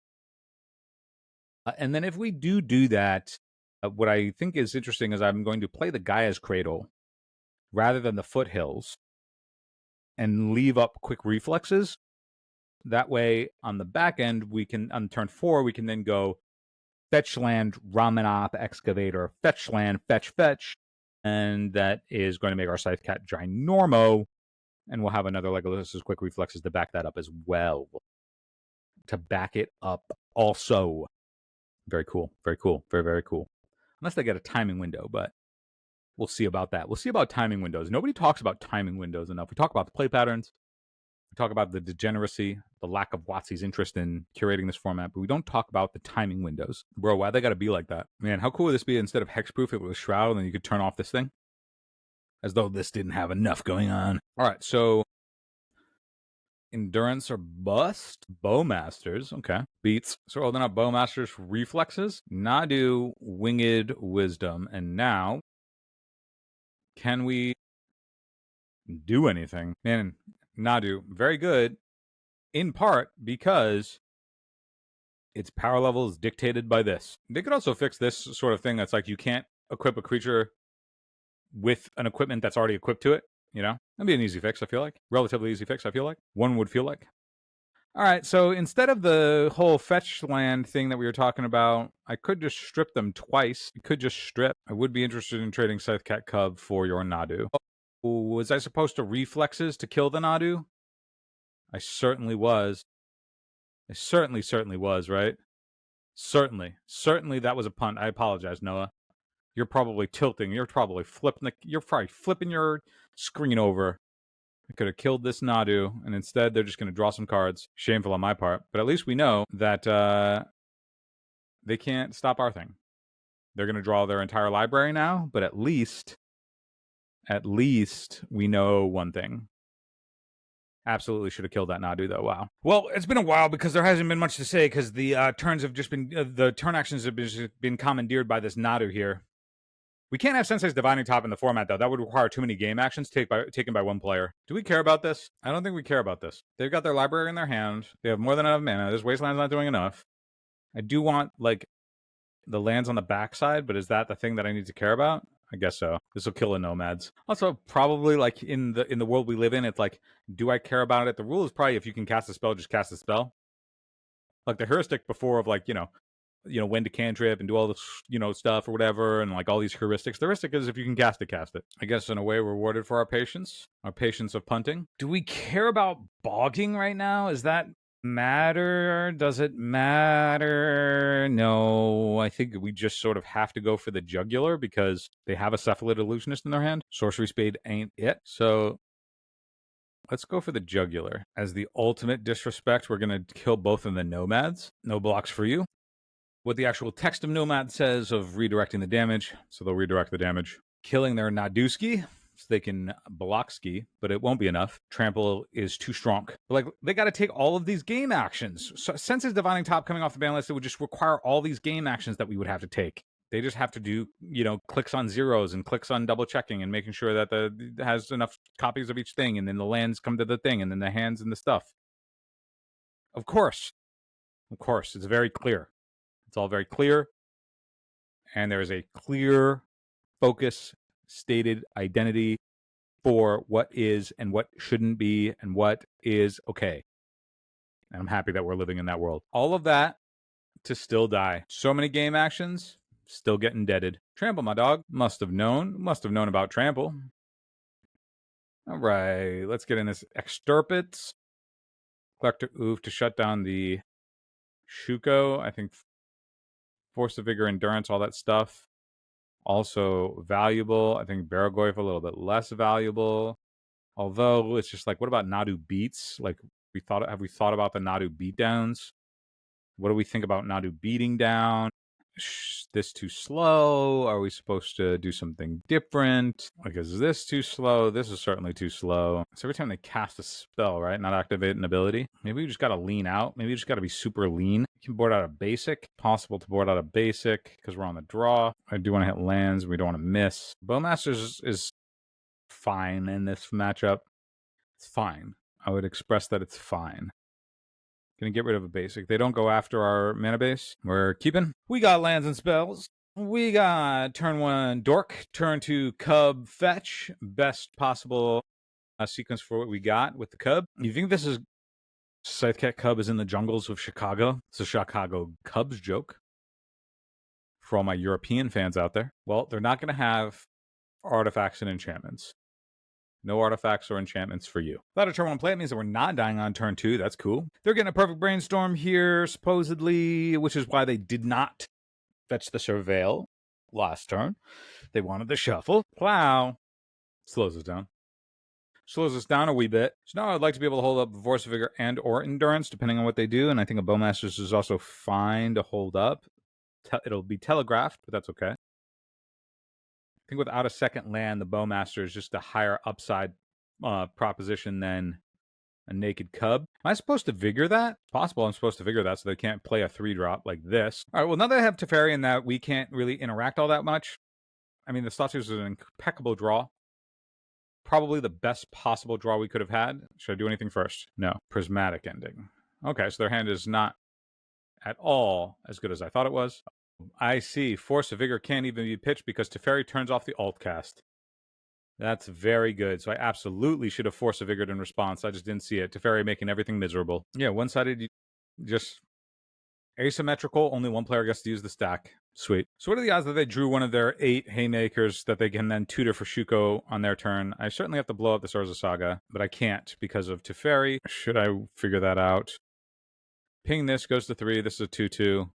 Speaker 3: And then if we do that, what I think is interesting is I'm going to play the Gaia's Cradle rather than the Foothills and leave up quick reflexes. That way, on the back end, we can, on turn 4, we can then go fetch land, Ramen-Up Excavator, fetch land, fetch, and that is going to make our Scythecat ginormo, and we'll have another Legolas's quick reflexes to back that up as well. To back it up also. Very cool, very cool, very, very cool. Unless they get a timing window, but we'll see about that. We'll see about timing windows. Nobody talks about timing windows enough. We talk about the play patterns. We talk about the degeneracy, the lack of WotC's interest in curating this format, but we don't talk about the timing windows. Bro, why they gotta be like that? Man, how cool would this be instead of hexproof, it was Shroud, and then you could turn off this thing? As though this didn't have enough going on. All right, so Endurance or bust. Bowmasters. Okay. Beats. So holding up Bowmasters reflexes. Nadu, Winged Wisdom. And now, can we do anything? Man, Nadu, very good. In part because its power level is dictated by this. They could also fix this sort of thing that's like you can't equip a creature with an equipment that's already equipped to it. You know, that'd be an easy fix, I feel like. Relatively easy fix, I feel like. One would feel like. All right, so instead of the whole fetch land thing that we were talking about, I could just strip them twice. I could just strip. I would be interested in trading Scythecat Cub for your Nadu. Oh, was I supposed to reflexes to kill the Nadu? I certainly was. I certainly was, right? Certainly that was a punt. I apologize, Noah. You're probably tilting. You're probably flipping your screen over. I could have killed this Nadu, and instead they're just going to draw some cards. Shameful on my part, but at least we know that they can't stop our thing. They're going to draw their entire library now, but at least we know one thing. Absolutely should have killed that Nadu, though. Wow. Well, it's been a while because there hasn't been much to say because the turns have just been the turn actions have been commandeered by this Nadu here. We can't have Sensei's Divining Top in the format, though. That would require too many game actions taken by one player. Do we care about this? I don't think we care about this. They've got their library in their hand. They have more than enough mana. This Wasteland's not doing enough. I do want, like, the lands on the backside, but is that the thing that I need to care about? I guess so. This will kill the nomads. Also, probably like in the world we live in, it's like, do I care about it? The rule is probably if you can cast a spell, just cast a spell. Like the heuristic before of like, when to cantrip and do all this, stuff or whatever, and like all these heuristics. The heuristic is if you can cast it, cast it. I guess in a way rewarded for our patience of punting. Do we care about bogging right now? Is that matter? Does it matter? No, I think we just sort of have to go for the jugular because they have a Cephalid Illusionist in their hand. Sorcery Spade ain't it. So let's go for the jugular. As the ultimate disrespect, we're going to kill both of the nomads. No blocks for you. What the actual text of Nomad says of redirecting the damage. So they'll redirect the damage. Killing their Naduski, so they can block ski, but it won't be enough. Trample is too strong. Like, they got to take all of these game actions. So since it's Divining Top coming off the ban list, it would just require all these game actions that we would have to take. They just have to do, clicks on zeros and clicks on double checking and making sure that it has enough copies of each thing, and then the lands come to the thing, and then the hands and the stuff. Of course, it's very clear. It's all very clear, and there is a clear focus, stated identity for what is and what shouldn't be and what is okay. And I'm happy that we're living in that world. All of that to still die. So many game actions, still getting deaded. Trample, my dog. Must have known about Trample. All right, let's get in this Extirpates. Collector Oof to shut down the Shuko. I think Force of Vigor, Endurance, all that stuff. Also valuable. I think Barragoyf a little bit less valuable. Although it's just like, what about Nadu beats? Like, have we thought about the Nadu beatdowns? What do we think about Nadu beating down? This too slow? Are we supposed to do something different? Like, is this too slow? This is certainly too slow. So every time they cast a spell, right? Not activate an ability. Maybe we just got to lean out. Maybe we just got to be super lean. You can board out a basic. Possible to board out a basic because we're on the draw. I do want to hit lands. We don't want to miss. Bowmasters is fine in this matchup. It's fine. I would express that it's fine. Gonna get rid of a basic. They don't go after our mana base. We're keeping. We got lands and spells. We got turn 1 Dork, turn 2 Cub Fetch. Best possible sequence for what we got with the Cub. You think this is Scythecat Cub is in the jungles of Chicago? It's a Chicago Cubs joke for all my European fans out there. Well, they're not going to have artifacts and enchantments. No artifacts or enchantments for you. Without a turn 1 play, it means that we're not dying on turn 2. That's cool. They're getting a perfect brainstorm here, supposedly, which is why they did not fetch the Surveil last turn. They wanted the shuffle. Plow. Slows us down. Slows us down a wee bit. So now I'd like to be able to hold up Force of Vigor and or Endurance, depending on what they do. And I think a Bowmasters is also fine to hold up. It'll be telegraphed, but that's okay. I think without a second land, the Bowmaster is just a higher upside proposition than a naked cub. Am I supposed to vigor that? It's possible I'm supposed to vigor that so they can't play a 3-drop like this. All right, well, now that I have Teferi and that we can't really interact all that much, I mean, the Slotsies is an impeccable draw. Probably the best possible draw we could have had. Should I do anything first? No. Prismatic ending. Okay, so their hand is not at all as good as I thought it was. I see. Force of Vigor can't even be pitched because Teferi turns off the alt cast. That's very good. So I absolutely should have Force of Vigor in response. I just didn't see it. Teferi making everything miserable. Yeah, one-sided, just asymmetrical. Only one player gets to use the stack. Sweet. So what are the odds that they drew one of their 8 Haymakers that they can then tutor for Shuko on their turn? I certainly have to blow up the Urza Saga, but I can't because of Teferi. Should I figure that out? Ping this, goes to 3. This is a 2-2.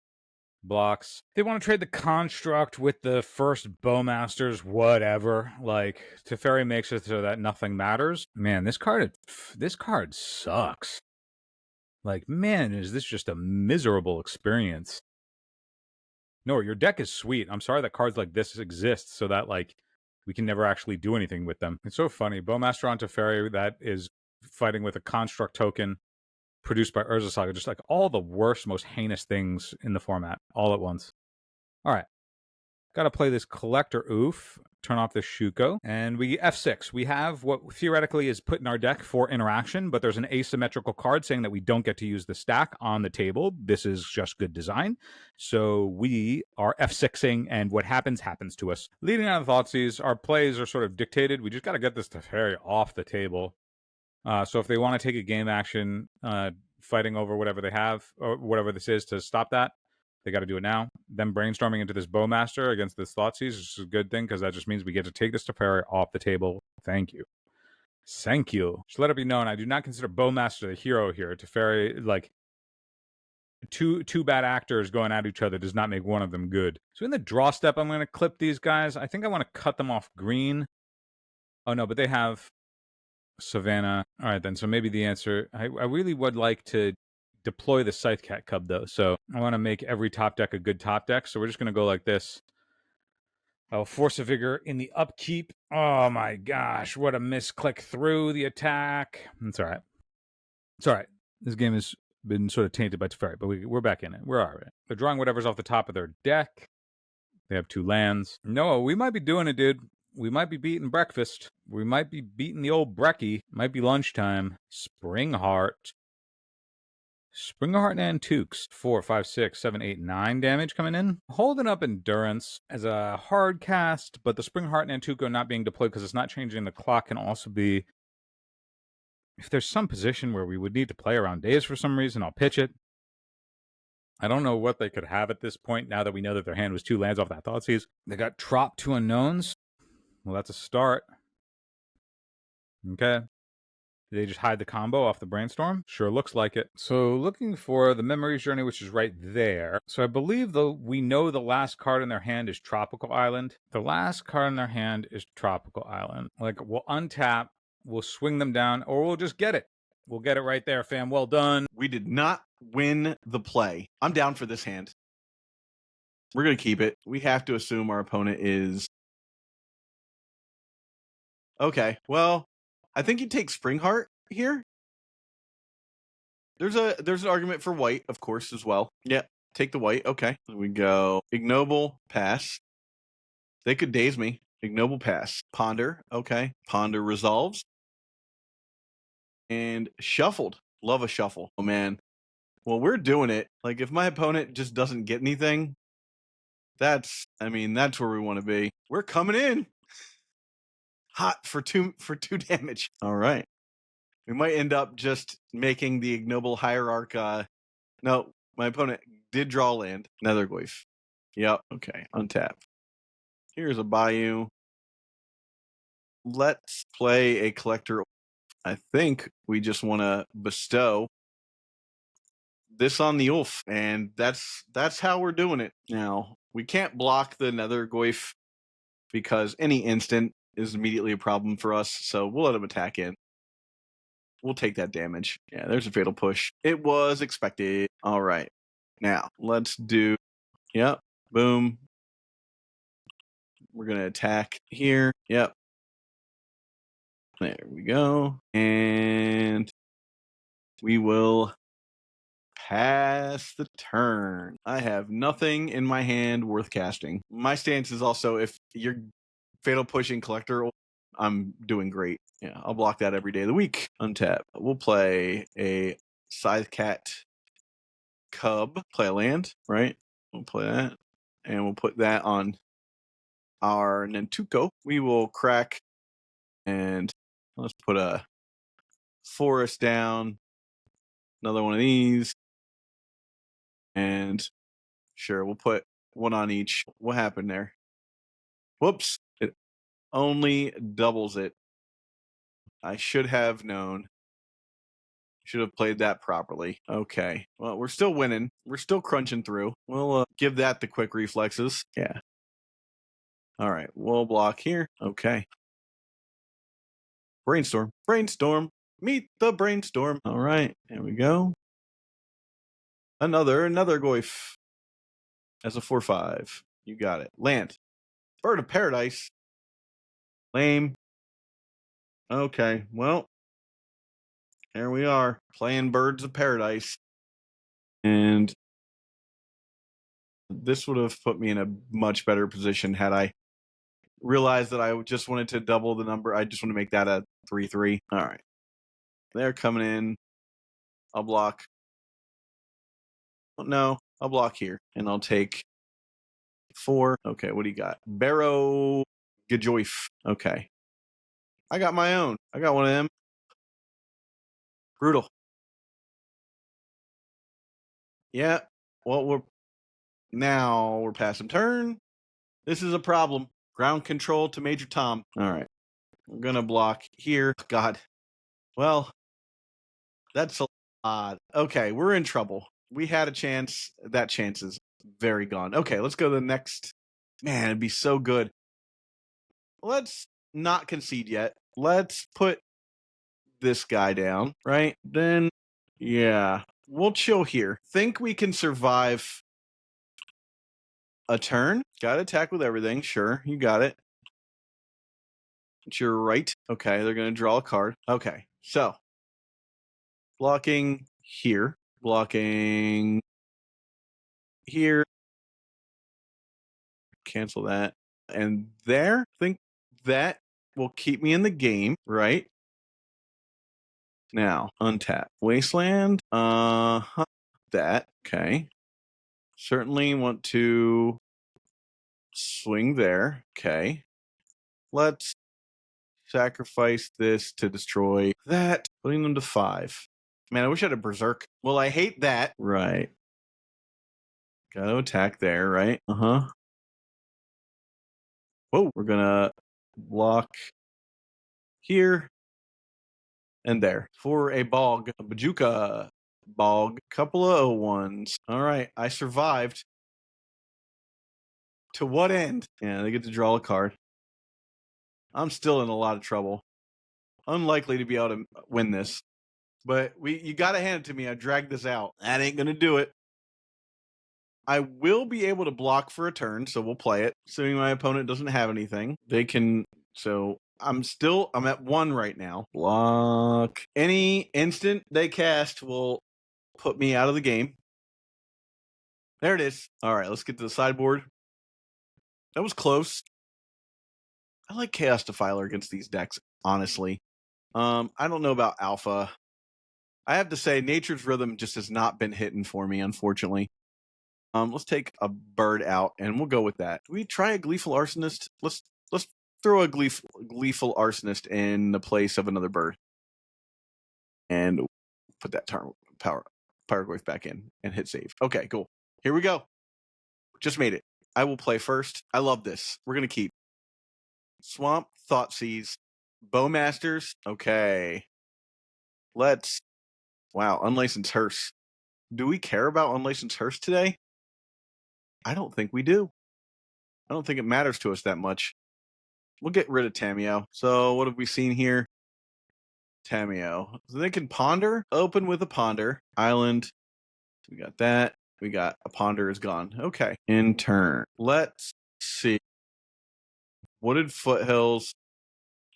Speaker 3: Blocks. They want to trade the construct with the first Bowmasters, whatever. Like, Teferi makes it so that nothing matters. Man, this card sucks. Like, man, is this just a miserable experience. No, your deck is sweet. I'm sorry that cards like this exist so that, like, we can never actually do anything with them. It's so funny. Bowmaster on Teferi that is fighting with a construct token produced by Urza Saga. Just like all the worst, most heinous things in the format all at once. All right. Got to play this Collector Oof, turn off this Shuko, and we F6. We have what theoretically is put in our deck for interaction, but there's an asymmetrical card saying that we don't get to use the stack on the table. This is just good design. So we are F6ing, and what happens, happens to us. Leading out of Thoughtseize, our plays are sort of dictated. We just got to get this Teferi off the table. So if they want to take a game action, fighting over whatever they have, or whatever this is to stop that, they got to do it now. Them brainstorming into this Bowmaster against this Thoughtseize is a good thing because that just means we get to take this Teferi off the table. Thank you. Thank you. Just let it be known, I do not consider Bowmaster the hero here. Teferi, like, two bad actors going at each other does not make one of them good. So in the draw step, I'm going to clip these guys. I think I want to cut them off green. Oh, no, but they have Savannah. All right, then. So maybe the answer, I really would like to deploy the Scythecat Cub, though. So I want to make every top deck a good top deck. So we're just going to go like this. I'll Force of Vigor in the upkeep. Oh, my gosh. What a misclick through the attack. It's all right. It's all right. This game has been sort of tainted by Teferi, but we're back in it. We're all right. They're drawing whatever's off the top of their deck. They have 2 lands. No, we might be doing it, dude. We might be beating breakfast. We might be beating the old brekkie. Might be lunchtime. Springheart. Springheart and Tukes. 4, 5, 6, 7, 8, 9 damage coming in. Holding up Endurance as a hard cast, but the Springheart and Nantuko not being deployed because it's not changing the clock can also be... If there's some position where we would need to play around days for some reason, I'll pitch it. I don't know what they could have at this point now that we know that their hand was 2 lands off that Thoughtseize. They got Trop 2 Unknowns. Well, that's a start. Okay. Did they just hide the combo off the Brainstorm? Sure looks like it. So looking for the Memories Journey, which is right there. So I believe, though, we know the last card in their hand is Tropical Island. The last card in their hand is Tropical Island. Like, we'll untap, we'll swing them down, or we'll just get it. We'll get it right there, fam. Well done.
Speaker 2: We did not win the play. I'm down for this hand. We're going to keep it. We have to assume our opponent is... Okay, well, I think you take Springheart here. There's an argument for white, of course, as well. Yeah, take the white. Okay, there we go. Ignoble, pass. They could daze me. Ignoble, pass. Ponder, okay. Ponder resolves. And shuffled. Love a shuffle. Oh, man. Well, we're doing it. Like, if my opponent just doesn't get anything, that's where we want to be. We're coming in hot for two damage. All right. We might end up just making the Ignoble Hierarch. No, my opponent did draw land. Netherglyph. Yep. Okay. Untap. Here's a Bayou. Let's play a Collector. I think we just want to bestow this on the Ulf, and that's how we're doing it. Now, we can't block the Netherglyph because any instant is immediately a problem for us, so we'll let him attack in. We'll take that damage. Yeah, there's a Fatal Push. It was expected. All right. Now, let's do... Yep. Boom. We're going to attack here. Yep. There we go. And we will pass the turn. I have nothing in my hand worth casting. My stance is also, if you're Fatal Pushing Collector, I'm doing great. Yeah, I'll block that every day of the week. Untap. We'll play a Scythe Cat Cub. Play a land, right? We'll play that. And we'll put that on our Nantuko. We will crack and let's put a forest down. Another one of these. And sure, we'll put one on each. What happened there? Whoops. It only doubles it. I should have known. Should have played that properly. Okay. Well, we're still winning. We're still crunching through. We'll give that the quick reflexes. Yeah. All right. We'll block here. Okay. Brainstorm. Brainstorm. Meet the brainstorm. All right. There we go. Another Goif. As a 4/5. You got it. Land. Bird of Paradise. Lame. Okay. Well, here we are. Playing Birds of Paradise. And this would have put me in a much better position had I realized that I just wanted to double the number. I just want to make that a 3/3. All right. They're coming in. I'll block. No, I'll block here. And I'll take 4. Okay, what do you got? Barrow Gajoif. Okay. I got my own. I got one of them. Brutal. Yeah. Well, we're passing turn. This is a problem. Ground control to Major Tom. All right. We're going to block here. God. Well, that's a lot. Okay, we're in trouble. We had a chance. That chance is very gone. Okay, let's go to the next. Man, it'd be so good. Let's not concede yet. Let's put this guy down, right? Then, yeah, we'll chill here. Think we can survive a turn? Got to attack with everything. Sure, you got it. You're right. Okay, they're going to draw a card. Okay, so blocking here. Blocking here. Cancel that. And there, I think that will keep me in the game, right? Now, untap. Wasteland. That. Okay. Certainly want to swing there. Okay. Let's sacrifice this to destroy that. Putting them to 5. Man, I wish I had a Berserk. Well, I hate that. Right. Gotta attack there, right? Uh-huh. Whoa, we're gonna block here and there for a bog, a Bajuka bog, couple of O1s. All right, I survived. To what end? Yeah, they get to draw a card. I'm still in a lot of trouble. Unlikely to be able to win this. But you gotta hand it to me. I dragged this out. That ain't gonna do it. I will be able to block for a turn, so we'll play it. Assuming my opponent doesn't have anything. They can, so I'm at 1 right now. Block. Any instant they cast will put me out of the game. There it is. All right, let's get to the sideboard. That was close. I like Chaos Defiler against these decks, honestly. I don't know about Alpha. I have to say, Nature's Rhythm just has not been hitting for me, unfortunately. Let's take a bird out, and we'll go with that. Do we try a Gleeful Arsonist? Let's throw a Gleeful Arsonist in the place of another bird. And put that Pyrogoyf back in and hit save. Okay, cool. Here we go. Just made it. I will play first. I love this. We're going to keep Swamp, Thoughtseize, Bowmasters. Okay. Wow, Unlicensed Hearse. Do we care about Unlicensed Hearse today? I don't think we do. I don't think it matters to us that much. We'll get rid of Tamiyo. So what have we seen here? Tamiyo. So they can ponder. Open with a ponder. Island. We got that. We got a ponder is gone. Okay. In turn. Let's see. Wooded Foothills.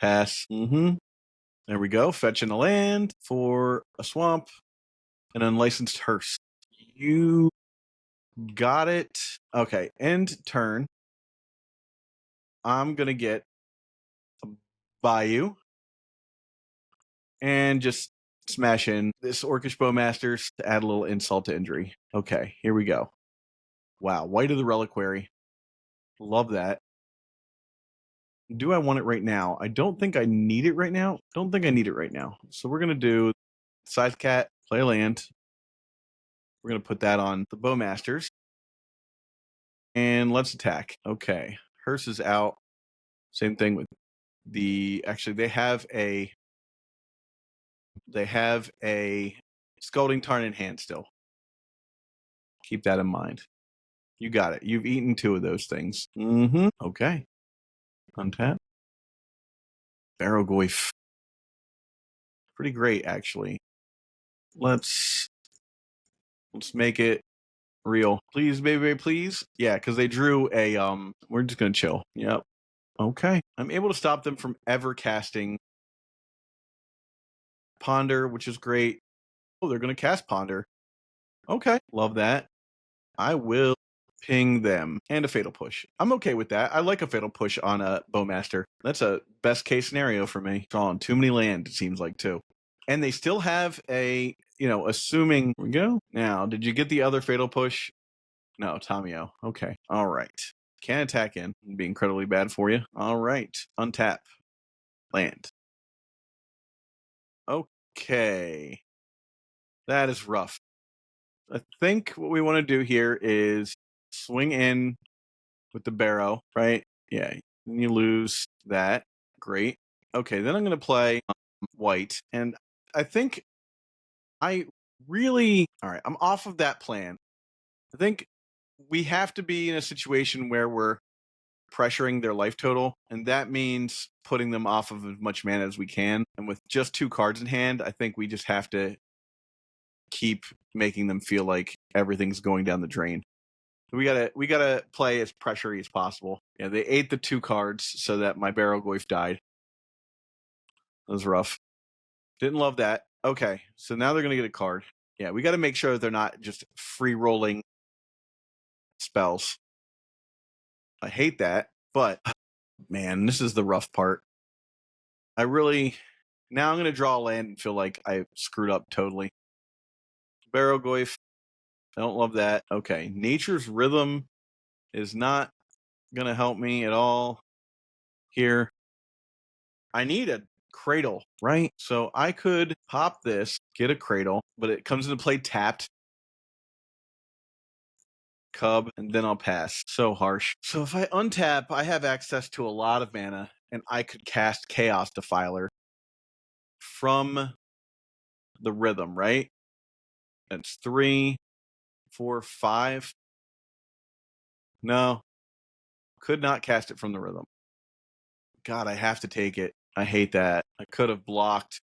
Speaker 2: Pass. There we go. Fetching a land for a swamp. an unlicensed hearse. You got it. Okay, end turn. I'm going to get a Bayou and just smash in this Orcish Bowmasters to add a little insult to injury. Okay, here we go. Wow, White of the Reliquary. Love that. Do I want it right now? I don't think I need it right now. Don't think I need it right now. So we're going to do Scythe Cat, play land. We're going to put that on the Bowmasters. And let's attack. Okay, Hearse is out. Same thing with the... Actually, they have a Scalding Tarn in hand still. Keep that in mind. You got it. You've eaten 2 of those things. Okay. Untap. Barrowgoyf. Pretty great, actually. Let's make it real. Please, baby, please. Yeah, because they drew a, we're just going to chill. Yep. Okay. I'm able to stop them from ever casting Ponder, which is great. Oh, they're going to cast Ponder. Okay. Love that. I will ping them. And a Fatal Push. I'm okay with that. I like a Fatal Push on a Bowmaster. That's a best case scenario for me. Drawing too many land, it seems like, too. And they still have a, assuming... Here we go. Now, did you get the other Fatal Push? No, Tamio. Okay. All right. Can't attack in. It'd be incredibly bad for you. All right. Untap. Land. Okay. That is rough. I think what we want to do here is swing in with the Barrow, right? Yeah. You lose that. Great. Okay, then I'm going to play White. And I think I really... All right, I'm off of that plan. I think we have to be in a situation where we're pressuring their life total, and that means putting them off of as much mana as we can. And with just 2 cards in hand, I think we just have to keep making them feel like everything's going down the drain. We gotta play as pressury as possible. Yeah, they ate the 2 cards so that my Barrowgoyf died. That was rough. Didn't love that. Okay, so now they're gonna get a card. Yeah, we gotta make sure they're not just free rolling spells. I hate that, but man, this is the rough part. Now I'm going to draw a land and feel like I screwed up totally. Barrowgoyf, I don't love that. Okay, Nature's Rhythm is not going to help me at all here. I need a Cradle, right? So I could pop this, get a Cradle, but it comes into play tapped. Cub, and then I'll pass. So harsh. So if I untap, I have access to a lot of mana, and I could cast Chaos Defiler from the Rhythm, right? That's 3, 4, 5. No. Could not cast it from the Rhythm. God, I have to take it. I hate that. I could have blocked.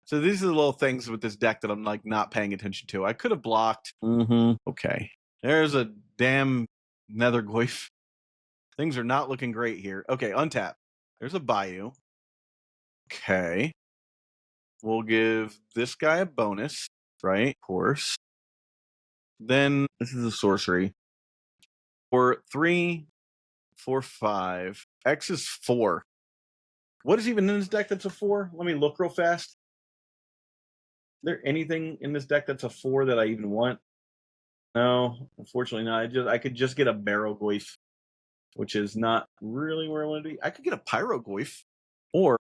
Speaker 2: So these are the little things with this deck that I'm like not paying attention to. I could have blocked. Okay. There's a damn Nethergoyf. Things are not looking great here. Okay, untap. There's a Bayou. Okay. We'll give this guy a bonus, right? Of course. Then this is a sorcery. For 3, 4, 5. X is 4. What is even in this deck that's a 4? Let me look real fast. Is there anything in this deck that's a 4 that I even want? No, unfortunately not. I could just get a Barrowgoyf, which is not really where I want to be. I could get a Pyrogoyf. Or,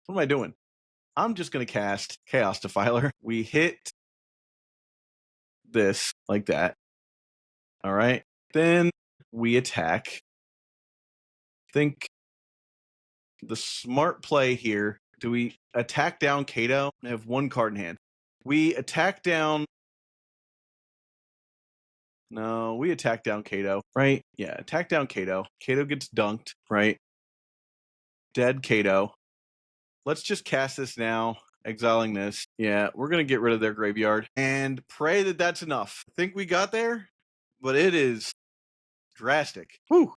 Speaker 2: what am I doing? I'm just going to cast Chaos Defiler. We hit this like that. All right. Then we attack. I think the smart play here, do we attack down Kato? I have 1 card in hand. We attack down... No, we attack down Kato, right? Yeah, attack down Kato. Kato gets dunked, right? Dead Kato. Let's just cast this now, exiling this. Yeah, we're going to get rid of their graveyard and pray that that's enough. I think we got there, but it is drastic. Whew.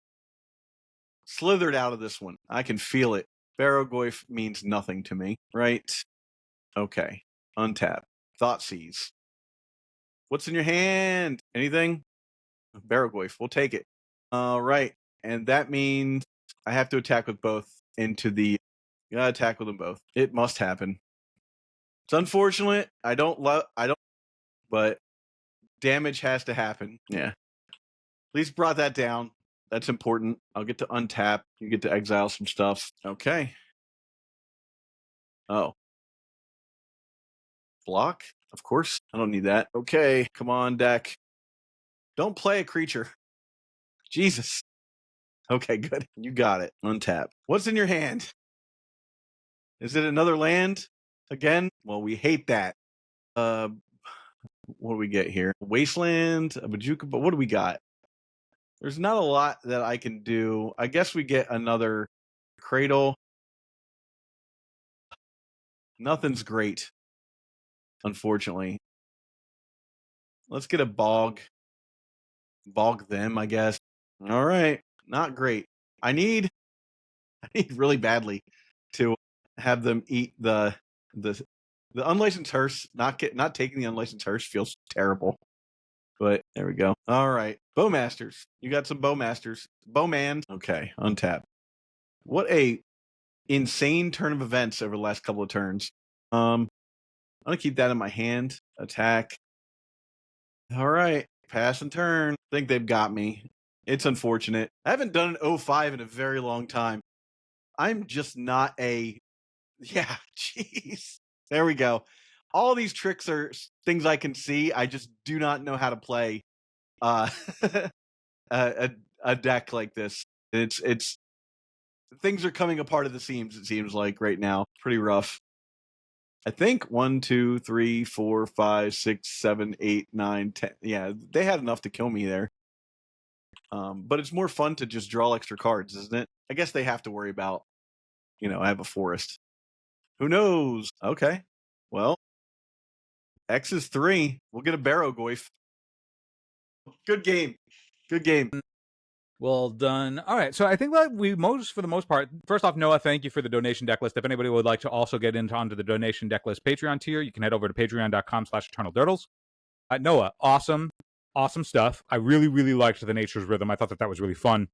Speaker 2: Slithered out of this one. I can feel it. Barrowgoyf means nothing to me, right? Okay. Untap. Thoughtseize. What's in your hand? Anything? Barragoyf. We'll take it. All right. And that means I have to attack with both into the... Gotta attack with them both. It must happen. It's unfortunate. I don't, but damage has to happen. Yeah. At least brought that down. That's important. I'll get to untap. You get to exile some stuff. Okay. Oh. Block? Of course. I don't need that. Okay. Come on, deck. Don't play a creature. Jesus. Okay, good. You got it. Untap. What's in your hand? Is it another land? Again? Well, we hate that. What do we get here? Wasteland, a Bajuka, but what do we got? There's not a lot that I can do. I guess we get another Cradle. Nothing's great, unfortunately. Let's get a Bog. Bog them, I guess. All right. Not great. I need really badly to have them eat the unlicensed hearse. Not taking the unlicensed hearse feels terrible. But there we go. All right. Bowmasters. You got some Bowmasters. Bowman. Okay. Untap. What a insane turn of events over the last couple of turns. I'm going to keep that in my hand. Attack. All right. Pass and turn. I think they've got me. It's unfortunate. I haven't done an 05 in a very long time. I'm just not a... Yeah, jeez. There we go. All these tricks are things I can see. I just do not know how to play a deck like this. It's things are coming apart at the seams, it seems like right now. Pretty rough. I think 1, 2, 3, 4, 5, 6, 7, 8, 9, 10. Yeah, they had enough to kill me there. But it's more fun to just draw extra cards, isn't it? I guess they have to worry about, I have a forest. Who knows? Okay. Well, X is 3. We'll get a Barragoyf. Good game. Good game.
Speaker 3: Well done. All right, so I think that for the most part, first off, Noah, thank you for the donation deck list. If anybody would like to also get onto the donation deck list Patreon tier, you can head over to patreon.com/eternaldurdles. Noah, awesome stuff. I really, really liked the Nature's Rhythm. I thought that was really fun.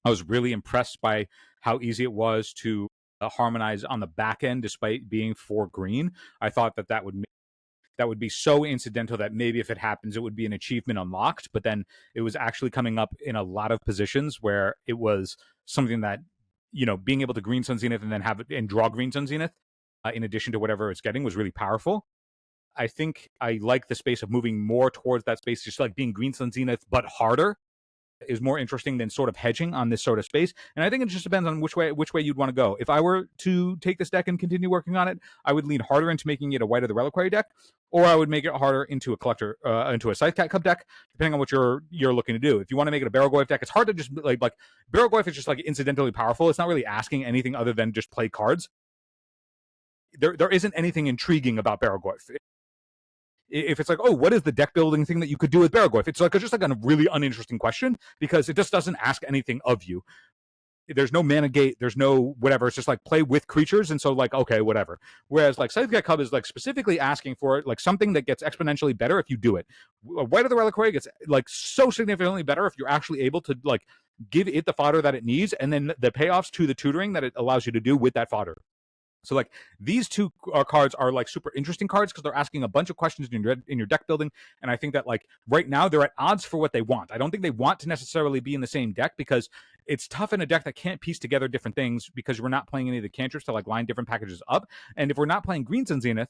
Speaker 3: I was really impressed by how easy it was to harmonize on the back end, despite being 4 green. I thought that would be so incidental that maybe if it happens, it would be an achievement unlocked. But then it was actually coming up in a lot of positions where it was something that, being able to green Sun Zenith and then have it and draw green Sun Zenith in addition to whatever it's getting was really powerful. I think I like the space of moving more towards that space, just like being green Sun Zenith, but harder is more interesting than sort of hedging on this sort of space. And I think it just depends on which way you'd want to go. If I were to take this deck and continue working on it, I would lean harder into making it a White of the Reliquary deck, or I would make it harder into a collector, into a Scythe Cup deck, depending on what you're looking to do. If you want to make it a Barragoyf deck, it's hard to just like Barragoyf is just like incidentally powerful. It's not really asking anything other than just play cards. There isn't anything intriguing about Barragoyf. If it's like, oh, what is the deck building thing that you could do with Barragoyf? It's just a really uninteresting question because it just doesn't ask anything of you. There's no mana gate, there's no whatever. It's just like play with creatures, and so like okay, whatever. Whereas like Scythe Cub is like specifically asking for like something that gets exponentially better if you do it. White of the Reliquary gets like so significantly better if you're actually able to like give it the fodder that it needs, and then the payoffs to the tutoring that it allows you to do with that fodder. So like these two cards are like super interesting cards because they're asking a bunch of questions in your deck building, and I think that like right now they're at odds for what they want. I don't think they want to necessarily be in the same deck because it's tough in a deck that can't piece together different things because we're not playing any of the cantrips to like line different packages up, and if we're not playing Green Sun Zenith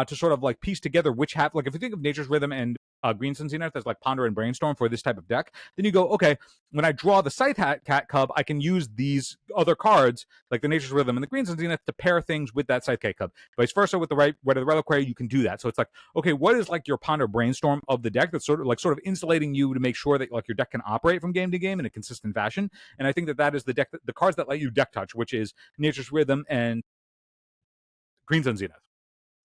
Speaker 3: to sort of like piece together which half, like if you think of Nature's Rhythm and Green Sun Zenith as like Ponder and Brainstorm for this type of deck, then you go, okay, when I draw the Scythe Cat Cub, I can use these other cards, like the Nature's Rhythm and the Green Sun Zenith, to pair things with that Scythe Cat Cub. Vice versa with the White of the Reliquary, you can do that. So it's like, okay, what is like your Ponder Brainstorm of the deck that's sort of insulating you to make sure that like your deck can operate from game to game in a consistent fashion? And I think that is the deck, the cards that let you deck touch, which is Nature's Rhythm and Green Sun Zenith.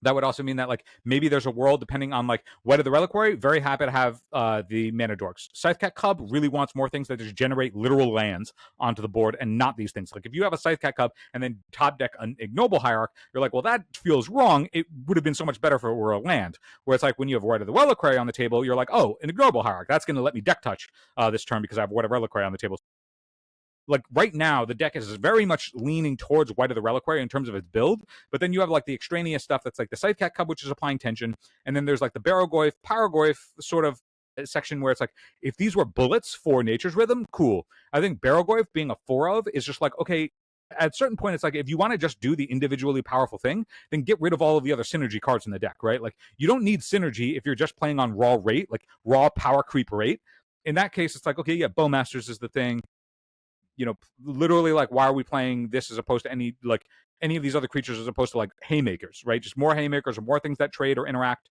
Speaker 4: That would also mean that like maybe there's a world, depending on like Wet of the Reliquary, very happy to have the Mana Dorks. Scythecat Cub really wants more things that just generate literal lands onto the board and not these things. Like if you have a Scythecat Cub and then top deck an Ignoble Hierarch, you're like, well, that feels wrong. It would have been so much better if it were a land. Where it's like when you have Wet of the Reliquary on the table, you're like, oh, an Ignoble Hierarch. That's going to let me deck touch this turn because I have Wet of the Reliquary on the table. Like right now, the deck is very much leaning towards White of the Reliquary in terms of its build, but then you have like the extraneous stuff that's like the Scythecat Cub, which is applying tension, and then there's like the Barrogoyf, Paragoyf sort of section where it's like, if these were bullets for Nature's Rhythm, cool. I think Barrogoyf being a 4 of is just like, okay, at a certain point, it's like, if you want to just do the individually powerful thing, then get rid of all of the other synergy cards in the deck, right? Like, you don't need synergy if you're just playing on raw rate, like raw power creep rate. In that case, it's like, okay, yeah, Bowmasters is the thing. You know, literally, like, why are we playing this as opposed to any of these other creatures as opposed to like haymakers, right? Just more haymakers or more things that trade or interact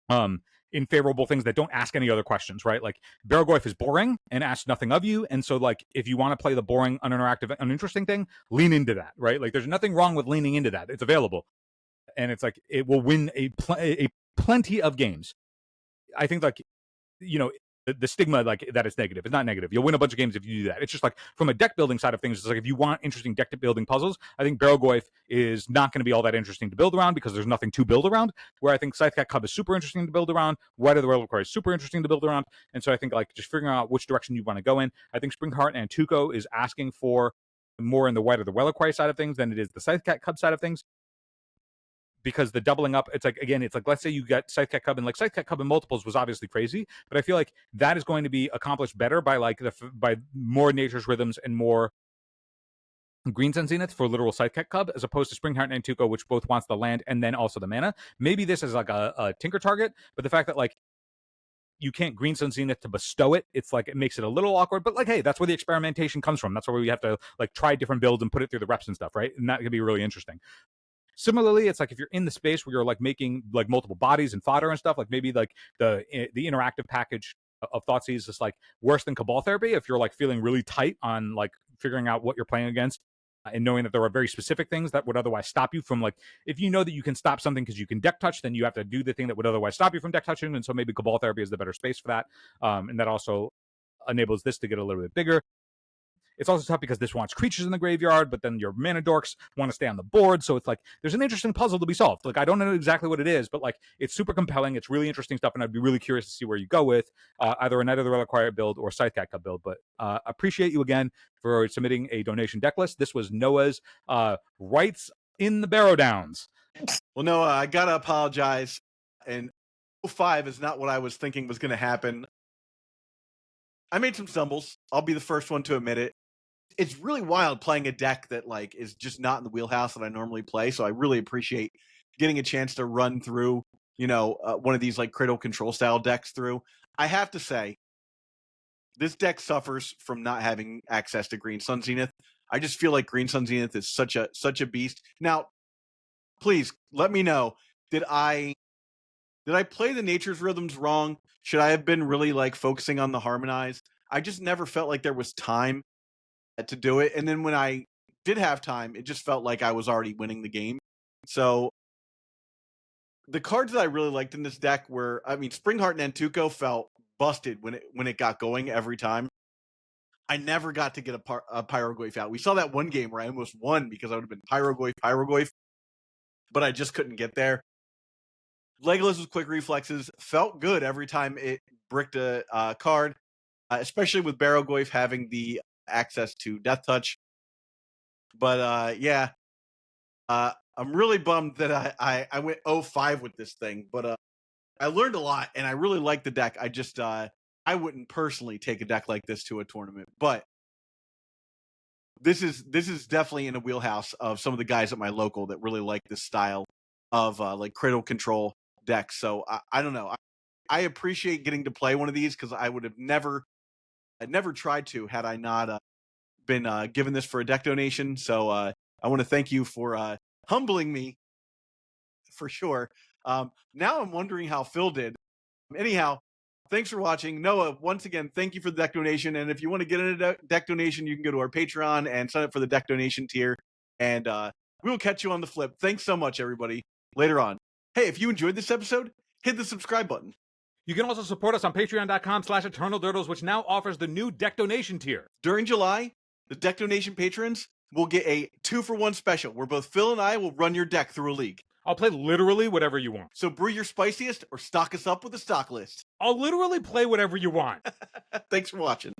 Speaker 4: in favorable things that don't ask any other questions, right? Like Barrogoyf is boring and asks nothing of you, and so like if you want to play the boring, uninteractive, uninteresting thing, lean into that, right? Like there's nothing wrong with leaning into that. It's available, and it's like it will win a plenty of games. I think like, you know, the stigma like that is negative. It's not negative. You'll win a bunch of games if you do that. It's just like from a deck building side of things, it's like if you want interesting deck building puzzles, I think Barrogoyf is not going to be all that interesting to build around because there's nothing to build around. Where I think Scythecat Cub is super interesting to build around, White of the Reliquary is super interesting to build around, and so I think like just figuring out which direction you want to go in. I think Springheart and Tuco is asking for more in the White of the Reliquary side of things than it is the Scythecat Cub side of things. Because the doubling up, it's like, again, it's like, let's say you got Scythecat Cub, and like Scythecat Cub in multiples was obviously crazy, but I feel like that is going to be accomplished better by like by more Nature's Rhythms and more Green Sun Zenith for literal Scythecat Cub, as opposed to Springheart and Tuco, which both wants the land and then also the mana. Maybe this is like a tinker target, but the fact that like you can't Green Sun Zenith to bestow it, it's like it makes it a little awkward, but like, hey, that's where the experimentation comes from. That's where we have to like try different builds and put it through the reps and stuff, right? And that can be really interesting. Similarly, it's like if you're in the space where you're like making like multiple bodies and fodder and stuff, like maybe like the interactive package of Thoughtseize is like worse than Cabal Therapy. If you're like feeling really tight on like figuring out what you're playing against and knowing that there are very specific things that would otherwise stop you from like, if you know that you can stop something because you can deck touch, then you have to do the thing that would otherwise stop you from deck touching. And so maybe Cabal Therapy is the better space for that. And that also enables this to get a little bit bigger. It's also tough because this wants creatures in the graveyard, but then your mana dorks want to stay on the board. So it's like, there's an interesting puzzle to be solved. Like, I don't know exactly what it is, but like, it's super compelling. It's really interesting stuff. And I'd be really curious to see where you go with either a Night of the Reliquary build or Scythecat Cub build. But appreciate you again for submitting a donation deck list. This was Noah's Rights in the Barrow Downs.
Speaker 2: Well, Noah, I got to apologize. And 05 is not what I was thinking was going to happen. I made some stumbles. I'll be the first one to admit it. It's really wild playing a deck that like is just not in the wheelhouse that I normally play. So I really appreciate getting a chance to run through, you know, one of these like Cradle control style decks through. I have to say, this deck suffers from not having access to Green Sun Zenith. I just feel like Green Sun Zenith is such a beast. Now, please let me know, did I play the Nature's Rhythms wrong? Should I have been really like focusing on the Harmonize? I just never felt like there was time to do it. And then when I did have time, it just felt like I was already winning the game. So the cards that I really liked in this deck were, I mean, Springheart and Tuco felt busted when it got going every time. I never got to get a Pyrogoyf out. We saw that one game where I almost won because I would have been Pyrogoyf, but I just couldn't get there. Legolas with quick reflexes felt good every time it bricked a card, especially with Barrogoyf having the access to Death Touch. But yeah, I'm really bummed that I went 0-5 with this thing, but I learned a lot and I really like the deck. I just I wouldn't personally take a deck like this to a tournament, but this is definitely in a wheelhouse of some of the guys at my local that really like this style of like Cradle control decks. So I don't know. I appreciate getting to play one of these because I would have never tried to had I not been given this for a deck donation. So I want to thank you for humbling me for sure. Now I'm wondering how Phil did. Anyhow, thanks for watching. Noah, once again, thank you for the deck donation. And if you want to get a deck donation, you can go to our Patreon and sign up for the deck donation tier. And we will catch you on the flip. Thanks so much, everybody. Later on. Hey, if you enjoyed this episode, hit the subscribe button.
Speaker 3: You can also support us on patreon.com/eternaldurdles, which now offers the new deck donation tier.
Speaker 2: During July, the Deck Donation patrons will get a 2-for-1 special where both Phil and I will run your deck through a league.
Speaker 3: I'll play literally whatever you want.
Speaker 2: So brew your spiciest or stock us up with a stock list.
Speaker 3: I'll literally play whatever you want.
Speaker 2: Thanks for watching.